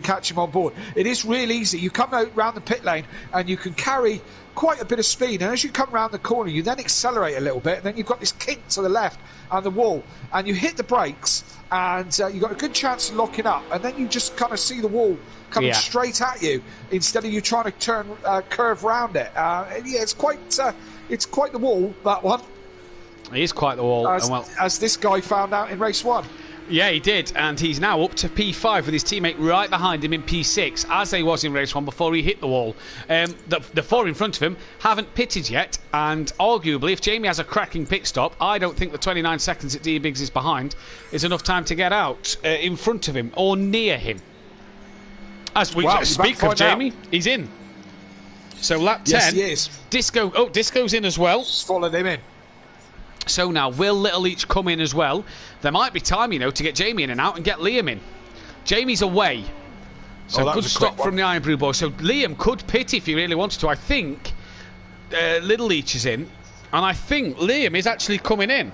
catch him on board. It is real easy. You come out round the pit lane and you can carry quite a bit of speed, and as you come round the corner you then accelerate a little bit, and then you've got this kink to the left and the wall, and you hit the brakes, and you've got a good chance of locking up, and then you just kind of see the wall coming straight at you instead of you trying to turn curve round it. It's quite the wall, that one. It is quite the wall. As this guy found out in race 1. Yeah, he did, and he's now up to P5 with his teammate right behind him in P6, as they was in race 1 before he hit the wall. The 4 in front of him haven't pitted yet, and arguably, if Jamie has a cracking pit stop, I don't think the 29 seconds that D-Biggs is behind is enough time to get out in front of him or near him. As we speak of Jamie, he's in. So lap 10. Yes, he is. Disco's in as well. Just followed him in. So now, will Little Each come in as well? There might be time, to get Jamie in and out and get Liam in. Jamie's away. So good stop from the Iron Brew boy. So Liam could pit if he really wanted to. I think Little Leach is in, and I think Liam is actually coming in.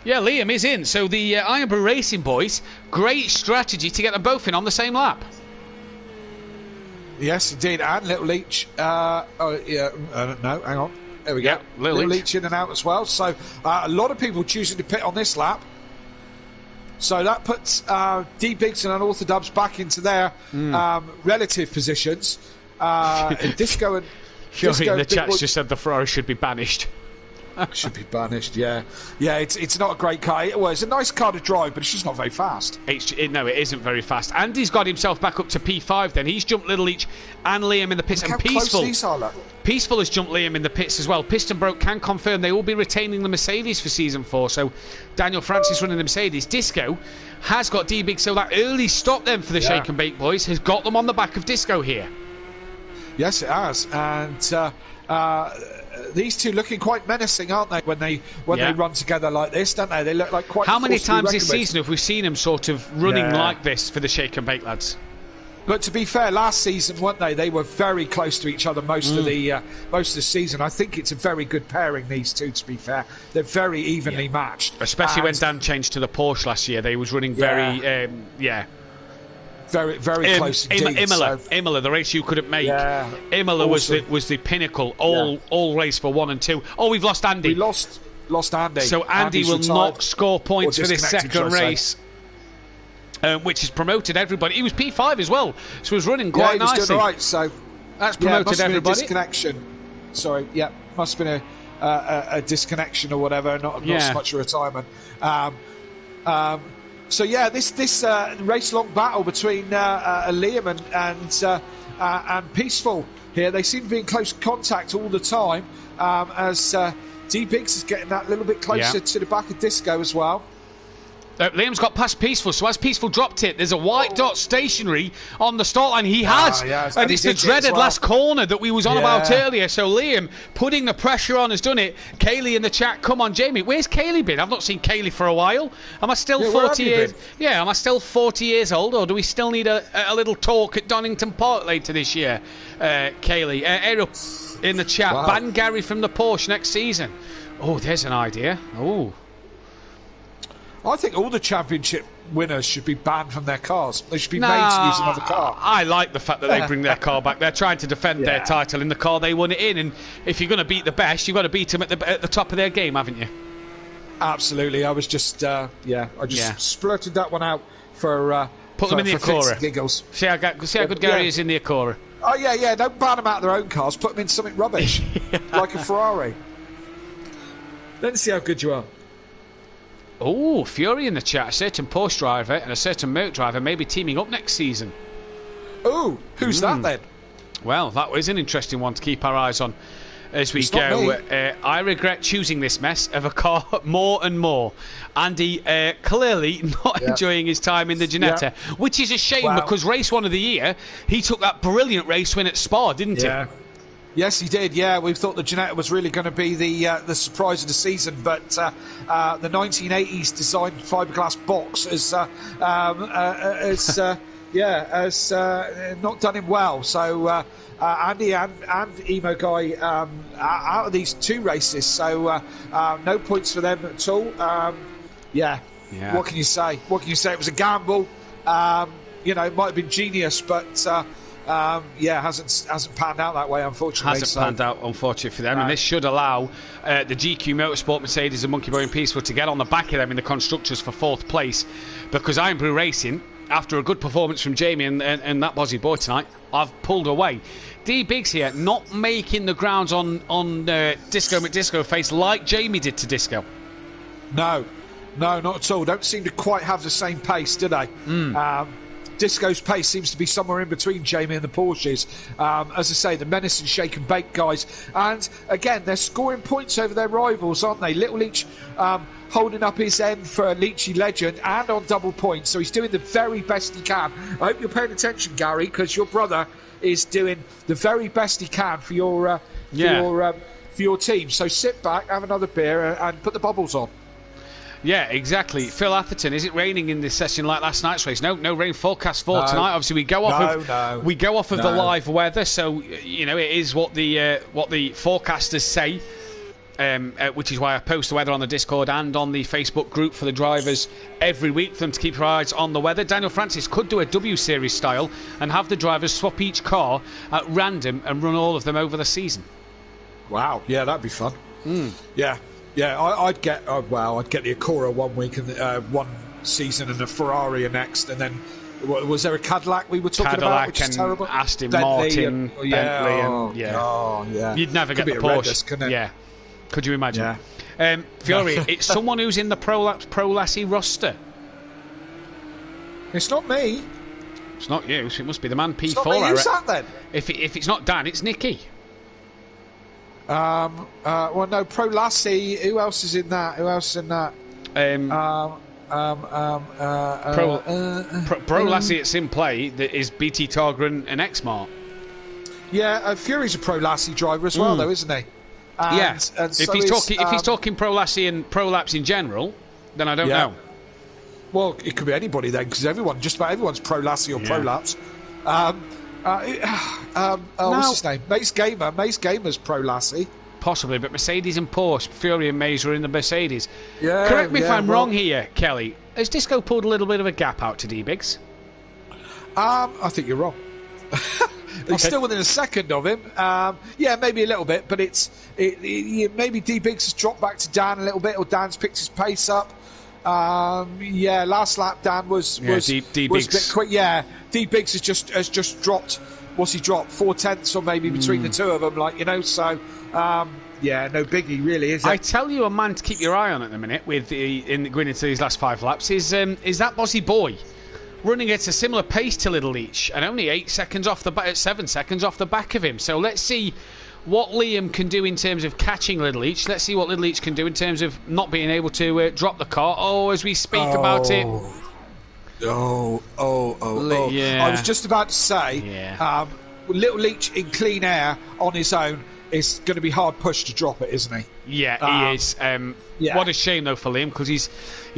Yeah, Liam is in. So the Iron Brew Racing boys, great strategy to get them both in on the same lap. Yes, indeed. And Little Leach. No, hang on. There we go. Little Leach in and out as well. So a lot of people choosing to pit on this lap. So that puts D Biggs and Unorthodox back into their relative positions. Disco and Fury in the chat's just said the Ferrari should be banished. Should be banished, yeah. Yeah, it's not a great car. Well, it's a nice car to drive, but it's just not very fast. No, it isn't very fast. Andy's got himself back up to P5 then. He's jumped Little Leach and Liam in the pits. Look and how close these are, look. Peaceful has jumped Liam in the pits as well. Piston Broke can confirm they will be retaining the Mercedes for Season 4. So Daniel Francis running the Mercedes. Disco has got D-Big, so that early stop then for the Shake and Bake boys has got them on the back of Disco here. Yes, it has. And these two looking quite menacing, aren't they, when they run together like this, don't they? They look like quite... How many times this season have we seen them sort of running like this for the Shake and Bake lads? But to be fair, last season, weren't they? They were very close to each other most of the season. I think it's a very good pairing, these two, to be fair. They're very evenly matched. Especially when Dan changed to the Porsche last year. They was running very very close indeed. Imola, the race you couldn't make. Yeah, Imola awesome. was the pinnacle. All race for 1 and 2. Oh, we've lost Andy. We lost Andy. So Andy will not score points for this second race. Which has promoted everybody. He was P5 as well, so he was running quite nicely. He was doing all right, so that's promoted must everybody. Been a disconnection. Sorry, must have been a disconnection or whatever, not so much a retirement. So this race-long battle between Liam and Peaceful here. They seem to be in close contact all the time as D Biggs is getting that little bit closer to the back of Disco as well. Liam's got past Peaceful, so as Peaceful dropped it, there's a white dot stationary on the start line. He has, and it's the dreaded last corner that we was on about earlier. So Liam putting the pressure on has done it. Kaylee in the chat, come on, Jamie. Where's Kaylee been? I've not seen Kaylee for a while. Am I still 40 years? Yeah, am I still 40 years old, or do we still need a little talk at Donington Park later this year? Kaylee, Eric in the chat. Wow. Ban Gary from the Porsche next season. Oh, there's an idea. Oh. I think all the championship winners should be banned from their cars. They should be made to use another car. I like the fact that they bring their car back. They're trying to defend their title in the car they won it in. And if you're going to beat the best, you've got to beat them at the top of their game, haven't you? Absolutely. I was just, I splurted that one out for put them in the Acura. Giggles. See how good Gary is in the Acura. Oh yeah. Don't ban them out of their own cars. Put them in something rubbish, like a Ferrari. Then see how good you are. Oh, Fury in the chat. A certain Porsche driver and a certain Merc driver may be teaming up next season. Oh, who's that then? Well, that was an interesting one to keep our eyes on as we go. I regret choosing this mess of a car more and more. Andy clearly not enjoying his time in the Ginetta, which is a shame because race 1 of the year, he took that brilliant race win at Spa, didn't he? Yes, he did. Yeah, we thought the Ginetta was really going to be the surprise of the season, but the 1980s designed fiberglass box has not done him well. So Andy and Emo Guy out of these 2 races, so no points for them at all. What can you say? It was a gamble. It might have been genius, but. Hasn't panned out that way, unfortunately. Panned out, unfortunately, for them. And this should allow the GQ Motorsport, Mercedes and Monkey Boy and Peaceful to get on the back of them in the constructors for 4th place, because Iron Brew Racing, after a good performance from Jamie and that Bozzy boy tonight, I've pulled away. D Biggs here not making the grounds on Disco McDisco face like Jamie did to Disco. No, not at all. Don't seem to quite have the same pace, do they? Disco's pace seems to be somewhere in between Jamie and the Porsches. As I say, the Menace and Shake and Bake guys. And again, they're scoring points over their rivals, aren't they? Little Leach holding up his end for Leachy Legend and on double points. So he's doing the very best he can. I hope you're paying attention, Gary, because your brother is doing the very best he can for your team. So sit back, have another beer and put the bubbles on. Yeah, exactly. Phil Atherton, is it raining in this session like last night's race? No rain forecast for tonight. Obviously, we go off of the live weather, so you know it is what the forecasters say. Which is why I post the weather on the Discord and on the Facebook group for the drivers every week for them to keep their eyes on the weather. Daniel Francis could do a W Series style and have the drivers swap each car at random and run all of them over the season. Wow, yeah, that'd be fun. Yeah, I'd get the Acura one week and one season and a Ferrari next, and then was there a Cadillac we were talking about, which is terrible? Aston Bentley Martin, Bentley, yeah. You'd never Could get the be Porsche. Couldn't it? Yeah. Could you imagine? Yeah. Fiore, it's someone who's in the Pro Lassie roster. It's not me. It's not you, so it must be the man P4. It's not me. Who's that then? If it's not Dan, it's Nicky. Well, no, Pro Lassie. Who else is in that? Pro Lassie at Simplay that is BT Targren and X-Mart. Yeah, Fury's a Pro Lassie driver as well, though, isn't he? And if he's talking Pro Lassie and Pro Laps in general, then I don't know. Well, it could be anybody then, because just about everyone's Pro Lassie or Pro Laps. What's his name? Mace Gamer. Mace Gamer's Pro Lassie. Possibly, but Mercedes and Porsche, Fury and Maze are in the Mercedes. Yeah. Correct me if I'm wrong here, Kelly. Has Disco pulled a little bit of a gap out to D-Biggs? I think you're wrong. It's still within a second of him. Yeah, maybe a little bit, but maybe D-Biggs has dropped back to Dan a little bit, or Dan's picked his pace up. Last lap Dan was a bit quick. Yeah, D-Biggs has just dropped. What's he dropped? 4/10 or maybe between the two of them, So, no biggie really, is it? I tell you, a man to keep your eye on at the minute going into these last 5 laps is that Bozzy Boy. Running at a similar pace to Little Leach and only 7 seconds off the back of him. So let's see what Liam can do in terms of catching Little Leach. Let's see what Little Leach can do in terms of not being able to drop the car. As we speak about it. Yeah. I was just about to say, Little Leach in clean air on his own is going to be hard pushed to drop it, isn't he? Yeah, he is. What a shame though for Liam, because he's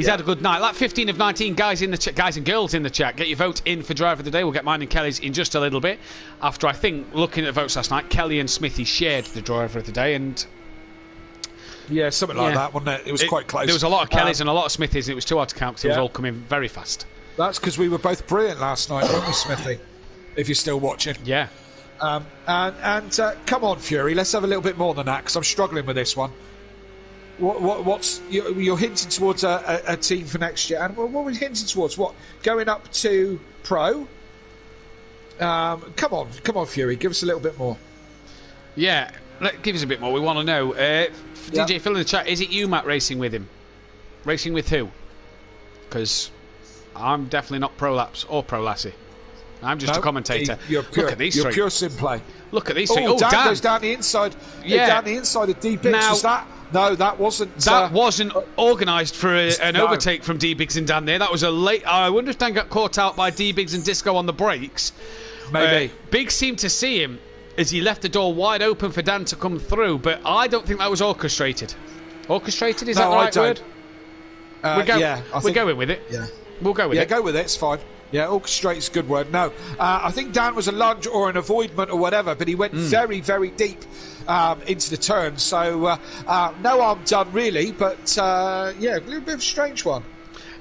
had a good night. Lap 15 of 19, guys and girls in the chat. Get your vote in for driver of the day. We'll get mine and Kelly's in just a little bit. After I think looking at the votes last night, Kelly and Smithy shared the driver of the day, and something like that, wasn't it? It was quite close. There was a lot of Kellys and a lot of Smithies, and it was too hard to count because it was all coming very fast. That's because we were both brilliant last night, weren't we, Smithy? If you're still watching. Yeah. Come on, Fury, let's have a little bit more than that, because I'm struggling with this one. What's you're hinting towards a team for next year, and what were we hinting towards? What, going up to Pro? Come on, Fury, give us a little bit more. Yeah, give us a bit more. We want to know. DJ Phil in the chat, is it you, Matt, racing with him? Racing with who? Because I'm definitely not Pro Laps or Pro Lassie. I'm just a commentator. Look at these three. You're pure Simplay. Look at these three. Dan goes down the inside. Yeah. Down the inside of D-Biggs. Was that? No, that wasn't. That wasn't organised for an overtake from D-Biggs and Dan there. That was a late. I wonder if Dan got caught out by D-Biggs and Disco on the brakes. Maybe. Biggs seemed to see him as he left the door wide open for Dan to come through, but I don't think that was orchestrated. Orchestrated? Is that the right word? We're going with it. Yeah. We'll go with it. Yeah, go with it. It's fine. Yeah, orchestrate's a good word. No, I think Dan was a lunge or an avoidment or whatever, but he went very, very deep into the turn. So no harm done, really, but a little bit of a strange one.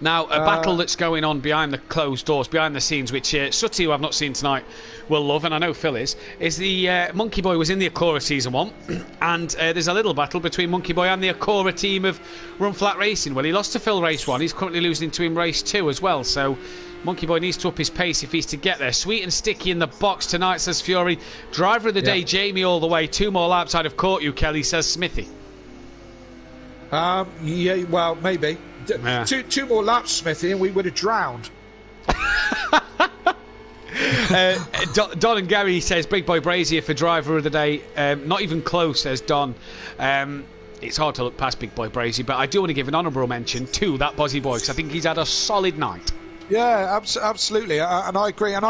Now, a battle that's going on behind the closed doors, behind the scenes, which Sutty, who I've not seen tonight, will love, and I know Phil is the Monkey Boy was in the Acura Season 1, and there's a little battle between Monkey Boy and the Acura team of Run Flat Racing. Well, he lost to Phil race 1, he's currently losing to him race 2 as well, so Monkey Boy needs to up his pace if he's to get there. Sweet and sticky in the box tonight, says Fury. Driver of the day, Jamie all the way. 2 more laps I'd have caught you, Kelly, says Smithy. Well, maybe. 2 more laps, Smithy, and we would have drowned. Don and Gary says Big Boy Brazier for driver of the day. Not even close, says Don. It's hard to look past Big Boy Brazier, but I do want to give an honourable mention to that Bozzy Boy, because I think he's had a solid night. Yeah, absolutely, and I agree. And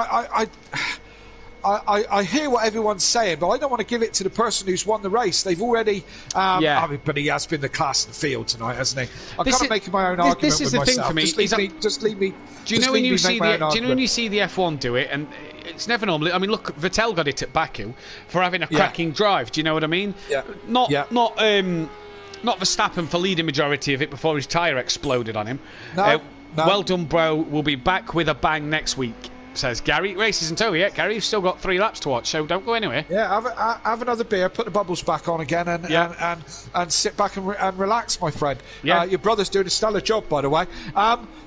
I hear what everyone's saying, but I don't want to give it to the person who's won the race. They've already, but he has been the class in the field tonight, hasn't he? I'm kind of making my own argument this is with the myself. thing for me. Just leave me. Do you know when you see the F1 do it, and it's never normally. I mean, look, Vettel got it at Baku for having a cracking drive. Do you know what I mean? Yeah. Not Verstappen for leading majority of it before his tyre exploded on him. No. Well done, bro. We'll be back with a bang next week, says Gary. Race isn't over yet, Gary. You've still got 3 laps to watch, so don't go anywhere. Yeah, have another beer, put the bubbles back on again, and sit back and relax, my friend. Yeah. Your brother's doing a stellar job, by the way.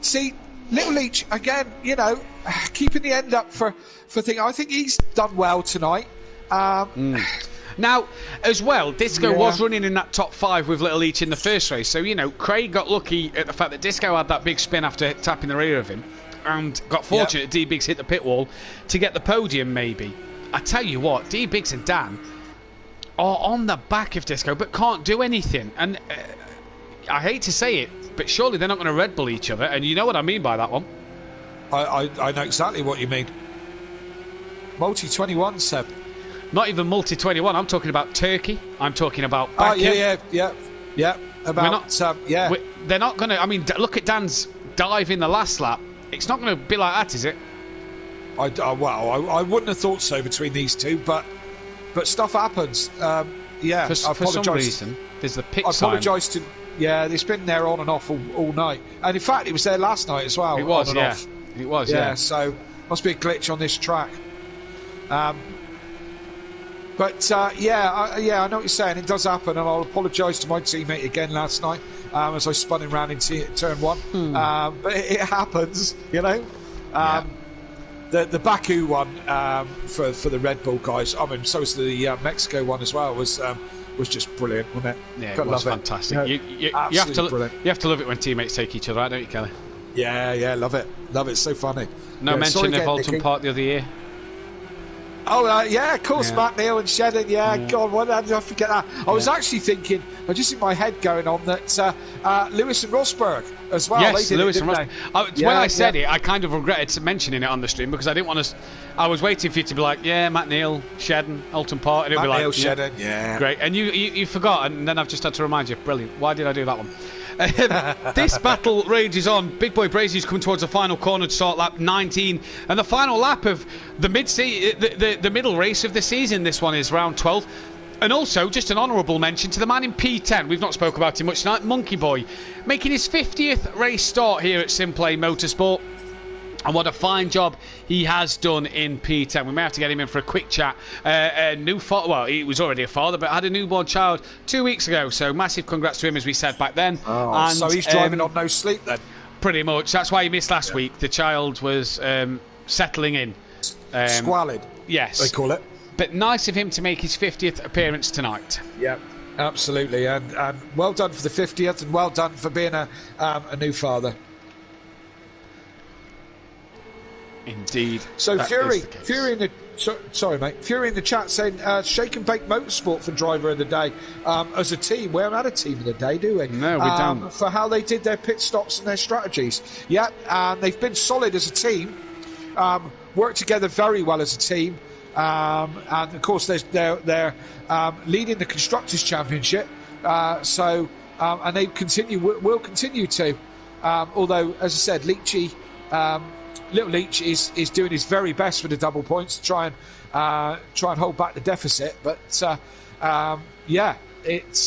See, Little Leach, again, keeping the end up for things. I think he's done well tonight. Now, as well, Disco was running in that top 5 with Little Leach in the first race, so, Craig got lucky at the fact that Disco had that big spin after tapping the rear of him, and got fortunate D-Biggs hit the pit wall to get the podium, maybe. I tell you what, D-Biggs and Dan are on the back of Disco, but can't do anything. And I hate to say it, but surely they're not going to Red Bull each other, and you know what I mean by that one. I know exactly what you mean. Multi-21, Seb. Not even multi-21, I'm talking about Turkey, I'm talking about Baku. Yeah. They're not going to, I mean, look at Dan's dive in the last lap. It's not going to be like that, is it? I wouldn't have thought so between these two, but stuff happens. For some reason, there's the pit sign. I apologise to... Yeah, it's been there on and off all night. And in fact, it was there last night as well. It was, on and off. It was, yeah. So, must be a glitch on this track. I know what you're saying. It does happen, and I'll apologise to my teammate again last night as I spun him round into turn 1. But it happens, The Baku one for the Red Bull guys. I mean, so was the Mexico one as well. Was just brilliant, wasn't it? Yeah, it was fantastic. You have to love it when teammates take each other out, don't you, Kelly? Yeah, love it. It's so funny. No mention of Alton Park the other year. Oh, of course, yeah. Matt Neal and Shedden, God, why did I forget that? I was actually thinking, just in my head going on, that Lewis and Rosberg as well. Yes, Lewis and Rosberg. When I said it, I kind of regretted mentioning it on the stream because I didn't want to... I was waiting for you to be like, Matt Neal, Shedden, Alton Park, and it'll be like... Neal, Shedden, Great, and you forgot, and then I've just had to remind you. Brilliant. Why did I do that one? This battle rages on. Big Boy Brazy's coming towards the final corner to start lap 19, and the final lap of the the middle race of the season. This one is round 12. And also, just an honourable mention to the man in P10. We've not spoke about him much tonight. Monkey Boy, making his 50th race start here at Simplay Motorsport. And what a fine job he has done in P10. We may have to get him in for a quick chat. He was already a father, but had a newborn child 2 weeks ago. So massive congrats to him, as we said back then. So he's driving on no sleep then? Pretty much. That's why he missed last week. The child was settling in. Squalid. Yes. They call it. But nice of him to make his 50th appearance tonight. Yeah, absolutely. And well done for the 50th, and well done for being a new father. Indeed. So Fury in the chat saying Shake and Bake Motorsport for driver of the day. As a team, we haven't had a team of the day, do we? No, we don't. For how they did their pit stops and their strategies. Yeah, and they've been solid as a team. Worked together very well as a team. And of course, they're leading the Constructors' Championship. And they will continue to. Although, as I said, Little Leach is doing his very best for the double points to try and hold back the deficit. But it's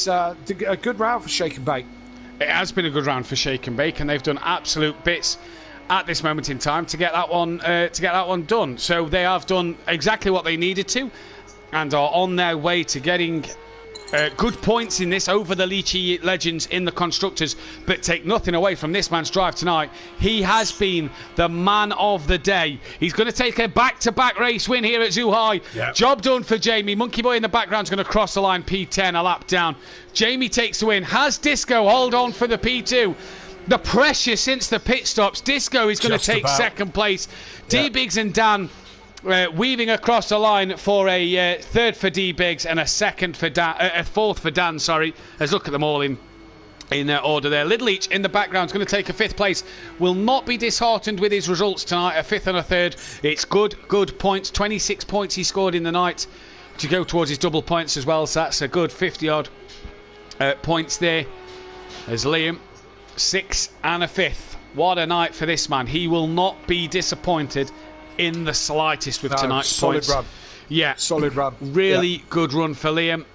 a good round for Shake and Bake. It has been a good round for Shake and Bake, and they've done absolute bits at this moment in time to get that one done. So they have done exactly what they needed to, and are on their way to getting good points in this over the Leachy legends in the Constructors. But take nothing away from this man's drive tonight. He has been the man of the day. He's going to take a back-to-back race win here at Zuhui. Yep. Job done for Jamie. Monkey Boy in the background is going to cross the line, P10, a lap down. Jamie takes the win. Has Disco hold on for the P2? The pressure since the pit stops. Disco is going to take second place. D-Biggs and Dan weaving across the line for a third for D-Biggs and a fourth for Dan. Sorry, let's look at them all in in order there. Lidleach in the background is going to take a 5th place. Will not be disheartened with his results tonight. A 5th and a 3rd. It's good points. 26 points he scored in the night to go towards his double points as well. So that's a good 50-odd points there. As Liam, 6th and a 5th. What a night for this man. He will not be disappointed in the slightest with tonight's solid points. Run. Yeah. Solid run. Really good run for Liam.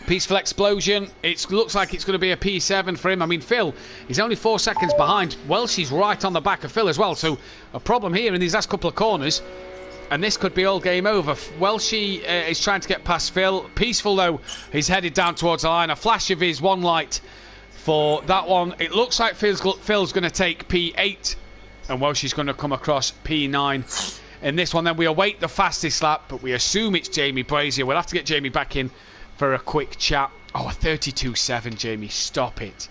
Peaceful Explosion. It looks like it's going to be a P7 for him. I mean, Phil, he's only 4 seconds behind. Welsh's right on the back of Phil as well. So a problem here in these last couple of corners. And this could be all game over. Welshie is trying to get past Phil. Peaceful, though, he's headed down towards the line. A flash of his one light for that one. It looks like Phil's going to take P8. And Welshie's going to come across P9. In this one, then, we await the fastest lap. But we assume it's Jamie Brazier. We'll have to get Jamie back in for a quick chat. Oh, a 32.7, Jamie. Stop it.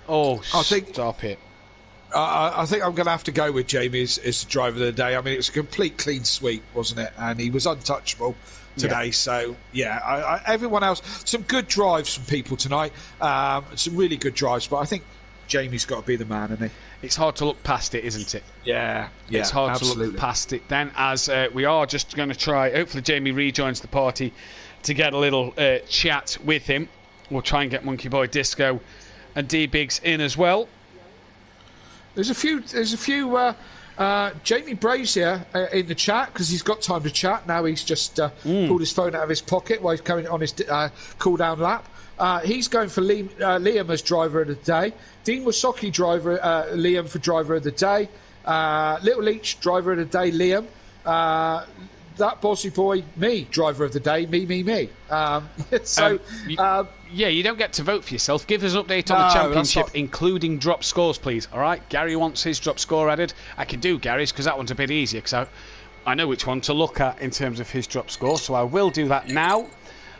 Oh, stop it. I think I'm going to have to go with Jamie as the driver of the day. I mean, it was a complete clean sweep, wasn't it? And he was untouchable today. Yeah. So, yeah, everyone else, some good drives from people tonight. Some really good drives. But I think Jamie's got to be the man, isn't he? It's hard to look past it, isn't it? Yeah, it's hard absolutely. to look past it then, as we are just going to try. Hopefully Jamie rejoins the party to get a little chat with him. We'll try and get Monkey Boy Disco and D-Biggs in as well. There's a few Jamie Brazier in the chat, because he's got time to chat. Now he's just pulled his phone out of his pocket while he's coming on his cool-down lap. He's going for Liam as driver of the day. Dean Wasocki driver Liam for driver of the day. Little Leach driver of the day Liam. That bossy boy me driver of the day me. Yeah, you don't get to vote for yourself. Give us an update on the championship, including drop scores, please. All right, Gary wants his drop score added. I can do Gary's because that one's a bit easier, because I know which one to look at in terms of his drop score. So I will do that now,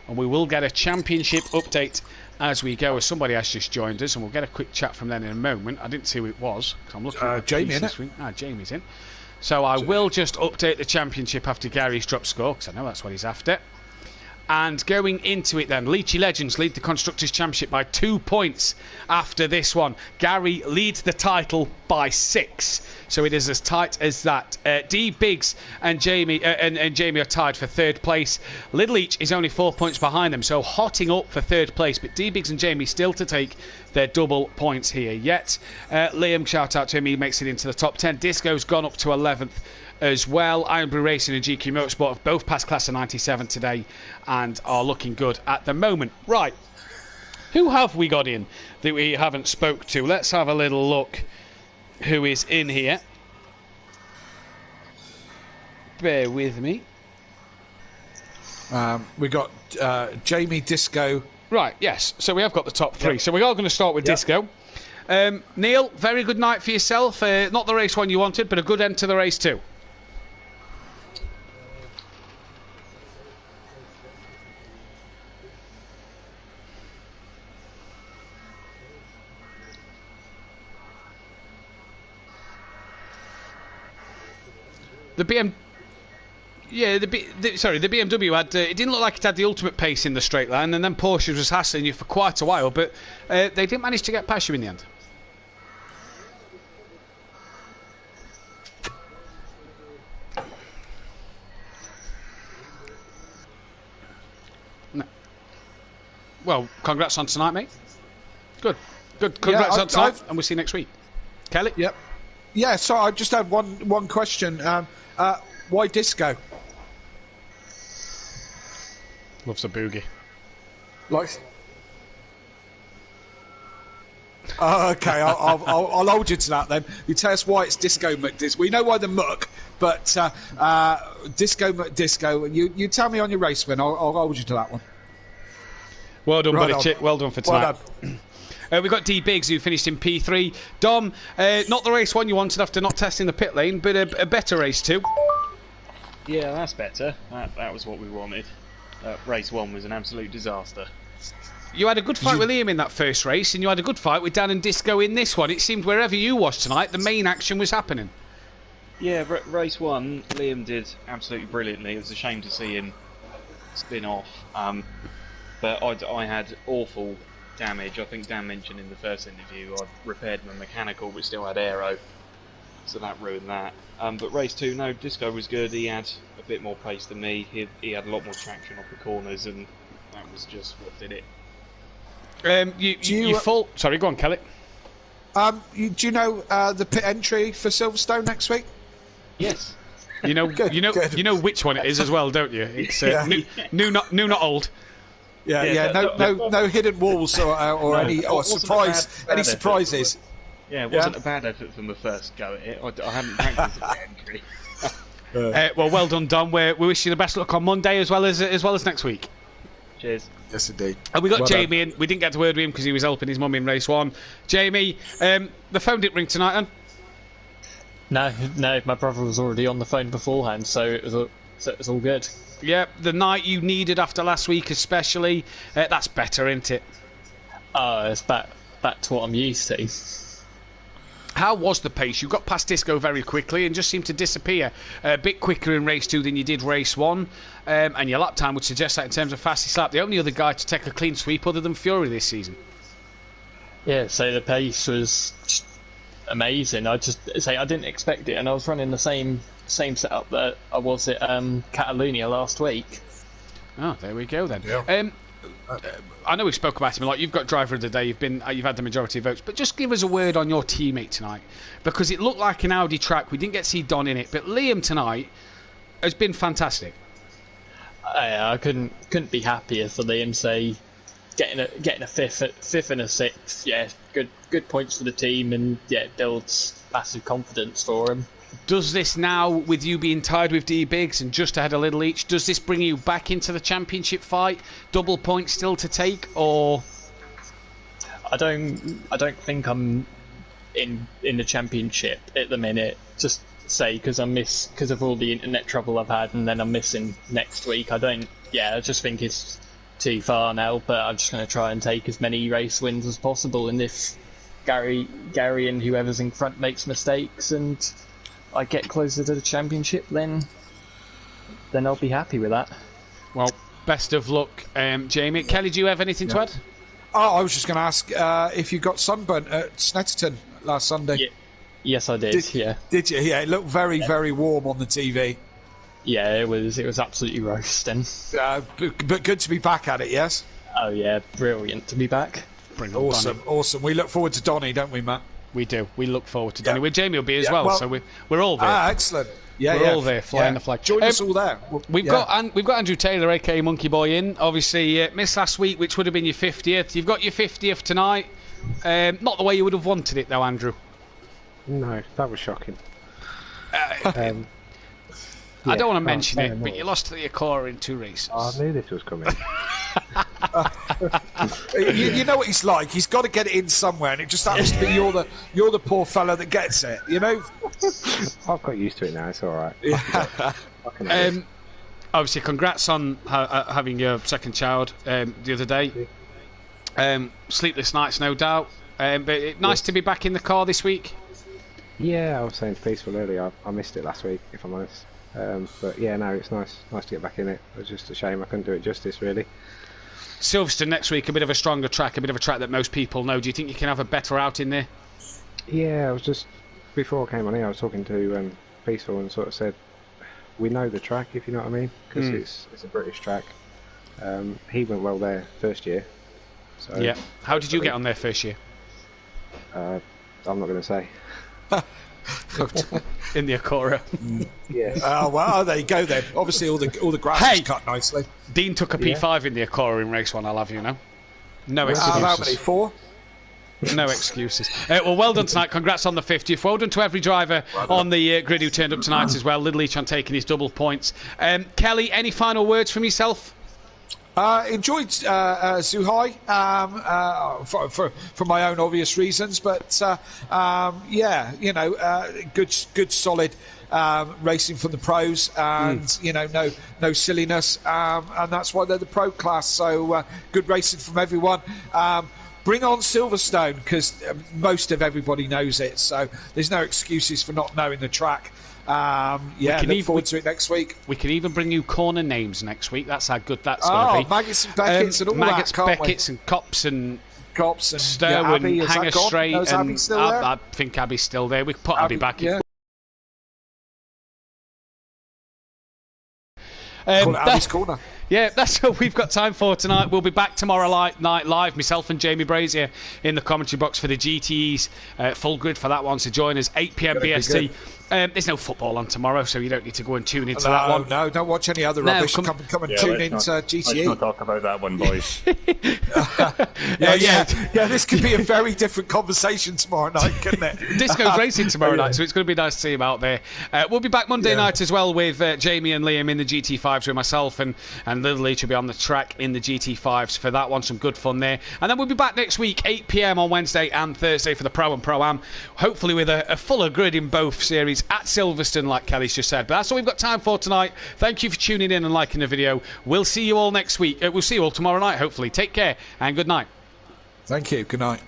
and we will get a championship update as we go, as somebody has just joined us, and we'll get a quick chat from them in a moment. I didn't see who it was, because I'm looking at Jamie, innit? Jamie's in. So I will just update the championship after Gary's drop score, because I know that's what he's after. And going into it then, Leachy Legends lead the Constructors' Championship by 2 points after this one. Gary leads the title by 6. So it is as tight as that. D Biggs and Jamie are tied for 3rd place. Little Leach is only 4 points behind them, so hotting up for 3rd place. But D Biggs and Jamie still to take their double points here yet. Liam, shout out to him, he makes it into the top 10. Disco's gone up to 11th as well. Ironbury Racing and GQ Motorsport have both passed class of 97 today and are looking good at the moment. Right, who have we got in that we haven't spoke to? Let's have a little look who is in here. Bear with me. We got Jamie, Disco. Right, yes, so we have got the top 3. Yep. So we are going to start with Disco. Neil, very good night for yourself. Not the race one you wanted, but a good end to the race too. The BMW had. It didn't look like it had the ultimate pace in the straight line, and then Porsche was hassling you for quite a while, but they didn't manage to get past you in the end. No. Well, congrats on tonight, mate. Good. Congrats on tonight, and we'll see you next week. Kelly? Yep. Yeah, so I just had one question. Why Disco? Loves a boogie. Like. Okay, I'll hold you to that then. You tell us why it's Disco McDisco. We know why the muck, but Disco McDisco. You tell me on your race win. I'll hold you to that one. Well done, buddy. Chick. Well done for tonight. Well done. We've got D Biggs, who finished in P3. Dom, not the race one you wanted after not testing the pit lane, but a better race too. Yeah, that's better. That was what we wanted. Race 1 was an absolute disaster. You had a good fight with Liam in that first race, and you had a good fight with Dan and Disco in this one. It seemed wherever you was tonight, the main action was happening. Yeah, race 1, Liam did absolutely brilliantly. It was a shame to see him spin off. But I had awful damage. I think Dan mentioned in the first interview I'd repaired my mechanical but still had aero, so that ruined that. But race 2, no, Disco was good. He had a bit more pace than me. He had a lot more traction off the corners, and that was just what did it. Sorry, go on, Kelly. Do you know the pit entry for Silverstone next week? Yes. You know, Good. you know which one it is as well, don't you? It's new, not old. Yeah. No hidden walls or any surprises. Yeah, it wasn't a bad effort from the first go at it. I hadn't practiced the pit entry. Well done, Dom. We wish you the best luck on Monday as well as next week. Cheers. Yes, indeed. And we got Jamie in. We didn't get to word with him because he was helping his mum in race 1. Jamie, the phone didn't ring tonight, then? No, my brother was already on the phone beforehand, so it was all good. Yeah, the night you needed after last week especially, that's better, isn't it? It's back to what I'm used to. How was the pace? You got past Disco very quickly and just seemed to disappear a bit quicker in race 2 than you did race 1, and your lap time would suggest that in terms of fastest lap, the only other guy to take a clean sweep other than Fury this season. Yeah, so the pace was just amazing. I didn't expect it, and I was running the same setup that I was at Catalonia last week. Oh, there we go then. Yeah. I know we spoke about him a lot. You've got driver of the day. You've had the majority of votes, but just give us a word on your teammate tonight, because it looked like an Audi track. We didn't get to see Don in it, but Liam tonight has been fantastic. I couldn't be happier for Liam. Say getting a fifth and a sixth. Yeah, good points for the team, and yeah, it builds massive confidence for him. Does this now, with you being tied with D Biggs and just ahead a little each, does this bring you back into the championship fight? Double points still to take, or? I don't think I'm in the championship at the minute. Just say because of all the internet trouble I've had, and then I'm missing next week. I just think it's too far now. But I'm just going to try and take as many race wins as possible. And if Gary and whoever's in front makes mistakes and I get closer to the championship, then I'll be happy with that. Well, best of luck, Jamie. Kelly, do you have anything to add? Oh, I was just going to ask if you got sunburnt at Snetterton last Sunday. Yeah. Yes, I did. Yeah. Did you? Yeah, it looked very, very warm on the TV. Yeah, it was absolutely roasting. But good to be back at it, yes? Oh yeah, brilliant to be back. Awesome. We look forward to Donny, don't we, Matt? We do. We look forward to Donny. With Jamie will be as well, so we're all there. Excellent. Yeah, we're all there flying the flag. Join us all there. We've got Andrew Taylor, aka Monkey Boy, in. Obviously, missed last week, which would have been your 50th. You've got your 50th tonight. Not the way you would have wanted it, though, Andrew. No, that was shocking. I don't want to mention it, but you lost to the Acora in 2 races. I knew this was coming. You know what he's like. He's got to get it in somewhere, and it just happens to be you're the poor fella that gets it. You know. I've got used to it now. It's all right. Obviously, congrats on having your second child the other day. Sleepless nights, no doubt. But nice to be back in the car this week. Yeah, I was saying to Peaceful earlier. I missed it last week, if I'm honest. But yeah, no, it's nice to get back in it. It was just a shame I couldn't do it justice, really. Silverstone next week, a bit of a stronger track, a bit of a track that most people know. Do you think you can have a better out in there? Yeah, I was just before I came on here, I was talking to Peaceful and sort of said, we know the track, if you know what I mean, because it's a British track. He went well there first year. So yeah. How did you get on there first year? I'm not going to say. In the Acora. Yeah. Well, there you go then. Obviously, all the grass is cut nicely. Dean took a P5 in the Acora in race 1. I'll have you know. No excuses. How many? 4? No excuses. Well done tonight. Congrats on the 50th. Well done to every driver on the grid who turned up tonight as well. Little each on taking his double points. Kelly, any final words from yourself? Enjoyed Zuhui for my own obvious reasons, but yeah, you know, good solid racing from the pros, and you know, no silliness, and that's why they're the pro class. So good racing from everyone. Bring on Silverstone, because most of everybody knows it, so there's no excuses for not knowing the track. Yeah, look forward to it next week. We can even bring you corner names next week. That's how good that's going to be. Maggots and Beckett's and all Maggots, that, can't Beckett's we? and Cops and Cops and Stowe yeah, and Abby, is Hanger that gone? Straight. No, is And Abby still there? I think Abby's still there. We can put Abby back in. Yeah. Um, Call it Abby's Corner. Yeah, that's what we've got time for tonight. We'll be back tomorrow night live, myself and Jamie Brazier in the commentary box for the GTEs. Full grid for that one, so join us 8 PM BST. There's no football on tomorrow, so you don't need to go and tune into that one. No, don't watch any other rubbish. Come and tune into GTE. Let's not talk about that one, boys. Yeah, this could be a very different conversation tomorrow night, couldn't it? Disco's racing tomorrow night, so it's going to be nice to see him out there. We'll be back Monday night as well with Jamie and Liam in the GT5s with myself, and Little Leach will be on the track in the GT5s for that one. Some good fun there. And then we'll be back next week, 8 PM on Wednesday and Thursday for the Pro and Pro-Am, hopefully with a fuller grid in both series at Silverstone, like Kelly's just said. But that's all we've got time for tonight. Thank you for tuning in and liking the video. We'll see you all next week. We'll see you all tomorrow night, hopefully. Take care and good night. Thank you. Good night.